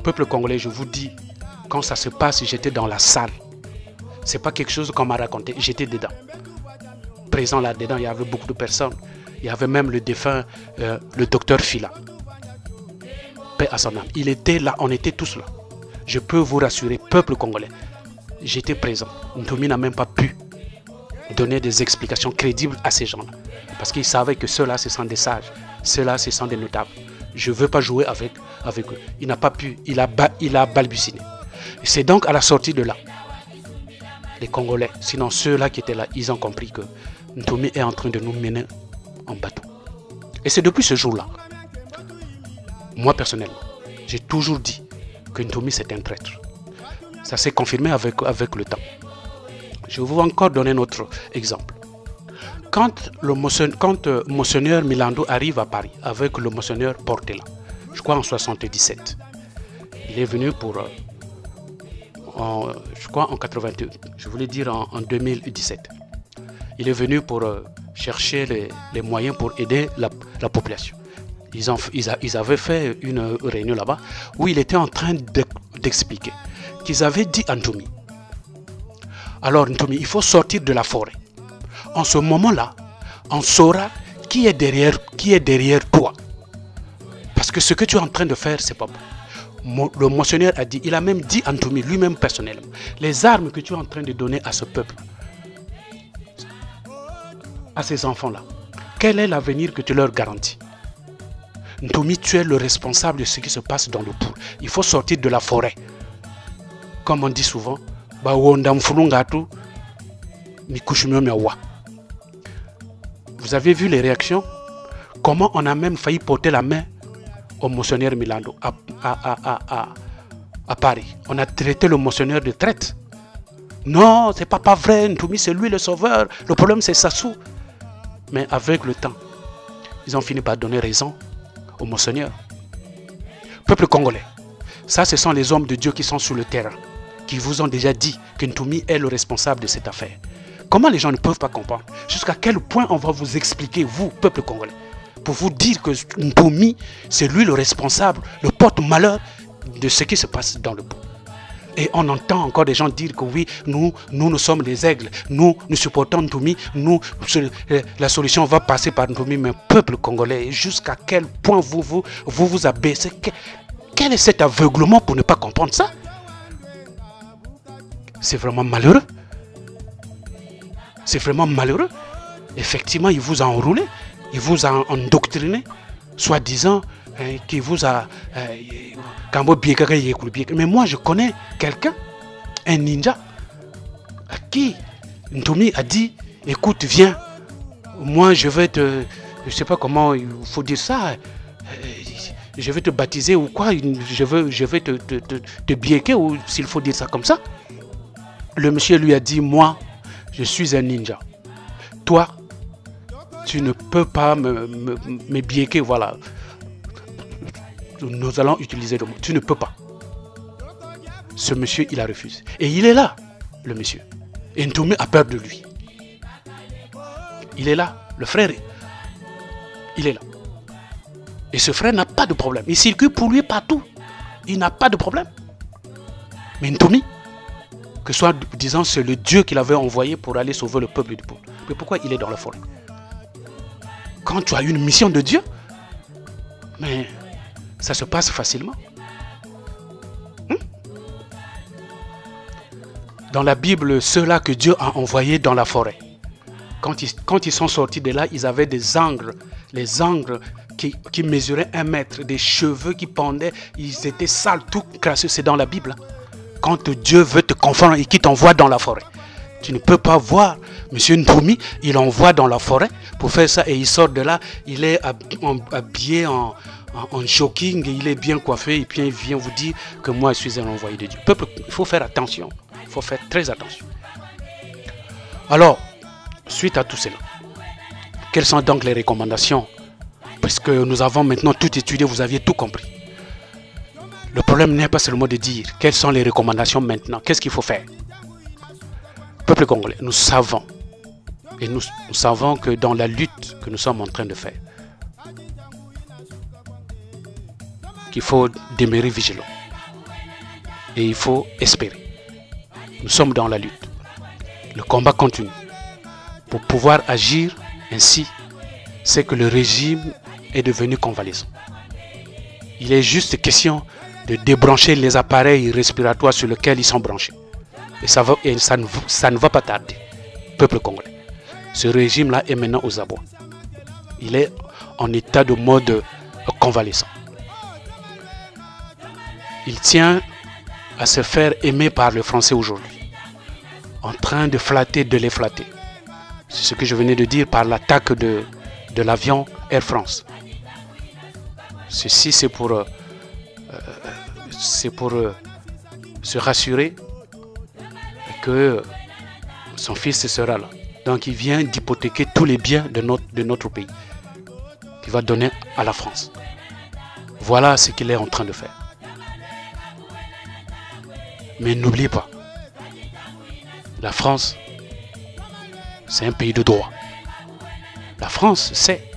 Peuple congolais, je vous dis, quand ça se passe, j'étais dans la salle. C'est pas quelque chose qu'on m'a raconté, j'étais dedans. Présent là-dedans, il y avait beaucoup de personnes. Il y avait même le défunt, le docteur Fila. Paix à son âme. Il était là, on était tous là. Je peux vous rassurer, peuple congolais, j'étais présent. Ntoumi n'a même pas pu donner des explications crédibles à ces gens-là. Parce qu'il savait que ceux-là, ce sont des sages. Ceux-là, ce sont des notables. Je ne veux pas jouer avec eux. Il n'a pas pu, il a balbutiné. C'est donc à la sortie de là, les Congolais, sinon ceux-là qui étaient là, ils ont compris que Ntoumi est en train de nous mener en bateau. Et c'est depuis ce jour-là, moi personnellement, j'ai toujours dit que Ntoumi c'est un traître. Ça s'est confirmé avec le temps. Je vais vous encore donner un autre exemple. Quand Monseigneur Milando arrive à Paris avec le Monseigneur Portela, je crois en 77, il est venu pour, je crois en 82, je voulais dire en 2017, il est venu pour chercher les moyens pour aider la population. Ils avaient fait une réunion là-bas où il était en train d'expliquer qu'ils avaient dit à Ntoumi, alors Ntoumi, il faut sortir de la forêt. En ce moment-là, on saura qui est derrière toi. Parce que ce que tu es en train de faire, c'est pas bon. Le monseigneur a dit, il a même dit à Ntoumi lui-même personnellement, les armes que tu es en train de donner à ce peuple, à ces enfants-là, quel est l'avenir que tu leur garantis? Ntoumi, tu es le responsable de ce qui se passe dans le Pou. Il faut sortir de la forêt. Comme on dit souvent, vous avez vu les réactions? Comment on a même failli porter la main au Monseigneur Milando à Paris. On a traité le Monseigneur de traite. Non, c'est pas vrai, Ntoumi c'est lui le sauveur. Le problème c'est Sassou. Mais avec le temps, ils ont fini par donner raison au Monseigneur. Peuple congolais, ça ce sont les hommes de Dieu qui sont sur le terrain, qui vous ont déjà dit que Ntoumi est le responsable de cette affaire. Comment les gens ne peuvent pas comprendre? Jusqu'à quel point on va vous expliquer, vous, peuple congolais, pour vous dire que Ntoumi, c'est lui le responsable, le porte-malheur de ce qui se passe dans le peuple. Et on entend encore des gens dire que oui, nous sommes les aigles, nous supportons Ntoumi, la solution va passer par Ntoumi, mais peuple congolais, jusqu'à quel point vous abaissez? Quel est cet aveuglement pour ne pas comprendre ça? C'est vraiment malheureux. C'est vraiment malheureux. Effectivement, il vous a enroulé, il vous a endoctriné, soi-disant qu'il vous a... mais moi, je connais quelqu'un, un ninja, à qui Ntoumi a dit, écoute, viens, moi je vais te... Je ne sais pas comment il faut dire ça, je vais te baptiser ou quoi, je vais te biéquer, ou s'il faut dire ça comme ça. Le monsieur lui a dit, moi, je suis un ninja. Toi, tu ne peux pas me biéquer, voilà. nous allons utiliser le mot. Tu ne peux pas. Ce monsieur, il a refusé. Et il est là, le monsieur. Et Ntoumi a peur de lui. Il est là, le frère. Il est là. Et ce frère n'a pas de problème. Il circule pour lui partout. Il n'a pas de problème. Mais Ntoumi, que soit disant c'est le Dieu qu'il avait envoyé pour aller sauver le peuple du peuple. Mais pourquoi il est dans la forêt? Quand tu as une mission de Dieu, mais ça se passe facilement. Dans la Bible, ceux-là que Dieu a envoyés dans la forêt, quand ils sont sortis de là, ils avaient des angles, les angles qui mesuraient 1 mètre, des cheveux qui pendaient, ils étaient sales, tout crasseux, c'est dans la Bible. Quand Dieu veut te confondre et qu'il t'envoie dans la forêt, tu ne peux pas voir. Monsieur Ntoumi, il envoie dans la forêt pour faire ça et il sort de là, il est habillé en jogging, il est bien coiffé et puis il vient vous dire que moi je suis un envoyé de Dieu. Peuple, il faut faire attention, il faut faire très attention. Alors, suite à tout cela, quelles sont donc les recommandations? Parce que nous avons maintenant tout étudié, vous aviez tout compris. Le problème n'est pas seulement de dire quelles sont les recommandations maintenant, qu'est-ce qu'il faut faire? Peuple congolais, nous savons, et nous savons que dans la lutte que nous sommes en train de faire, qu'il faut demeurer vigilant. Et il faut espérer. Nous sommes dans la lutte. Le combat continue. Pour pouvoir agir ainsi, c'est que le régime est devenu convalescent. Il est juste question de débrancher les appareils respiratoires sur lesquels ils sont branchés. Et ça ne va pas tarder. Peuple congolais. Ce régime-là est maintenant aux abois. Il est en état de mode convalescent. Il tient à se faire aimer par les Français aujourd'hui. En train de flatter, de les flatter. C'est ce que je venais de dire par l'attaque de l'avion Air France. Ceci, c'est pour se rassurer que son fils sera là. Donc il vient d'hypothéquer tous les biens de notre pays qu'il va donner à la France. Voilà ce qu'il est en train de faire. Mais n'oubliez pas, la France, c'est un pays de droit. La France sait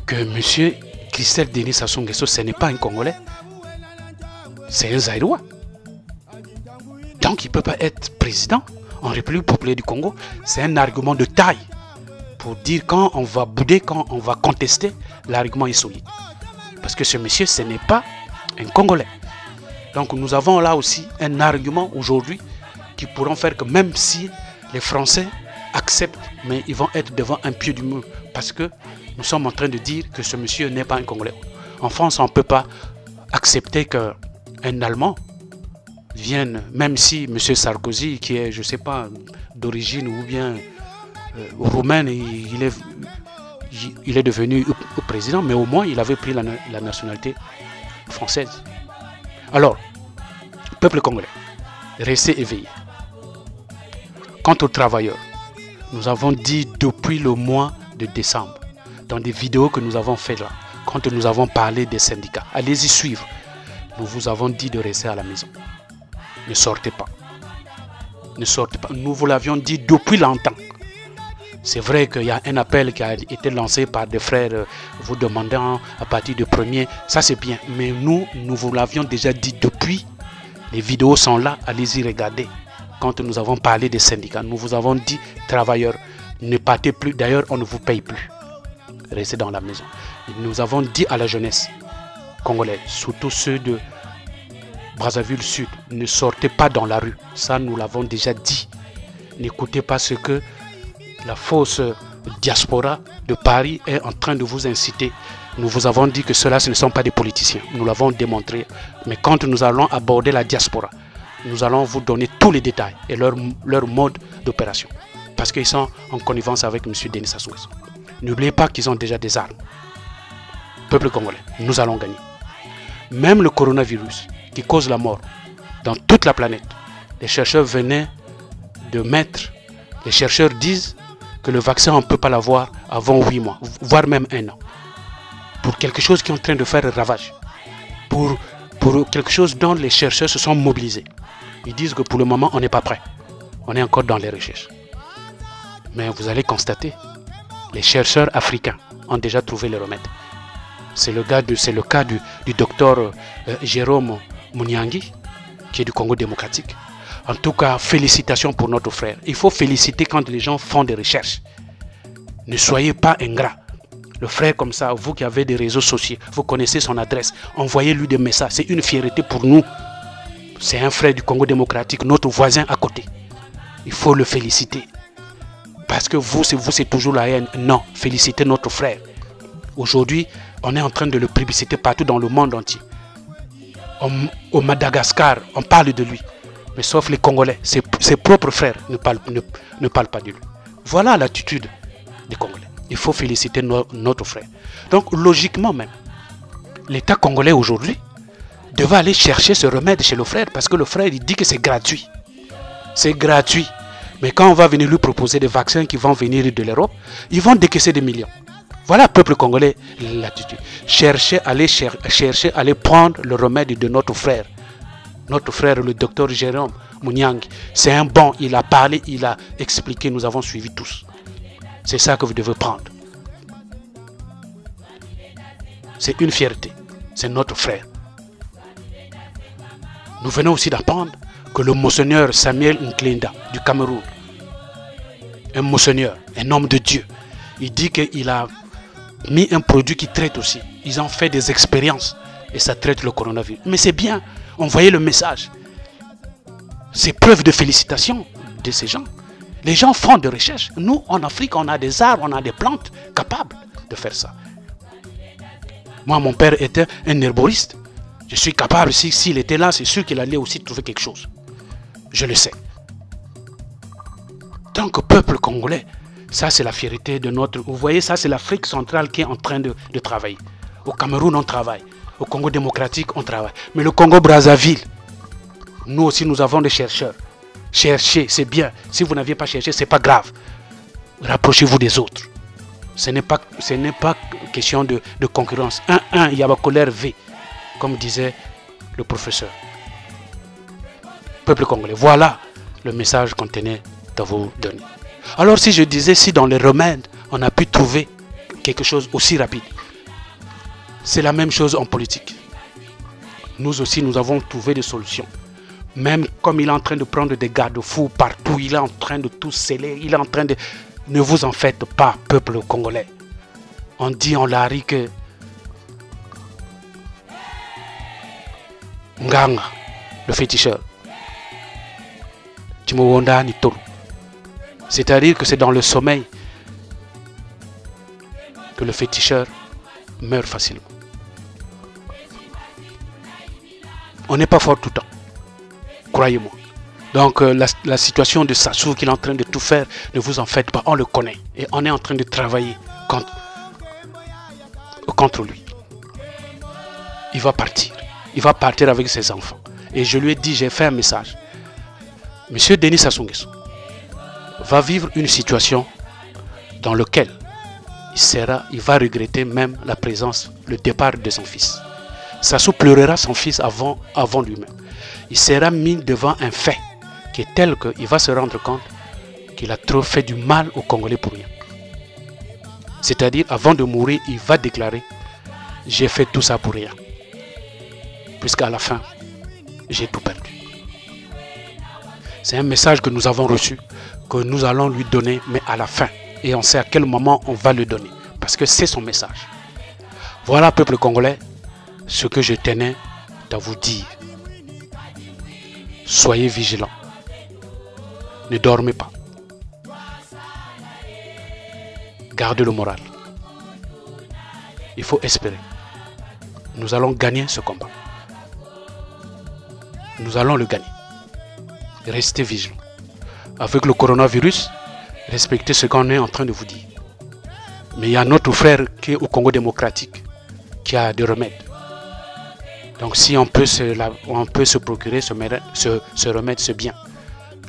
que M. Christophe Denis Sassou Nguesso, ce n'est pas un Congolais, c'est un Zaïrois. Donc il ne peut pas être président en République populaire du Congo. C'est un argument de taille pour dire quand on va bouder, quand on va contester, l'argument est solide. Parce que ce monsieur, ce n'est pas un Congolais. Donc nous avons là aussi un argument aujourd'hui qui pourront faire que même si les Français acceptent, mais ils vont être devant un pied du mur. Parce que nous sommes en train de dire que ce monsieur n'est pas un Congolais. En France, on ne peut pas accepter qu'un Allemand vienne, même si M. Sarkozy, qui est, je ne sais pas, d'origine ou bien roumaine, il est devenu président, mais au moins il avait pris la nationalité française. Alors, peuple congolais, restez éveillés. Quant aux travailleurs, nous avons dit depuis le mois de décembre, dans des vidéos que nous avons faites là, quand nous avons parlé des syndicats, allez-y suivre. Nous vous avons dit de rester à la maison. Ne sortez pas. Ne sortez pas. Nous vous l'avions dit depuis longtemps. C'est vrai qu'il y a un appel qui a été lancé par des frères vous demandant à partir du 1er. Ça c'est bien. Mais nous vous l'avions déjà dit depuis. Les vidéos sont là. Allez-y regarder. Quand nous avons parlé des syndicats, nous vous avons dit, travailleurs, ne partez plus. D'ailleurs, on ne vous paye plus. Restez dans la maison. Et nous avons dit à la jeunesse congolaise, surtout ceux de Brazzaville Sud, ne sortez pas dans la rue. Ça, nous l'avons déjà dit. N'écoutez pas ce que la fausse diaspora de Paris est en train de vous inciter. Nous vous avons dit que ceux-là, ce ne sont pas des politiciens. Nous l'avons démontré. Mais quand nous allons aborder la diaspora, nous allons vous donner tous les détails et leur mode d'opération. Parce qu'ils sont en connivence avec M. Denis Sassou Nguesso. N'oubliez pas qu'ils ont déjà des armes. Peuple congolais, nous allons gagner. Même le coronavirus qui cause la mort dans toute la planète, les chercheurs venaient de mettre, les chercheurs disent que le vaccin, on ne peut pas l'avoir avant 8 mois, voire même 1 an. pour quelque chose qui est en train de faire ravage, pour quelque chose dont les chercheurs se sont mobilisés. Ils disent que pour le moment, on n'est pas prêt. On est encore dans les recherches. Mais vous allez constater, les chercheurs africains ont déjà trouvé le remède. C'est le cas du docteur Jérôme Mouniangui, qui est du Congo démocratique. En tout cas, félicitations pour notre frère. Il faut féliciter quand les gens font des recherches. Ne soyez pas ingrats. Le frère comme ça, vous qui avez des réseaux sociaux, vous connaissez son adresse, envoyez-lui des messages. C'est une fierté pour nous. C'est un frère du Congo démocratique, notre voisin à côté. Il faut le féliciter. Parce que vous, c'est toujours la haine. Non, félicitez notre frère. Aujourd'hui, on est en train de le publiciter partout dans le monde entier. Au Madagascar, on parle de lui. Mais sauf les Congolais, ses propres frères ne parlent pas de lui. Voilà l'attitude des Congolais. Il faut féliciter notre frère. Donc, logiquement même, l'État congolais aujourd'hui devait aller chercher ce remède chez le frère parce que le frère, il dit que c'est gratuit. C'est gratuit. Mais quand on va venir lui proposer des vaccins qui vont venir de l'Europe, ils vont décaisser des millions. Voilà, peuple congolais, l'attitude. Cherchez à aller prendre le remède de notre frère. Notre frère, le docteur Jérôme Mouniangui. C'est un bon, il a parlé, il a expliqué, nous avons suivi tous. C'est ça que vous devez prendre. C'est une fierté. C'est notre frère. Nous venons aussi d'apprendre que le monseigneur Samuel Nklenda du Cameroun, un monseigneur, un homme de Dieu, il dit qu'il a mis un produit qui traite aussi. Ils ont fait des expériences et ça traite le coronavirus. Mais c'est bien, envoyez le message. C'est preuve de félicitations de ces gens. Les gens font des recherches. Nous, en Afrique, on a des arbres, on a des plantes capables de faire ça. Moi, mon père était un herboriste. Je suis capable, s'il était là, c'est sûr qu'il allait aussi trouver quelque chose. Je le sais. Tant que peuple congolais, ça c'est la fierté de notre... Vous voyez, ça c'est l'Afrique centrale qui est en train de travailler. Au Cameroun, on travaille. Au Congo démocratique, on travaille. Mais le Congo-Brazzaville, nous aussi, nous avons des chercheurs. Cherchez, c'est bien. Si vous n'aviez pas cherché, ce n'est pas grave. Rapprochez-vous des autres. Ce n'est pas question de concurrence. 1-1, il y a la colère V, comme disait le professeur. Peuple congolais, voilà le message qu'on tenait à vous donner. Alors si je disais, si dans les remèdes, on a pu trouver quelque chose aussi rapide, c'est la même chose en politique. Nous aussi, nous avons trouvé des solutions. Même comme il est en train de prendre des garde-fous partout, il est en train de tout sceller, il est en train de... Ne vous en faites pas, peuple congolais. On dit en Lari que Nganga, le féticheur, Timowonda Nitoro. C'est-à-dire que c'est dans le sommeil que le féticheur meurt facilement. On n'est pas fort tout le temps. Croyez-moi. Donc la situation de Sassou qu'il est en train de tout faire, ne vous en faites pas, on le connaît. Et on est en train de travailler contre lui. Il va partir. Il va partir avec ses enfants. Et je lui ai dit, j'ai fait un message. Monsieur Denis Sassou Nguesso va vivre une situation dans laquelle il va regretter même la présence, le départ de son fils. Sassou pleurera son fils avant lui-même. Il sera mis devant un fait qui est tel qu'il va se rendre compte qu'il a trop fait du mal aux Congolais pour rien. C'est-à-dire, avant de mourir, il va déclarer « J'ai fait tout ça pour rien. Puisqu'à la fin, j'ai tout perdu. » C'est un message que nous avons reçu, que nous allons lui donner, mais à la fin. Et on sait à quel moment on va le donner. Parce que c'est son message. Voilà, peuple congolais, ce que je tenais à vous dire. Soyez vigilants. Ne dormez pas. Gardez le moral. Il faut espérer. Nous allons gagner ce combat. Nous allons le gagner. Restez vigilants. Avec le coronavirus, respectez ce qu'on est en train de vous dire. Mais il y a notre frère qui est au Congo démocratique, qui a des remèdes. Donc si on peut se procurer ce remède, c'est bien.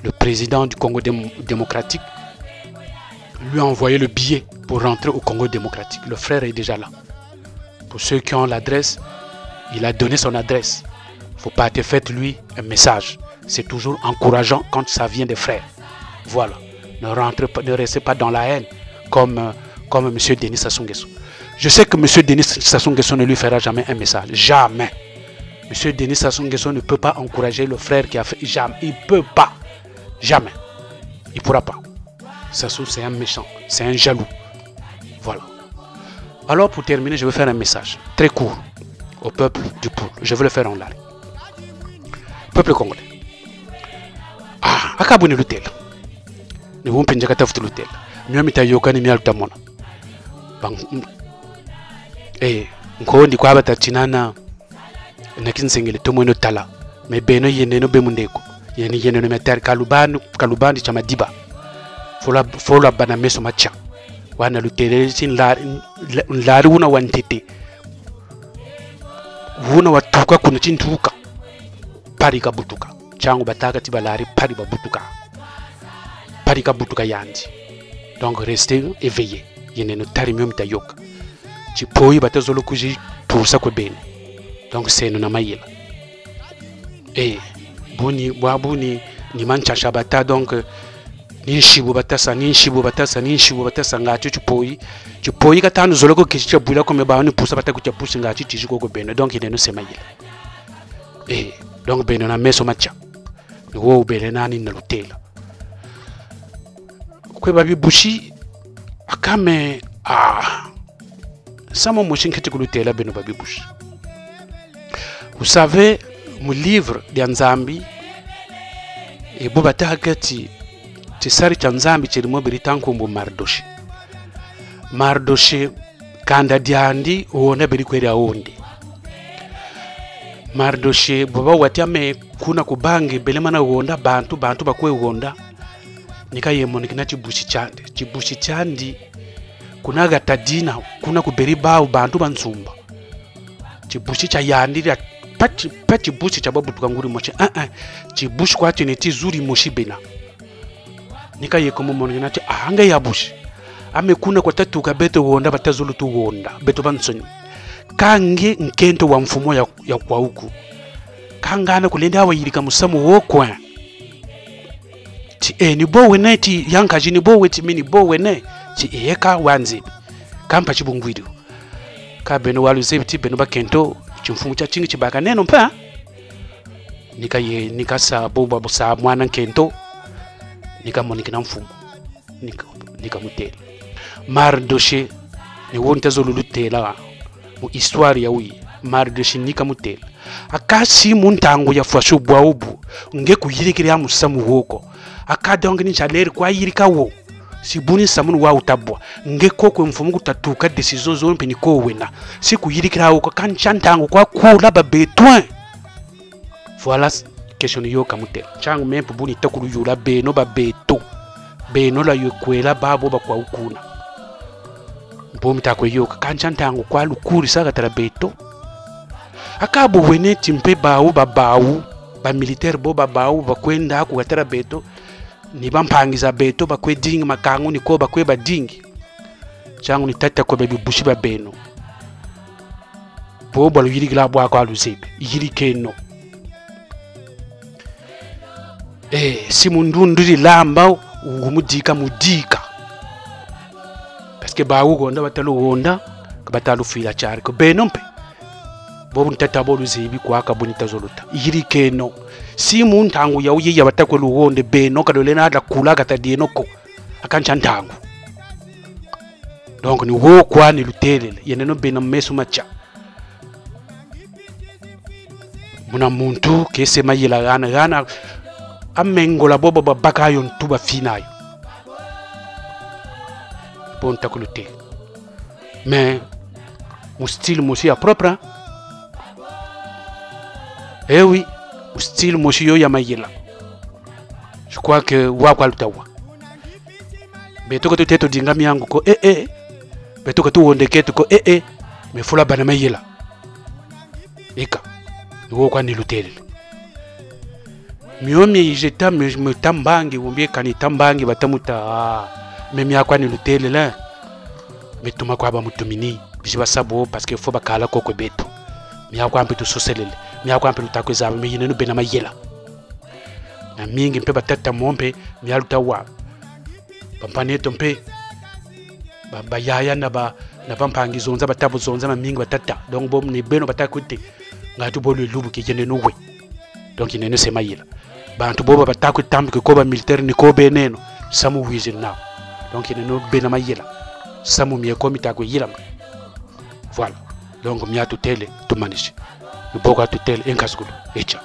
Le président du Congo démocratique lui a envoyé le billet pour rentrer au Congo démocratique. Le frère est déjà là. Pour ceux qui ont l'adresse, il a donné son adresse. Faut pas te faire lui un message. C'est toujours encourageant quand ça vient des frères. Voilà. Ne restez pas dans la haine comme M. Denis Sassou Nguesso. Je sais que M. Denis Sassou Nguesso ne lui fera jamais un message. Jamais. M. Denis Sassou Nguesso ne peut pas encourager le frère qui a fait. Jamais. Il ne peut pas. Jamais. Il ne pourra pas. Sassou, c'est un méchant. C'est un jaloux. Voilà. Alors, pour terminer, je vais faire un message très court au peuple du Poul. Je vais le faire en live. Peuple congolais. Ah, akabuni lutela. Ni wumpi njaka tafutu lutela. Myomi tayoka ni mialu tamona. Nkondi kwa abata chinana nakinsengele tomweno tala. Mebeno yene no bemundeko. Yene no metari kalubandi cha madiba. Fola bana meso macha. Wana lutele sin lari una wantete. Wuna watuka kuna chintuka. Pari kabutuka. Changu bataka tibalari pari babutuka. Pari kabutuka yandi. Donc restez éveillés. Yene no tari myo mitayoka. Chipoyi batazolo kuji tusa kwe bene. Donc c'est no namayela. Buni ni mancha shabata donc ninshibu batasa ngacho chipoyi katanu zoloko kichicha bula kome ba ni pusa bata kucha pusi ngacho tijiko ko bene. Donc yene no semayela. Donc bene na meso macha. Ni wo bene nani na lutela. Kwe babi bushi akame Samo moshinkete kulutela beno babi bushi. Vous savez, mon livre de Nzambi et bobatagati tisari cha Nzambi chirimo biritanko mbo Mardoshi. Mardoshi kanda diandi uona biri kweri aondi. Mardoshi boba watiame kuna kubangi belemana uonda bantu bakwe uonda. Nika yemo nikina chibushi chandi kuna gatadina kuna kuberiba bantu bansumba. Chibushi cha yandira pati bushi cha babu tukanguri moshi chibushi kwa tineti zuri moshi bena. Nika yeko momoni nachi anga ya bushi. Ame kuna kwa tatu kabeto uonda batazulu tu uonda beto bansoni. Kange nkento wa mfumo ya kwa huku. Kangana kulenda hawa yirika musamu wokwa. Ni bo wene ti yankaji ni bo weti mini bo wene ti eka wanzi kampa chibungwidu ka beno walu zebiti beno bakento chimfumu cha chingi chibaka neno mpa nika sa boba sa mwana kento nika monikina mfumu nika mutela Mardoshi ni wonta zolulutela mu histoire ya wi Mardoshi nika mutela akasi muntango ya fwasho bwaubu nge kuyirikira musamu woko akadonga ni chaleri kwa yirika wo sibuni samunu wa utabwa nge koko mfumu kutatuka decision zo mpeni ko wena siku yirikira wo kan chantango kwa kula ba besoin. Voilà question yo kamute changu mempo buni takulu yula beno ba beto beno la yokwela babo ba kwa ukuna mpomi takwe yo kan chantango kwa lukuri saka tara beto akabo wene timpe bawu ba militaire bo bawu ba kwenda ku gatara beto ni bampangiza beto bakwe dingi makangu ni ko bakwe badingi changu ni tata ko bebi bushi ba beno bo balo yirigila bwa kwa luzibe yirikeno simundundu lamba ngumudika mudika parce que ba ugonda batalo gonda batalo fila chari ko beno mpe bobu ntata bo luzibi kwa kabunita zoluta yirikeno si muntangu ya uye yabatakwe lugonde beno kadolena ada kula katadieno ko akancha ntangu. Donc ni wo kwa ni lutelele yeneno beno mesu macha muna muntu kese mayila gana amengola bobo babaka yo ntuba finayo ponta kulute mais mon style moshi a propre. Oui, style moshio ya mayela. Je crois que wa kwa lutawa. Beto ko teto dingami yangu ko beto ko tu wondeketo ko me fula bana mayela. Eka. Wo kwa ni lutele. Miomi jeta me tambangi umbie kani tambangi batamuta me mi akwa ni lutele la. Me tuma kwa ba mutumini. bijiba sabo parce que faut bakala koko beto mi akwa mpe to soselele mi akwa mpe lutakwe zaba mi yinenu bena mayela na mingi mpe batata mombe mi aluta wa pampane to mpe ba yaya na pampangi zonza batabu zonza ma mingi batata donc bom ne beno batakuti ngatu bolu lubu ke jene no we donc inene se mayela bantu boba batakuti tambi ko ba militaire ni ko beneno samu wizin now donc inene no bena mayela samu mi ko mitako yilam voilà donc mi atu tele to manish mi boka tu tele enkasgulo echa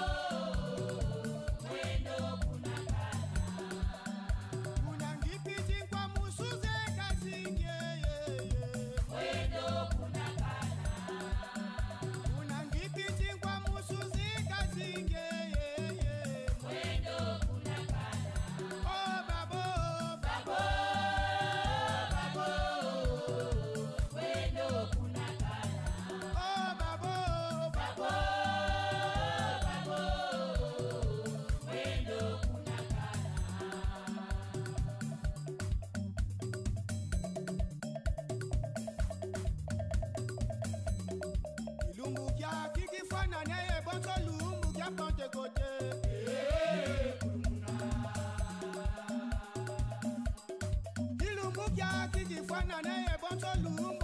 Ilumbu kia kiki fana ne ebonto lu